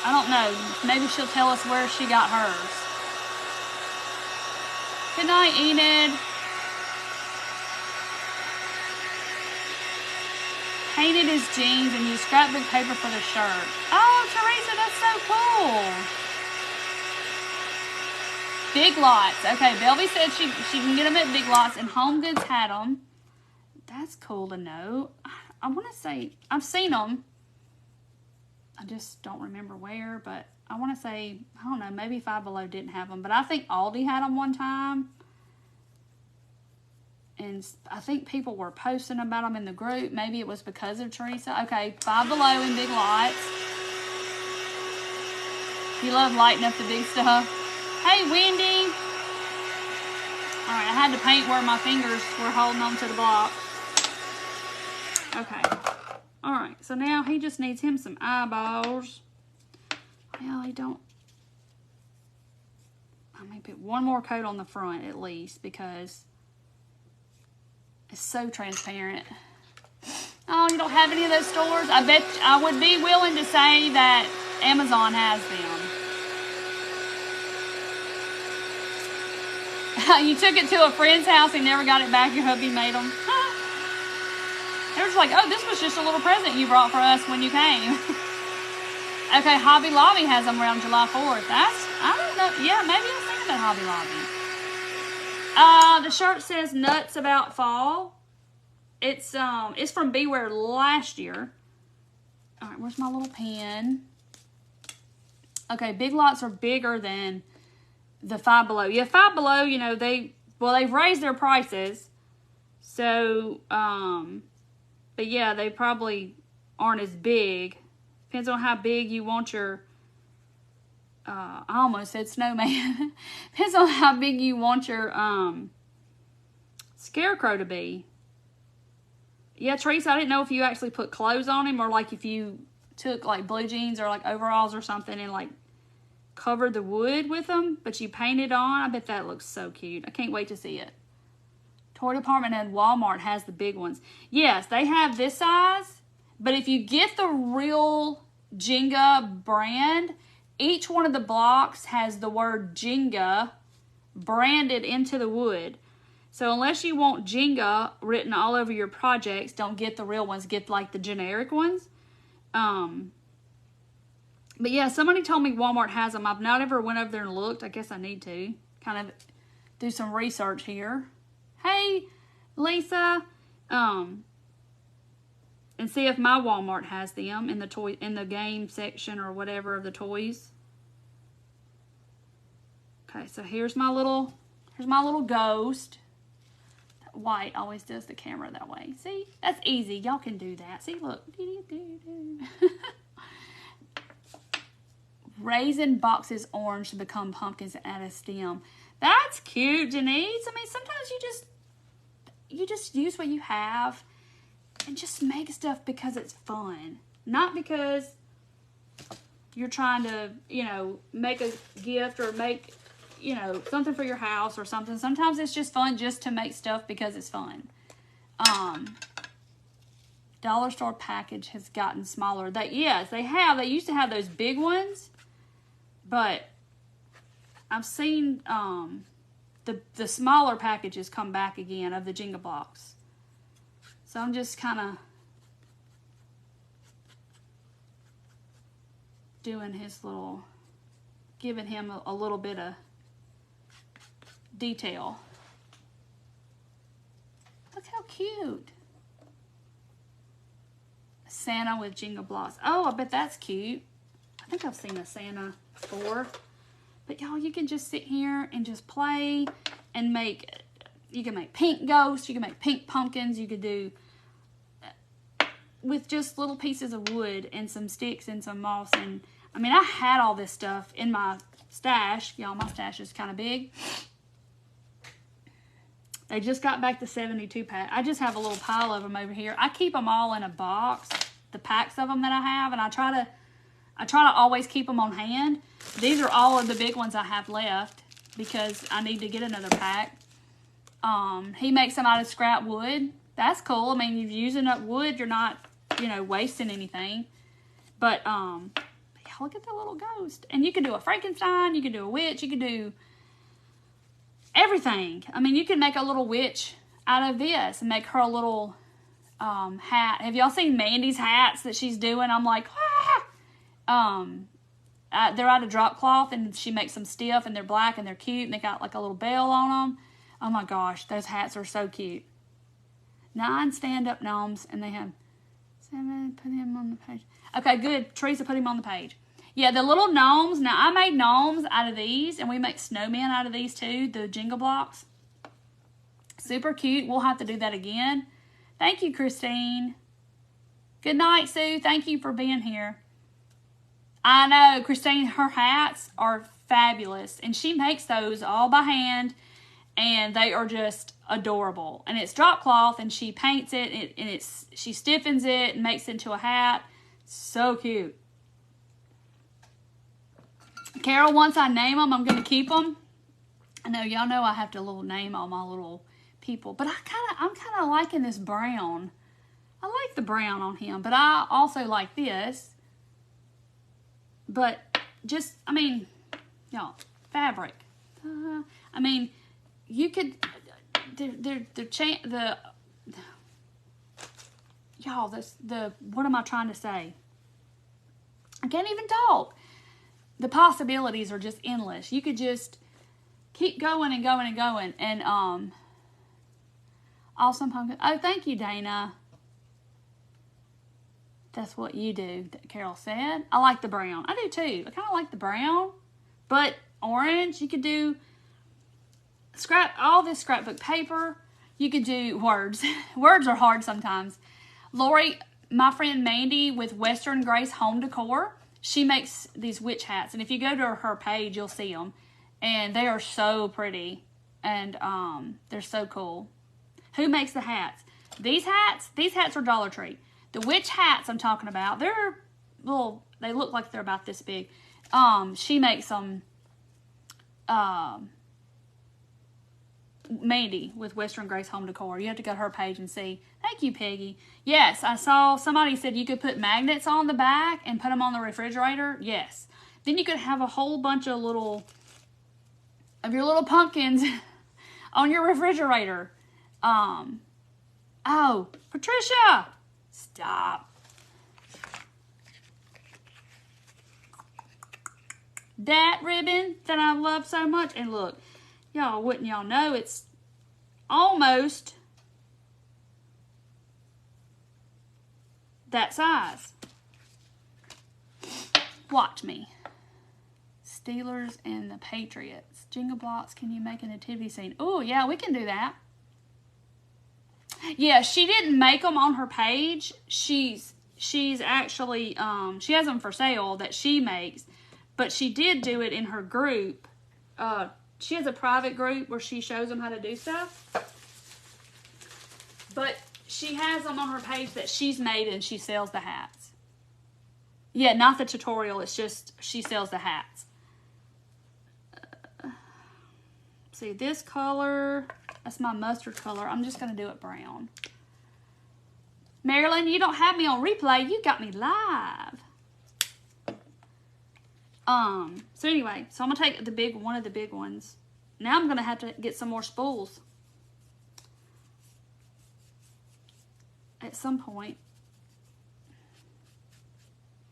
I don't know. Maybe she'll tell us where she got hers. Good night, Enid. Painted his jeans and used scrapbook paper for the shirt. Oh, Teresa, that's so cool. Big Lots. Okay, Belvy said she can get them at Big Lots, and Home Goods had them. That's cool to know. I want to say, I've seen them. I just don't remember where, but I want to say, I don't know, maybe Five Below didn't have them, but I think Aldi had them one time. And I think people were posting about them in the group. Maybe it was because of Teresa. Okay, Five Below and Big Lots. You love lighting up the big stuff. Hey, Wendy. All right, I had to paint where my fingers were holding on to the block. Okay. All right, so now he just needs him some eyeballs. Well, he don't. I may put one more coat on the front at least because it's so transparent. Oh, you don't have any of those stores? I bet I would be willing to say that Amazon has them. You took it to a friend's house and never got it back. Your hubby made them. They were just like, oh, this was just a little present you brought for us when you came. Okay, Hobby Lobby has them around July 4th. I don't know. Yeah, maybe I was thinking about Hobby Lobby. The shirt says nuts about fall. It's from Beware last year. All right, where's my little pen? Okay, Big Lots are bigger than the Five Below. Yeah, Five Below, you know, they've raised their prices. So, but yeah, they probably aren't as big. Depends on how big you want your, I almost said snowman. Depends on how big you want your, scarecrow to be. Yeah, Teresa, I didn't know if you actually put clothes on him or like if you took like blue jeans or like overalls or something and like covered the wood with them, but you painted on. I bet that looks so cute. I can't wait to see it. Toy Department and Walmart has the big ones. Yes, they have this size, but if you get the real Jenga brand, each one of the blocks has the word Jenga branded into the wood. So unless you want Jenga written all over your projects, don't get the real ones. Get like the generic ones. But yeah, somebody told me Walmart has them. I've not ever went over there and looked. I guess I need to kind of do some research here. Hey, Lisa. And see if my Walmart has them in the game section or whatever of the toys. Okay, so here's my little ghost. White always does the camera that way. See? That's easy. Y'all can do that. See, look. Raisin boxes orange to become pumpkins and add a stem. That's cute, Janice. I mean, sometimes you just use what you have and just make stuff because it's fun. Not because you're trying to, you know, make a gift or make, you know, something for your house or something. Sometimes it's just fun just to make stuff because it's fun. Dollar store package has gotten smaller. Yes, they have. They used to have those big ones, but I've seen the smaller packages come back again of the Jenga blocks. So I'm just kind of doing his little, giving him a little bit of detail. Look how cute. Santa with Jenga blocks. Oh, I bet that's cute. I think I've seen a Santa before. But y'all, you can just sit here and just play and make, You can make pink ghosts. You can make pink pumpkins. You could do with just little pieces of wood and some sticks and some moss. And I mean, I had all this stuff in my stash. Y'all, my stash is kind of big. They just got back the 72 pack. I just have a little pile of them over here. I keep them all in a box, the packs of them that I have, and I try to always keep them on hand. These are all of the big ones I have left because I need to get another pack. He makes them out of scrap wood. That's cool. I mean, you're using up wood. You're not, you know, wasting anything. But yeah, look at that little ghost. And you could do a Frankenstein. You could do a witch. You could do everything. I mean, you can make a little witch out of this and make her a little hat. Have y'all seen Mandy's hats that she's doing? I'm like, ah! They're out of drop cloth, and she makes them stiff, and they're black, and they're cute, and they got like a little bell on them. Oh my gosh, those hats are so cute. 9 stand-up gnomes, and they have 7. Put him on the page. Okay, good. Teresa, put him on the page. Yeah, the little gnomes. Now, I made gnomes out of these, and we make snowmen out of these too, the Jenga blocks. Super cute. We'll have to do that again. Thank you, Christine. Good night, Sue. Thank you for being here. I know, Christine, her hats are fabulous, and she makes those all by hand, and they are just adorable. And it's drop cloth, and she paints it, and she stiffens it and makes it into a hat. So cute. Carol, once I name them, I'm going to keep them. I know, y'all know I have to little name all my little people. But I'm kind of liking this brown. I like the brown on him. But I also like this. But just, I mean, y'all, fabric. I mean, you could, y'all, what am I trying to say? I can't even talk. The possibilities are just endless. You could just keep going and going and going. And, awesome pumpkin. Oh, thank you, Dana. That's what you do, Carol said. I like the brown. I do too. I kind of like the brown. But orange, you could do all this scrapbook paper. You could do words. Words are hard sometimes. Lori, my friend Mandy with Western Grace Home Decor, she makes these witch hats. And if you go to her page, you'll see them. And they are so pretty. And they're so cool. Who makes the hats? These hats are Dollar Tree. The witch hats I'm talking about, they're little, they look like they're about this big. She makes them, Mandy with Western Grace Home Decor. You have to go to her page and see. Thank you, Peggy. Yes, I saw somebody said you could put magnets on the back and put them on the refrigerator. Yes. Then you could have a whole bunch of your little pumpkins on your refrigerator. Oh, Patricia! Stop. That ribbon that I love so much. And look, wouldn't y'all know, it's almost that size. Watch me. Steelers and the Patriots. Jingle blocks, can you make a nativity scene? Oh, yeah, we can do that. Yeah, she didn't make them on her page. She's actually, she has them for sale that she makes. But she did do it in her group. She has a private group where she shows them how to do stuff. But she has them on her page that she's made and she sells the hats. Yeah, not the tutorial. It's just she sells the hats. See, this color, that's my mustard color. I'm just going to do it brown. Marilyn, you don't have me on replay. You got me live. So anyway, so I'm going to take one of the big ones. Now I'm going to have to get some more spools. At some point.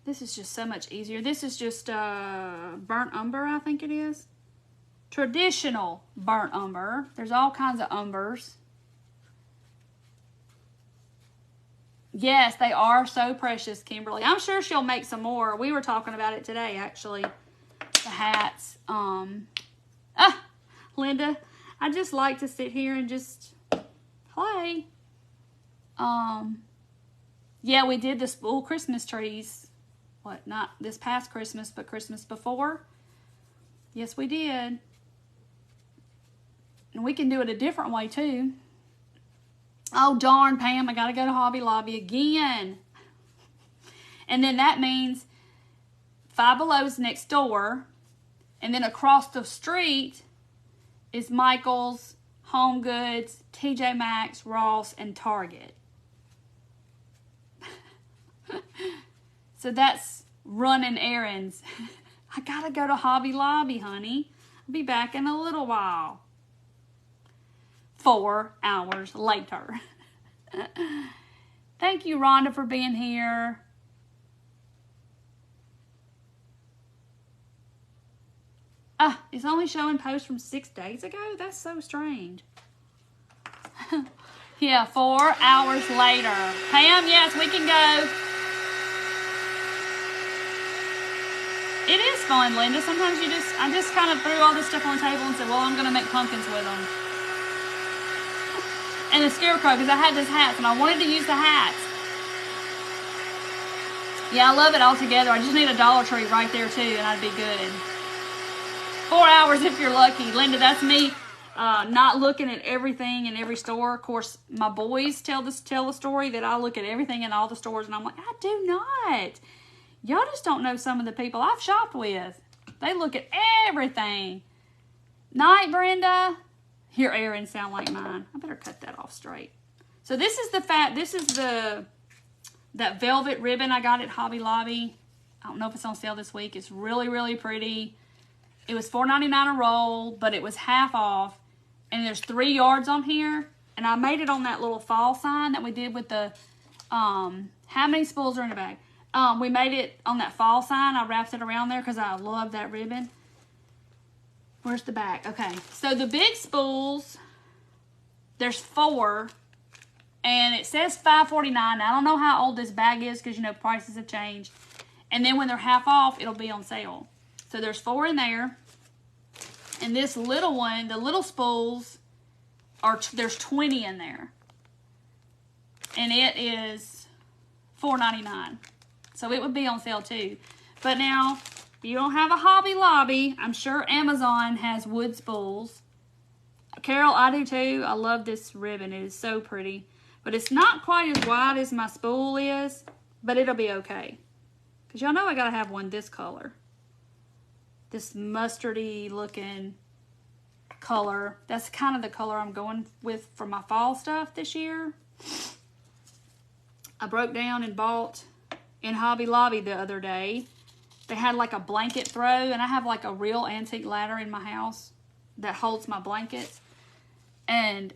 This is just so much easier. This is just burnt umber, I think it is. Traditional burnt umber. There's all kinds of umbers. Yes, they are so precious, Kimberly. I'm sure she'll make some more. We were talking about it today, actually. The hats. Linda, I just like to sit here and just play. Yeah, we did the Spool Christmas trees. What, not this past Christmas, but Christmas before. Yes, we did. And we can do it a different way, too. Oh, darn, Pam, I got to go to Hobby Lobby again. And then that means Five Below's next door. And then across the street is Michael's, Home Goods, TJ Maxx, Ross, and Target. So that's running errands. I gotta go to Hobby Lobby, honey. I'll be back in a little while. 4 hours later. Thank you, Rhonda, for being here. It's only showing posts from 6 days ago? That's so strange. Yeah, 4 hours later. Pam, yes, we can go. It is fun, Linda. Sometimes I just kind of threw all this stuff on the table and said, well, I'm going to make pumpkins with them. And the scarecrow, because I had those hats, and I wanted to use the hats. Yeah, I love it all together. I just need a Dollar Tree right there, too, and I'd be good. 4 hours if you're lucky. Linda, that's me not looking at everything in every store. Of course, my boys tell the story that I look at everything in all the stores, and I'm like, I do not. Y'all just don't know some of the people I've shopped with. They look at everything. Night, Brenda. Your errands sound like mine. I better cut that off straight. So this is that velvet ribbon I got at Hobby Lobby. I don't know if it's on sale this week. It's really, really pretty. It was $4.99 a roll, but it was half off. And there's 3 yards on here. And I made it on that little fall sign that we did with the, how many spools are in the bag? We made it on that fall sign. I wrapped it around there because I love that ribbon. Where's the back? Okay, so the big spools, there's 4, and it says $5.49. I don't know how old this bag is because, you know, prices have changed. And then when they're half off, it'll be on sale. So there's 4 in there. And this little one, the little spools, there's 20 in there. And it is $4.99. So it would be on sale too. But now, if you don't have a Hobby Lobby, I'm sure Amazon has wood spools. Carol, I do too. I love this ribbon. It is so pretty. But it's not quite as wide as my spool is. But it'll be okay. Because y'all know I got to have one this color. This mustardy looking color. That's kind of the color I'm going with for my fall stuff this year. I broke down and bought in Hobby Lobby the other day. They had like a blanket throw, and I have like a real antique ladder in my house that holds my blankets. And,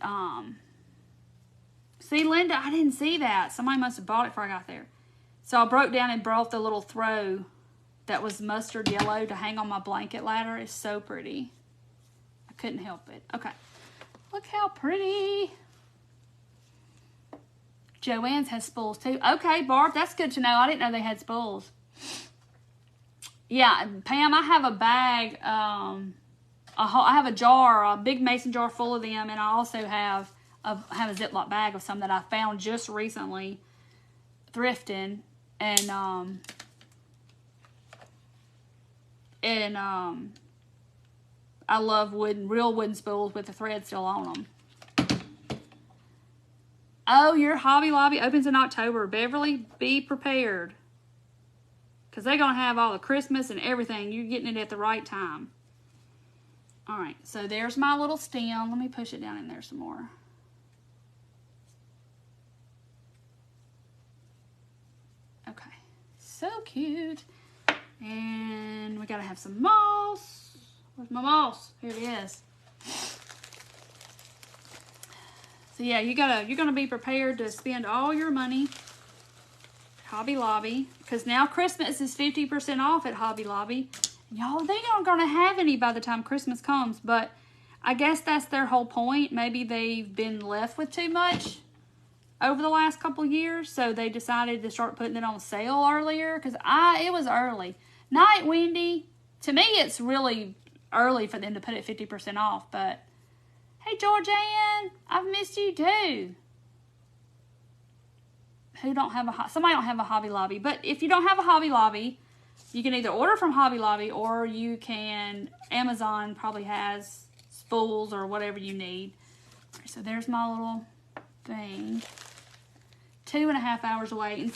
see, Linda, I didn't see that. Somebody must have bought it before I got there. So I broke down and brought the little throw that was mustard yellow to hang on my blanket ladder. It's so pretty. I couldn't help it. Okay. Look how pretty. Joann's has spools too. Okay, Barb, that's good to know. I didn't know they had spools. Yeah, Pam, I have a bag. I have a jar, a big mason jar full of them, and I also have a Ziploc bag of some that I found just recently thrifting, and I love real wooden spools with the thread still on them. Oh, your Hobby Lobby opens in October. Beverly, be prepared. Because they're going to have all the Christmas and everything. You're getting it at the right time. All right, so there's my little stem. Let me push it down in there some more. Okay, so cute. And we got to have some moss. Where's my moss? Here it is. So yeah, you're gonna be prepared to spend all your money at Hobby Lobby, because now Christmas is 50% off at Hobby Lobby. Y'all, they aren't gonna have any by the time Christmas comes, but I guess that's their whole point. Maybe they've been left with too much over the last couple of years, so they decided to start putting it on sale earlier, because it was early. Night, Wendy. To me, it's really early for them to put it 50% off, but Hey, Georgianne, I've missed you too. Somebody don't have a Hobby Lobby. But if you don't have a Hobby Lobby, you can either order from Hobby Lobby or you can, Amazon probably has spools or whatever you need. So there's my little thing. 2.5 hours away. And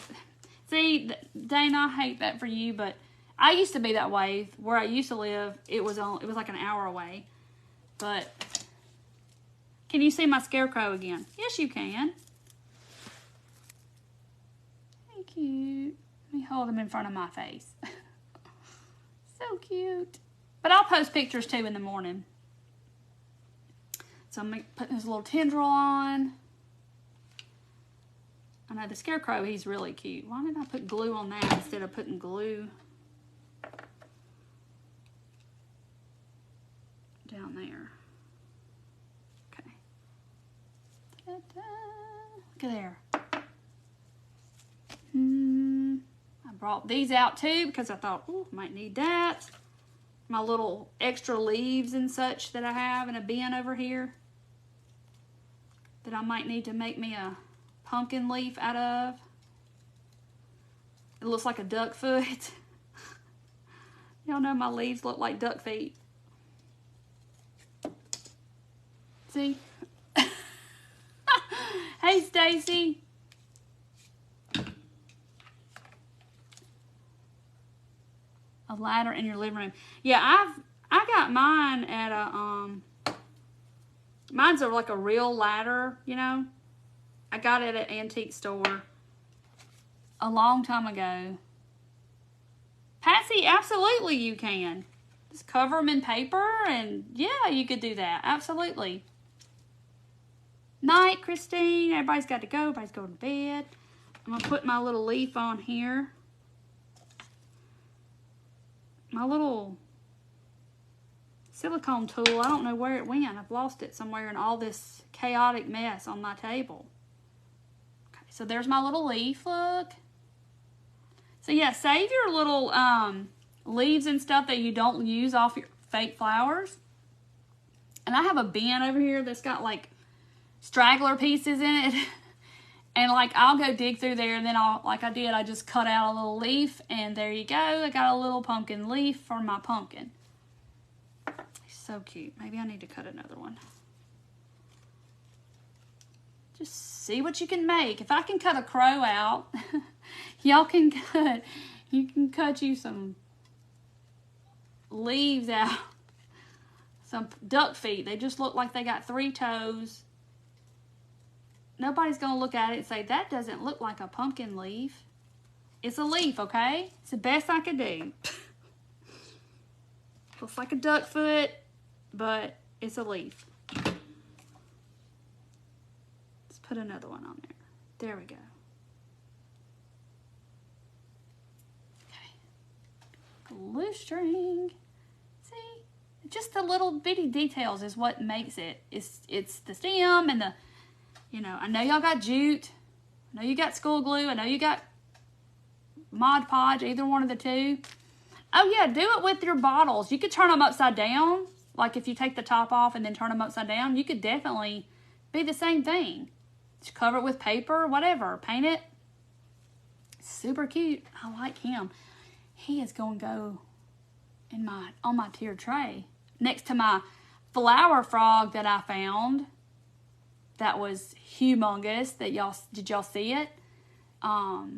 see, Dana, I hate that for you, but I used to be that way. Where I used to live, it was like an hour away. But can you see my scarecrow again? Yes, you can. Hey, cute. Let me hold him in front of my face. So cute. But I'll post pictures too in the morning. So I'm going to put this little tendril on. I know the scarecrow, he's really cute. Why did I put glue on that instead of putting glue down there? Okay. Ta-da. Look at there. I brought these out too because I thought, oh, might need that. My little extra leaves and such that I have in a bin over here that I might need to make me a pumpkin leaf out of. It looks like a duck foot. Y'all know my leaves look like duck feet. See? Hey, Stacy. A ladder in your living room. Yeah, I got mine at a mine's like a real ladder, you know. I got it at an antique store a long time ago. Patsy, absolutely you can. Just cover them in paper and yeah, you could do that. Absolutely. Night, Christine. Everybody's got to go. Everybody's going to bed. I'm going to put my little leaf on here. My little silicone tool, I don't know where it went. I've lost it somewhere in all this chaotic mess on my table. Okay, so there's my little leaf, look. So yeah, save your little leaves and stuff that you don't use off your fake flowers. And I have a bin over here that's got like straggler pieces in it. And like I'll go dig through there and then I just cut out a little leaf and there you go. I got a little pumpkin leaf for my pumpkin. So cute. Maybe I need to cut another one. Just see what you can make. If I can cut a crow out, y'all can cut. You can cut you some leaves out. Some duck feet. They just look like they got 3 toes. Nobody's going to look at it and say, that doesn't look like a pumpkin leaf. It's a leaf, okay? It's the best I could do. Looks like a duck foot, but it's a leaf. Let's put another one on there. There we go. Okay. Glue string. See? Just the little bitty details is what makes it. It's the stem and the... You know, I know y'all got jute. I know you got school glue. I know you got Mod Podge, either one of the two. Oh, yeah, do it with your bottles. You could turn them upside down. Like if you take the top off and then turn them upside down, you could definitely be the same thing. Just cover it with paper, whatever. Paint it. Super cute. I like him. He is going to go in on my tiered tray next to my flower frog that I found. That was humongous. Did y'all see it? Oh,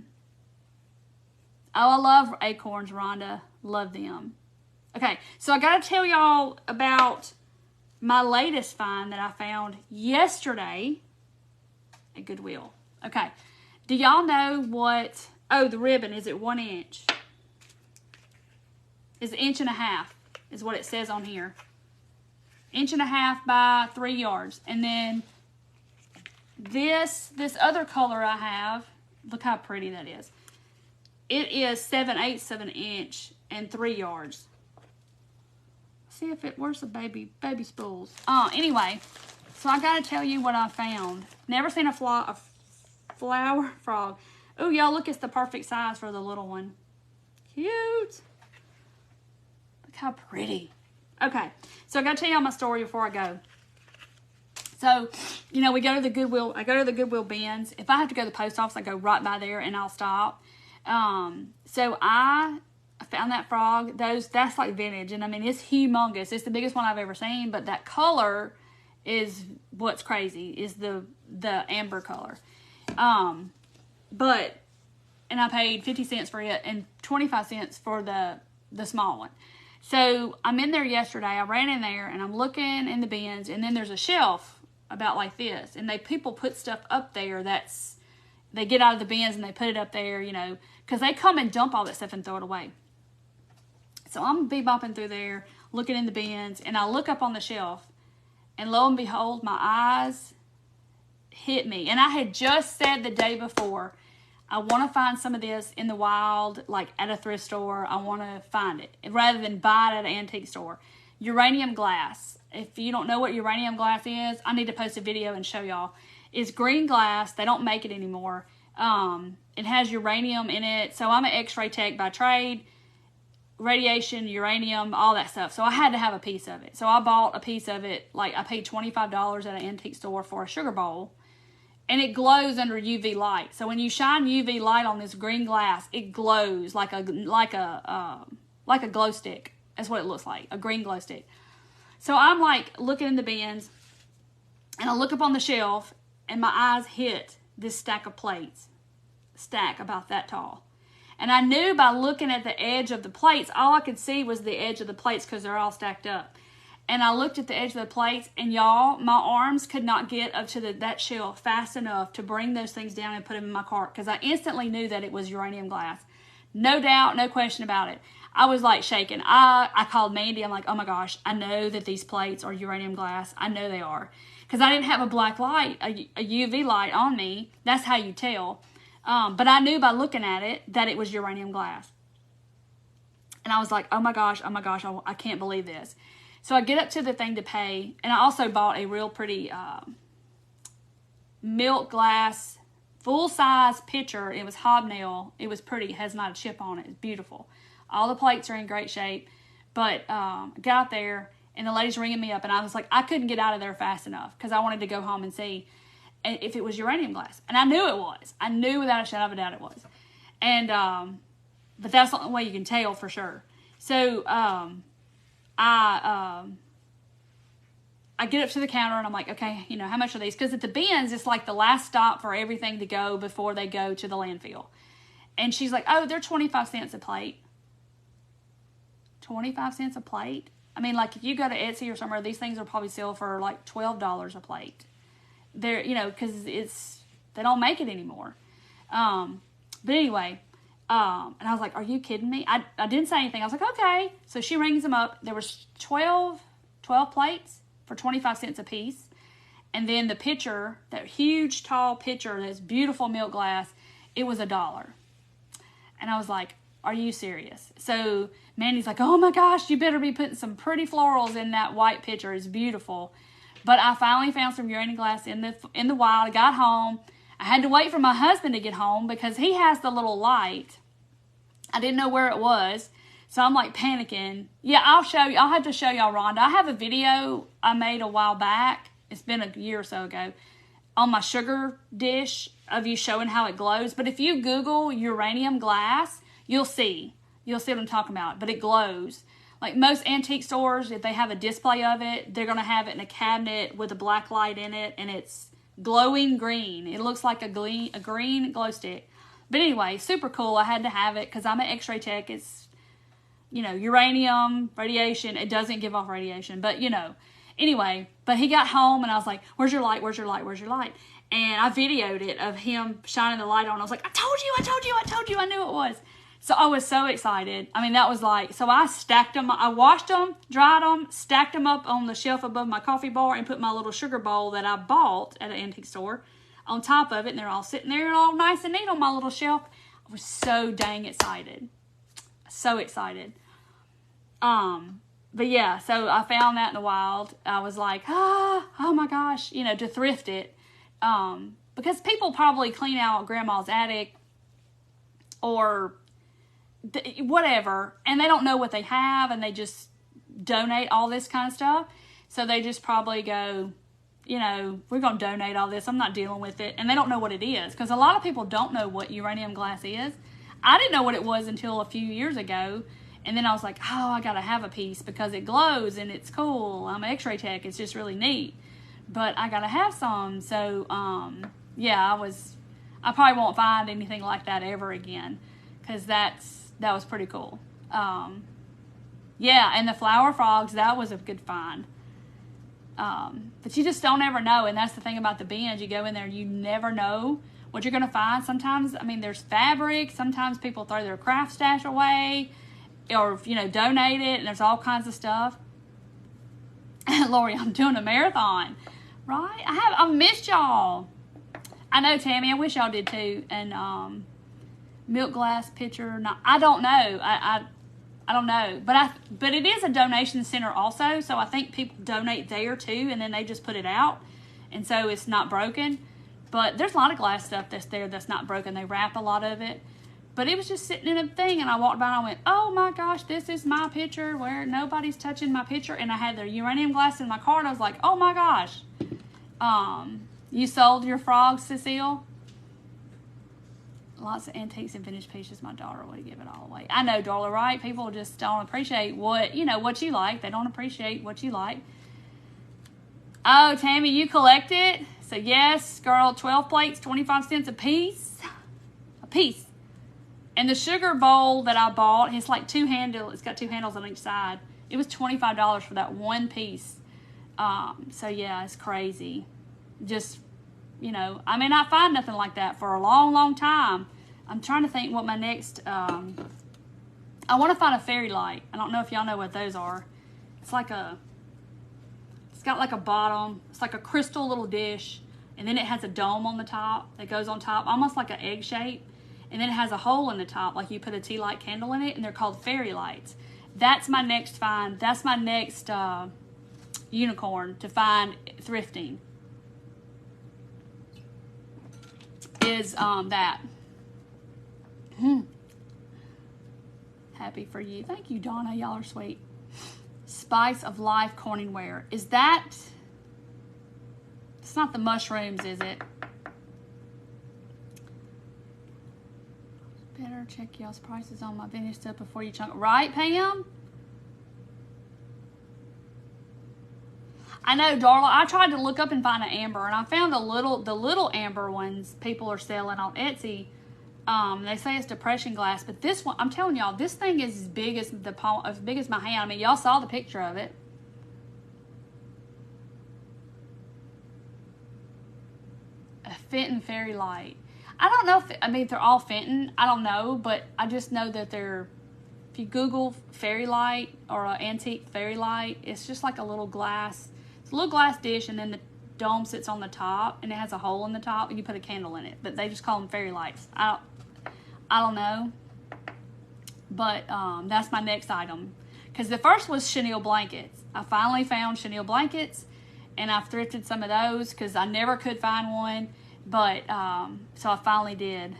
I love acorns, Rhonda. Love them. Okay, so I got to tell y'all about my latest find that I found yesterday at Goodwill. Okay, do y'all know what... Oh, the ribbon, is it 1 inch? It's 1.5 inches is what it says on here. 1.5 inches by 3 yards. And then... This other color I have, look how pretty that is. It is 7/8 of an inch and 3 yards. See if where's the baby spools? Anyway, so I gotta tell you what I found. Never seen a flower frog. Oh, y'all, look, it's the perfect size for the little one. Cute. Look how pretty. Okay, so I gotta tell y'all my story before I go. So, you know, we go to the Goodwill. I go to the Goodwill bins. If I have to go to the post office, I go right by there and I'll stop. So I found that frog. That's like vintage. And I mean, it's humongous. It's the biggest one I've ever seen. But that color is what's crazy, is the amber color. And I paid 50 cents for it and 25 cents for the small one. So I'm in there yesterday. I ran in there and I'm looking in the bins, and then there's a shelf about like this, and people put stuff up there they get out of the bins and they put it up there, you know, because they come and dump all that stuff and throw it away. So I'm bebopping through there, looking in the bins, and I look up on the shelf, and lo and behold, my eyes hit me. And I had just said the day before, I want to find some of this in the wild, like at a thrift store. I want to find it rather than buy it at an antique store. Uranium glass. If you don't know what uranium glass is, I need to post a video and show y'all. It's green glass. They don't make it anymore. It has uranium in it. So I'm an x-ray tech by trade. Radiation, uranium, all that stuff. So I had to have a piece of it. So I bought a piece of it. Like I paid $25 at an antique store for a sugar bowl. And it glows under UV light. So when you shine UV light on this green glass, it glows like a glow stick. That's what it looks like, a green glow stick. So I'm like looking in the bins, and I look up on the shelf, and my eyes hit this stack of plates, stack about that tall. And I knew by looking at the edge of the plates, all I could see was the edge of the plates because they're all stacked up. And I looked at the edge of the plates, and y'all, my arms could not get up to that shelf fast enough to bring those things down and put them in my cart, because I instantly knew that it was uranium glass. No doubt, no question about it. I was like shaking. I called Mandy. I'm like, oh my gosh, I know that these plates are uranium glass. I know they are. Because I didn't have a black light, a UV light on me. That's how you tell. But I knew by looking at it that it was uranium glass. And I was like, oh my gosh, I can't believe this. So I get up to the thing to pay, and I also bought a real pretty milk glass, full-size pitcher. It was hobnail. It was pretty. It has not a chip on it. It's beautiful. All the plates are in great shape. But I got there, and the lady's ringing me up, and I was like, I couldn't get out of there fast enough because I wanted to go home and see if it was uranium glass. And I knew it was. I knew without a shadow of a doubt it was. And but that's the only way you can tell for sure. So I get up to the counter, and I'm like, okay, you know, how much are these? Because at the bins, it's like the last stop for everything to go before they go to the landfill. And she's like, oh, they're 25 cents a plate. 25 cents a plate? I mean, like if you go to Etsy or somewhere, these things will probably sell for like $12 a plate. They're, you know, because they don't make it anymore. But anyway, and I was like, are you kidding me? I didn't say anything. I was like, okay. So she rings them up. There was 12 plates for 25 cents a piece. And then the pitcher, that huge, tall pitcher, that's beautiful milk glass, it was $1. And I was like, are you serious? So Mandy's like, oh my gosh, you better be putting some pretty florals in that white pitcher. It's beautiful. But I finally found some uranium glass in the wild. I got home. I had to wait for my husband to get home because he has the little light. I didn't know where it was. So I'm like panicking. Yeah, I'll show you. I'll have to show y'all, Rhonda. I have a video I made a while back. It's been a year or so ago. On my sugar dish of you showing how it glows. But if you Google uranium glass, you'll see. You'll see what I'm talking about. But it glows. Like most antique stores, if they have a display of it, they're going to have it in a cabinet with a black light in it. And it's glowing green. It looks like a green glow stick. But anyway, super cool. I had to have it because I'm an x-ray tech. It's, you know, uranium, radiation. It doesn't give off radiation. But, you know, anyway. But he got home and I was like, where's your light? Where's your light? Where's your light? And I videoed it of him shining the light on. I was like, I told you. I knew it was. So I was so excited. I mean, that was like, so I stacked them. I washed them, dried them, stacked them up on the shelf above my coffee bar and put my little sugar bowl that I bought at an antique store on top of it. And they're all sitting there all nice and neat on my little shelf. I was so dang excited. So excited. But yeah, so I found that in the wild. I was like, oh my gosh, you know, to thrift it. Because people probably clean out grandma's attic or whatever, and they don't know what they have, and they just donate all this kind of stuff. So they just probably go you know, we're going to donate all this. I'm not dealing with it. And they don't know what it is, because a lot of people don't know what uranium glass is. I didn't know what it was until a few years ago. And then I was like, oh, I got to have a piece because it glows and it's cool. I'm an x-ray tech. It's just really neat. But I got to have some. So, yeah, I probably won't find anything like that ever again, because that was pretty cool. Yeah, and the flower frogs, that was a good find. But you just don't ever know, and that's the thing about the bins. You go in there, you never know what you're going to find. Sometimes, I mean, there's fabric. Sometimes people throw their craft stash away or, you know, donate it, and there's all kinds of stuff. Lori, I'm doing a marathon, right? I've missed y'all. I know, Tammy, I wish y'all did too. And milk glass pitcher, no, I don't know. I don't know, but it is a donation center also, so I think people donate there too, and then they just put it out, and so it's not broken. But there's a lot of glass stuff that's there that's not broken. They wrap a lot of it, but it was just sitting in a thing, and I walked by and I went, oh my gosh, this is my pitcher where nobody's touching my pitcher, and I had the uranium glass in my car, and I was like, oh my gosh. You sold your frogs, Cecile? Lots of antiques and vintage pieces. My daughter would give it all away. I know, Darla, right? People just don't appreciate what you like. They don't appreciate what you like. Oh, Tammy, you collect it? So yes, girl, 12 plates, 25 cents a piece. A piece. And the sugar bowl that I bought, it's like it's got two handles on each side. It was $25 for that one piece. So yeah, it's crazy. Just, you know, I may not find nothing like that for a long, long time. I'm trying to think what my next, I want to find a fairy light. I don't know if y'all know what those are. It's got like a bottom. It's like a crystal little dish. And then it has a dome on the top that goes on top, almost like an egg shape. And then it has a hole in the top, like you put a tea light candle in it, and they're called fairy lights. That's my next find. That's my next unicorn to find thrifting. Is that. Happy for you. Thank you, Donna. Y'all are sweet. Spice of Life Corningware. Is that... It's not the mushrooms, is it? Better check y'all's prices on my vintage stuff before you chunk. Right, Pam? I know, Darla. I tried to look up and find an amber, and I found the little amber ones people are selling on Etsy. They say it's depression glass, but this one, I'm telling y'all, this thing is as big as my hand. I mean, y'all saw the picture of it. A Fenton fairy light. I don't know if they're all Fenton. I don't know, but I just know that they're. If you Google fairy light or an antique fairy light, it's just like a little glass. It's a little glass dish, and then the dome sits on the top, and it has a hole in the top, and you put a candle in it. But they just call them fairy lights. I don't know. But that's my next item. Because the first was chenille blankets. I finally found chenille blankets, and I've thrifted some of those because I never could find one. But, so I finally did.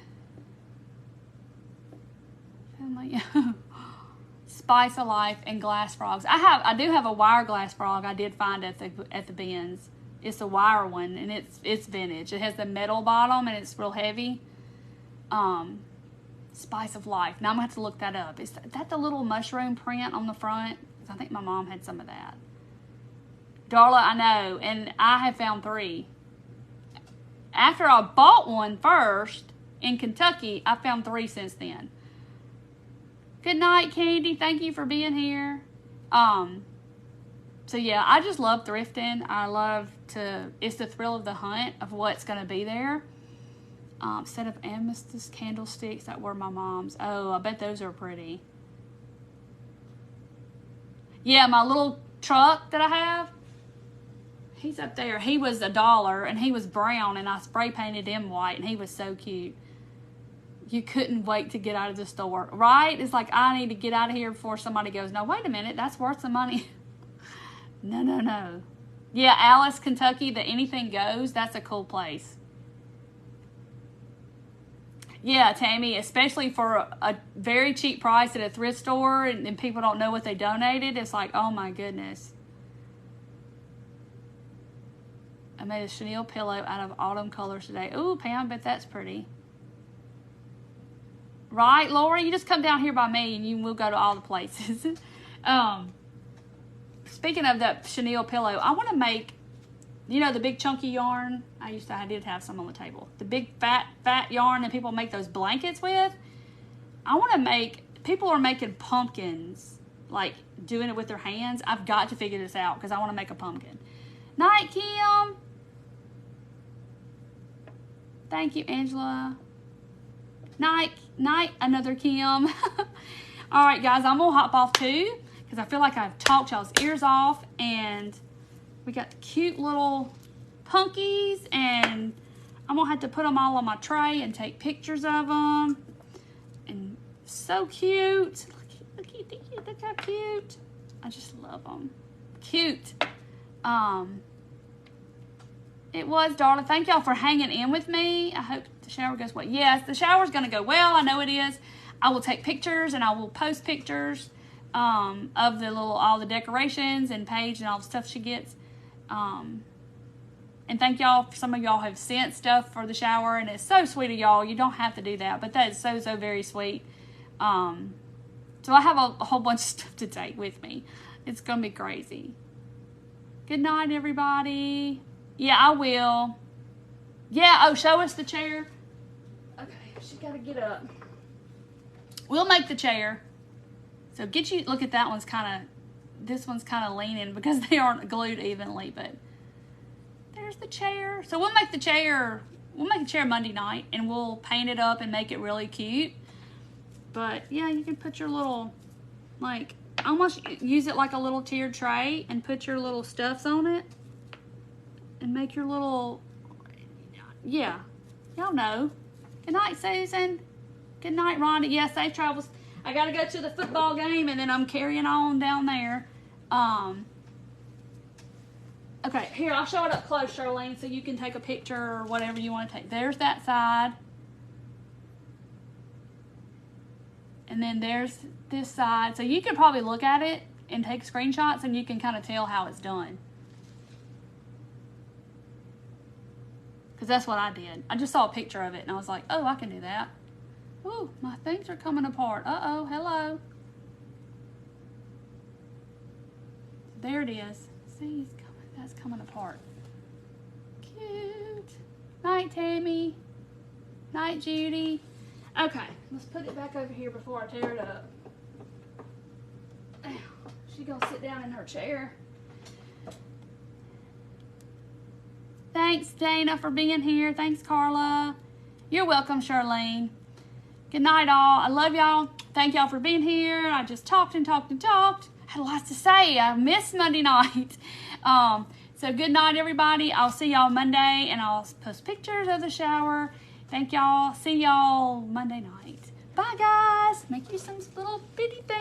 Spice of Life and glass frogs. I do have a wire glass frog I did find at the bins. It's a wire one, and it's vintage. It has the metal bottom, and it's real heavy. Spice of Life. Now I'm gonna have to look that up. Is that the little mushroom print on the front? I think my mom had some of that. Darla, I know, and I have found 3. After I bought one first in Kentucky, I found 3 since then. Good night, Candy. Thank you for being here. So yeah, I just love thrifting. It's the thrill of the hunt of what's going to be there. Set of amethyst candlesticks that were my mom's. Oh, I bet those are pretty. Yeah, my little truck that I have, he's up there. He was $1, and he was brown, and I spray painted him white, and he was so cute. You couldn't wait to get out of the store, right? It's like, I need to get out of here before somebody goes, no, wait a minute, that's worth some money. No. Yeah, Alice, Kentucky, the Anything Goes, that's a cool place. Yeah, Tammy, especially for a very cheap price at a thrift store, and people don't know what they donated, it's like, oh my goodness. I made a chenille pillow out of autumn colors today. Ooh, Pam, I bet that's pretty. Right, Lori? You just come down here by me and we'll go to all the places. Speaking of that chenille pillow, I want to make, you know, the big chunky yarn. I did have some on the table. The big fat yarn that people make those blankets with. I want to make, people are making pumpkins, like doing it with their hands. I've got to figure this out because I want to make a pumpkin. Night, Kim. Thank you, Angela. Night, another Kim. All right, guys, I'm going to hop off too because I feel like I've talked y'all's ears off, and we got the cute little punkies, and I'm going to have to put them all on my tray and take pictures of them. And so cute. Look how cute. I just love them. Cute. It was, darling. Thank y'all for hanging in with me. I hope the shower goes well. Yes, the shower's going to go well. I know it is. I will take pictures and I will post pictures of all the decorations and Paige and all the stuff she gets. And thank y'all. Some of y'all have sent stuff for the shower, and it's so sweet of y'all. You don't have to do that, but that is so very sweet. So I have a whole bunch of stuff to take with me. It's going to be crazy. Good night, everybody. Yeah, I will. Yeah, oh, show us the chair. Okay, she got to get up. We'll make the chair. So look at that one's this one's kind of leaning because they aren't glued evenly, but there's the chair. So we'll make the chair Monday night, and we'll paint it up and make it really cute. But yeah, you can put your little, like, almost use it like a little tiered tray and put your little stuffs on it and make your little, yeah, y'all know. Good night, Susan. Good night, Rhonda. Yeah, safe travels. I got to go to the football game, and then I'm carrying on down there. Okay, here, I'll show it up close, Charlene, so you can take a picture or whatever you want to take. There's that side. And then there's this side. So you can probably look at it and take screenshots, and you can kind of tell how it's done. Because that's what I did. I just saw a picture of it, and I was like, oh, I can do that. Ooh, my things are coming apart. Uh-oh, hello. There it is. See, that's coming apart. Cute. Night, Tammy. Night, Judy. Okay, let's put it back over here before I tear it up. She's gonna sit down in her chair. Thanks, Dana, for being here. Thanks, Carla. You're welcome, Charlene. Good night, all. I love y'all. Thank y'all for being here. I just talked and talked and talked. I had lots to say. I missed Monday night. So good night, everybody. I'll see y'all Monday, and I'll post pictures of the shower. Thank y'all. See y'all Monday night. Bye, guys. Make you some little bitty things.